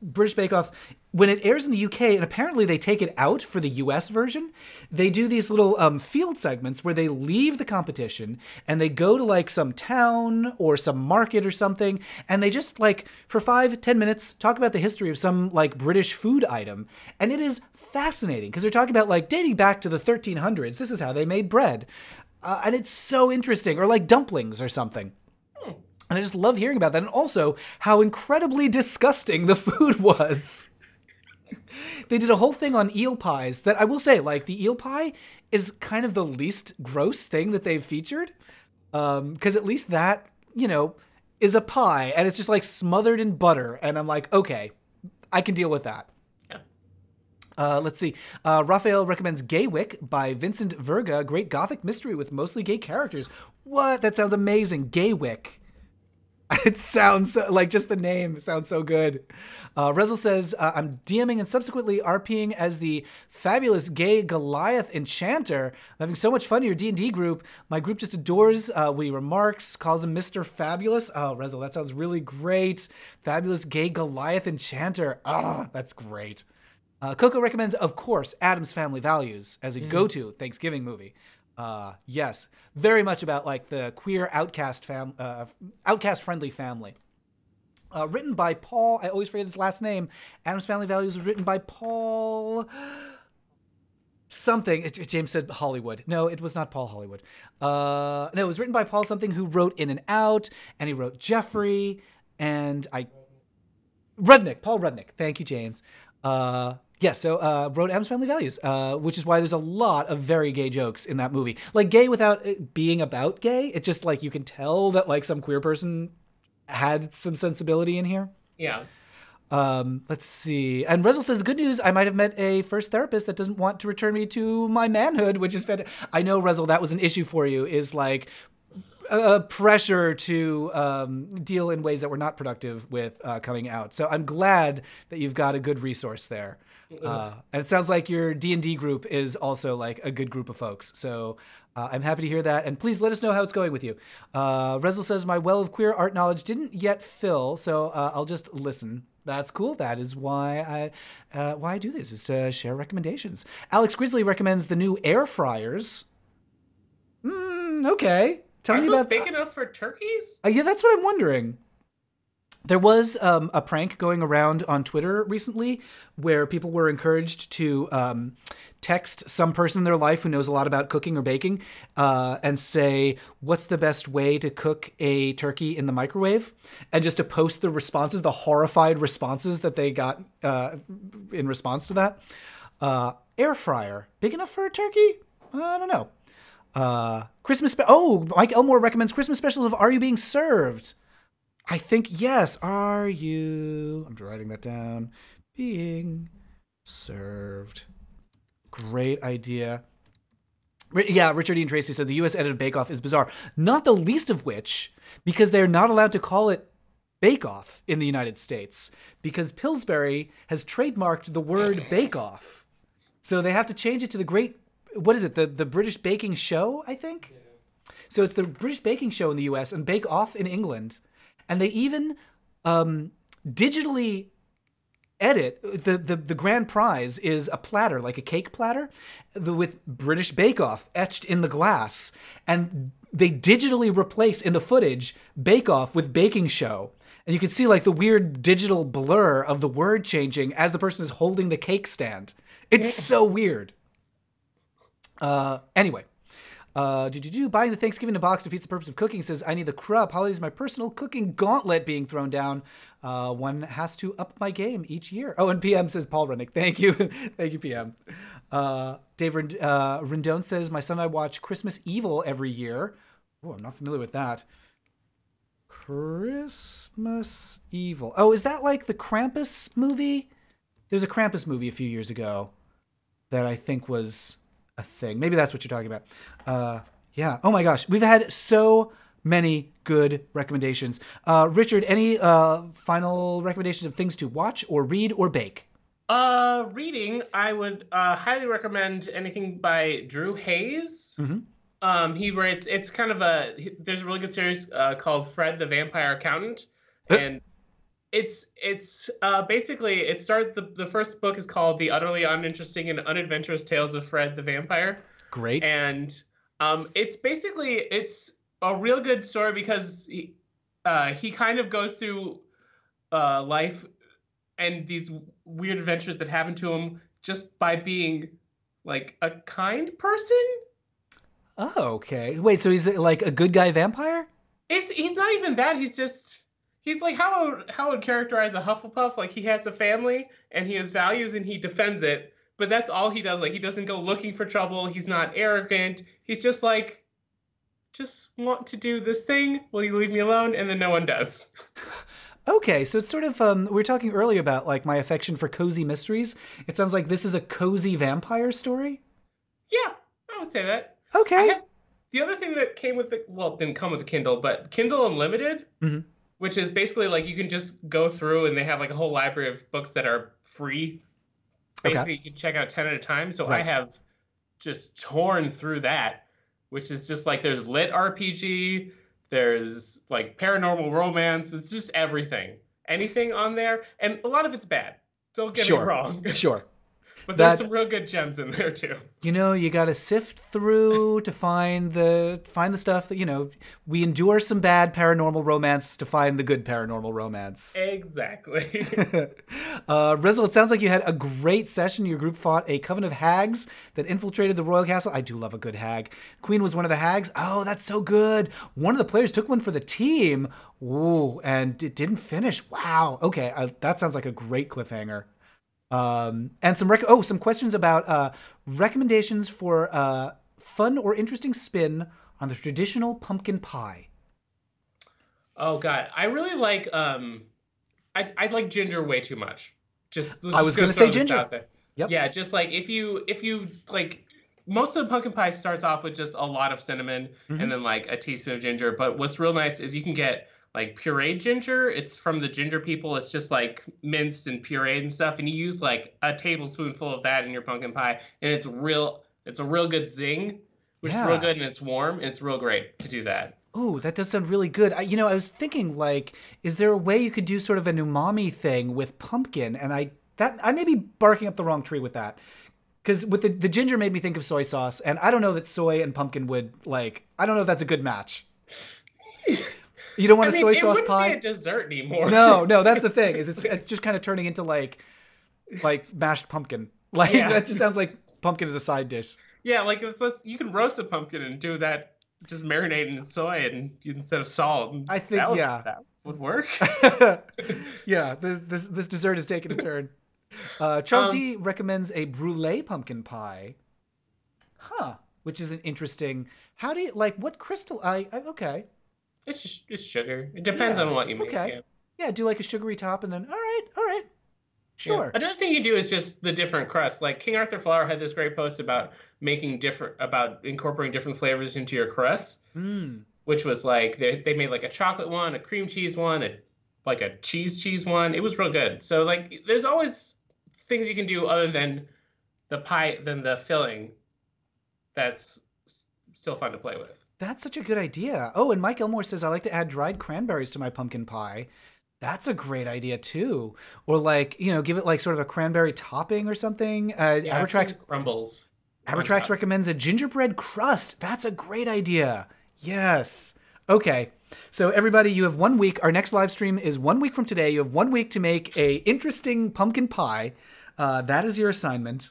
British Bake Off, when it airs in the UK, and apparently they take it out for the US version, they do these little field segments where they leave the competition and they go to like some town or some market or something, and they just like for 5-10 minutes talk about the history of some like British food item. And it is fascinating because they're talking about like dating back to the 1300s. This is how they made bread. And it's so interesting. Or like dumplings or something. And I just love hearing about that. And also how incredibly disgusting the food was. They did a whole thing on eel pies that I will say, like, the eel pie is kind of the least gross thing that they've featured. Because at least that, you know, is a pie and it's just like smothered in butter. And I'm like, okay, I can deal with that. Yeah. Let's see. Raphael recommends Gaywick by Vincent Verga. Great gothic mystery with mostly gay characters. What? That sounds amazing. Gaywick. It sounds like just the name sounds so good. Rezel says, I'm DMing and subsequently RPing as the fabulous gay Goliath enchanter. I'm having so much fun in your D&D group. My group just adores witty remarks, calls him Mr. Fabulous. Oh, Rezel, that sounds really great. Fabulous gay Goliath enchanter. Ah, that's great. Coco recommends, of course, Addams Family Values as a go-to Thanksgiving movie. Yes, very much about like the queer outcast-friendly family. Written by Paul, I always forget his last name. Addams Family Values was written by Paul something. James said Hollywood. No, it was not Paul Hollywood. No, it was written by Paul something who wrote In and Out, and he wrote Jeffrey, and Rudnick, Paul Rudnick. Thank you, James. Wrote Addams Family Values, which is why there's a lot of very gay jokes in that movie. Like gay without it being about gay. It's just like you can tell that like some queer person had some sensibility in here. Yeah. Let's see. And Rezel says, good news, I might have met a first therapist that doesn't want to return me to my manhood, which is fantastic. I know, Rezel, that was an issue for you, is like pressure to deal in ways that were not productive with coming out. So I'm glad that you've got a good resource there. And it sounds like your D&D group is also like a good group of folks. So I'm happy to hear that. And please let us know how it's going with you. Rezel says, my well of queer art knowledge didn't yet fill, so I'll just listen. That's cool. That is why I do this, is to share recommendations. Alex Grizzly recommends the new air fryers. Okay. Tell me about big enough for turkeys? Yeah, that's what I'm wondering. There was a prank going around on Twitter recently where people were encouraged to text some person in their life who knows a lot about cooking or baking and say, what's the best way to cook a turkey in the microwave? And just to post the responses, the horrified responses that they got in response to that. Air fryer, big enough for a turkey? I don't know. Mike Elmore recommends Christmas specials of Are You Being Served? I think, yes. Are you... I'm writing that down. Being served. Great idea. Yeah, Richard Ian Tracy said the U.S. edit of Bake Off is bizarre. Not the least of which, because they're not allowed to call it Bake Off in the United States, because Pillsbury has trademarked the word Bake Off. So they have to change it to what is it, the British Baking Show, I think? Yeah. So it's the British Baking Show in the U.S. and Bake Off in England. And they even digitally edit, the grand prize is a platter, like a cake platter, with British Bake Off etched in the glass. And they digitally replace in the footage Bake Off with Baking Show. And you can see like the weird digital blur of the word changing as the person is holding the cake stand. It's so weird. Anyway. Buying the Thanksgiving in a box defeats the purpose of cooking, says I need the crap. Holidays my personal cooking gauntlet being thrown down. One has to up my game each year. Oh, and PM says Paul Rennick. Thank you. Thank you, PM. Dave Rendon says my son and I watch Christmas Evil every year. Oh, I'm not familiar with that. Christmas Evil. Oh, is that like the Krampus movie? There's a Krampus movie a few years ago that I think was a thing. Maybe that's what you're talking about. Yeah. Oh my gosh. We've had so many good recommendations. Richard, any final recommendations of things to watch or read or bake? Reading, I would highly recommend anything by Drew Hayes. Mm-hmm. He writes, it's kind of there's a really good series called Fred the Vampire Accountant. And it's basically, the first book is called The Utterly Uninteresting and Unadventurous Tales of Fred the Vampire. Great. And it's a real good story because he kind of goes through life and these weird adventures that happen to him just by being like a kind person. Oh, okay. Wait, so he's like a good guy vampire? He's not even that. He's like how I would characterize a Hufflepuff. Like he has a family and he has values and he defends it. But that's all he does. Like he doesn't go looking for trouble. He's not arrogant. He's just like, just want to do this thing. Will you leave me alone? And then no one does. Okay, so it's sort of, we were talking earlier about like my affection for cozy mysteries. It sounds like this is a cozy vampire story? Yeah, I would say that. Okay. The other thing that came with didn't come with the Kindle, but Kindle Unlimited, mm-hmm. which is basically like you can just go through and they have like a whole library of books that are free. Basically, you can check out 10 at a time. So right. I have just torn through that, which is just like there's lit RPG, there's like paranormal romance. It's just everything. Anything on there. And a lot of it's bad. Don't get me wrong. Sure. But there's some real good gems in there too. You know, you got to sift through to find the stuff that, you know, we endure some bad paranormal romance to find the good paranormal romance. Exactly. Rezel, it sounds like you had a great session. Your group fought a coven of hags that infiltrated the royal castle. I do love a good hag. Queen was one of the hags. Oh, that's so good. One of the players took one for the team. Ooh, and it didn't finish. Wow. Okay, that sounds like a great cliffhanger. And some questions about recommendations for fun or interesting spin on the traditional pumpkin pie. Oh God, I really like I like ginger way too much. I was going to say ginger. Out there. Yep. Yeah, just like if you like, most of the pumpkin pie starts off with just a lot of cinnamon mm-hmm. and then like a teaspoon of ginger. But what's real nice is you can get like pureed ginger. It's from the ginger people. It's just like minced and pureed and stuff. And you use like a tablespoonful of that in your pumpkin pie. And it's a real good zing, which is real good and it's warm. And it's real great to do that. Oh, that does sound really good. I was thinking like, is there a way you could do sort of an umami thing with pumpkin? And I may be barking up the wrong tree with that. Because with the ginger made me think of soy sauce. And I don't know that soy and pumpkin would I don't know if that's a good match. You don't want a soy sauce pie? It wouldn't be a dessert anymore. No, that's the thing. Is it's just kind of turning into like mashed pumpkin. That just sounds like pumpkin is a side dish. Yeah, like you can roast a pumpkin and do that, just marinate in soy and instead of salt. I think that would work. Yeah, this dessert is taking a turn. Charles D recommends a brulee pumpkin pie. Huh, which is an interesting. How do you what crystal? Okay. It's sugar. It depends on what you make. Okay. Yeah, do like a sugary top and then all right. Sure. Yeah. Another thing you do is just the different crusts. Like King Arthur Flour had this great post about incorporating different flavors into your crusts, which was like they made like a chocolate one, a cream cheese one, like a cheese one. It was real good. So like there's always things you can do other than the filling that's still fun to play with. That's such a good idea. Oh, and Mike Elmore says, I like to add dried cranberries to my pumpkin pie. That's a great idea too. Or like, give it like sort of a cranberry topping or something. Abertrax crumbles. Abertrax recommends a gingerbread crust. That's a great idea. Yes. Okay. So everybody, you have 1 week. Our next live stream is 1 week from today. You have 1 week to make a interesting pumpkin pie. That is your assignment.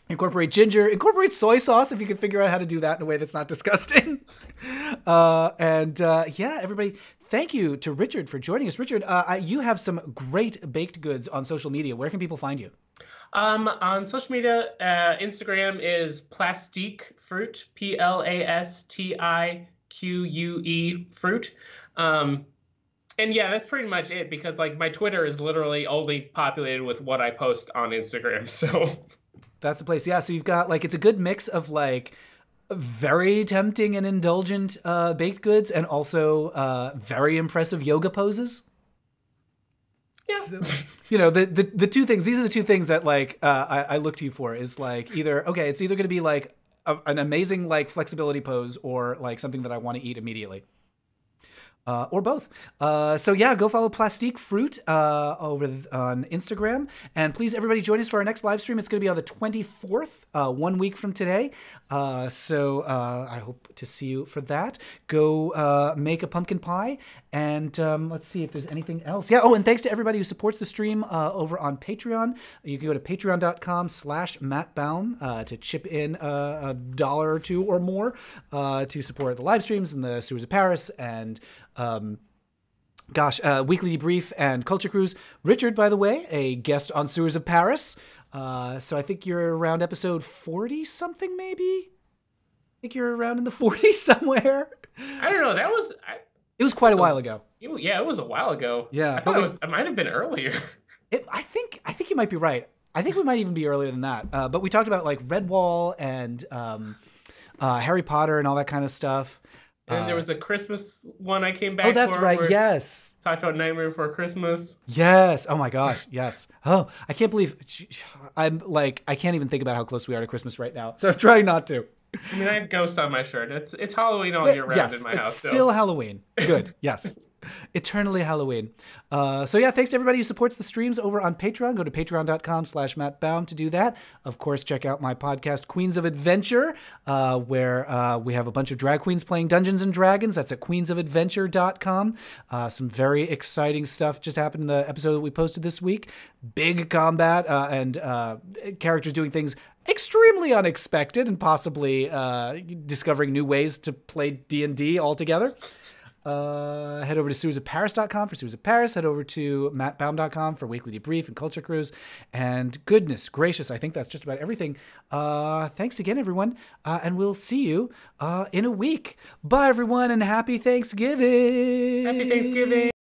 Incorporate ginger, incorporate soy sauce if you can figure out how to do that in a way that's not disgusting. Yeah, everybody, thank you to Richard for joining us. Richard, you have some great baked goods on social media. Where can people find you? On social media, Instagram is Plastique Fruit, PLASTIQUE fruit. And yeah, that's pretty much it because like my Twitter is literally only populated with what I post on Instagram. So that's the place. Yeah. So you've got like, it's a good mix of like very tempting and indulgent baked goods and also very impressive yoga poses. Yeah. So, the two things, these are the two things that like I look to you for is like it's either going to be like an amazing like flexibility pose or like something that I want to eat immediately. Or both. So yeah, go follow Plastique Fruit over on Instagram. And please, everybody, join us for our next live stream. It's going to be on the 24th, 1 week from today. So I hope to see you for that. Go make a pumpkin pie. And let's see if there's anything else. Yeah. Oh, and thanks to everybody who supports the stream over on Patreon. You can go to patreon.com/MattBaum to chip in $1 or $2 or more to support the live streams and the Sewers of Paris and Weekly Debrief and Culture Cruise. Richard, by the way, a guest on Sewers of Paris. So I think you're around episode 40 something, maybe. I think you're around in the 40s somewhere. I don't know. It was quite a while ago. Yeah, it was a while ago. Yeah, I thought it might have been earlier. I think you might be right. I think we might even be earlier than that. But we talked about like Redwall and Harry Potter and all that kind of stuff. And there was a Christmas one I came back. Oh, that's right. Yes. Talked about Nightmare Before Christmas. Yes. Oh my gosh. Yes. Oh, I can't believe I can't even think about how close we are to Christmas right now. So I'm trying not to. I mean, I have ghosts on my shirt. It's Halloween all year round in my house. It's still Halloween. Good. Yes. Eternally Halloween. So yeah, thanks to everybody who supports the streams over on Patreon. Go to patreon.com/MattBaum to do that. Of course, check out my podcast, Queens of Adventure, where we have a bunch of drag queens playing Dungeons and Dragons. That's at queensofadventure.com. Some very exciting stuff just happened in the episode that we posted this week. Big combat and characters doing things extremely unexpected and possibly discovering new ways to play D&D altogether. Head over to SewersOfParis.com for Sewers of Paris. Head over to MattBaum.com for Weekly Debrief and Culture Cruise. And goodness gracious, I think that's just about everything. Thanks again, everyone. And we'll see you in a week. Bye, everyone, and happy Thanksgiving. Happy Thanksgiving.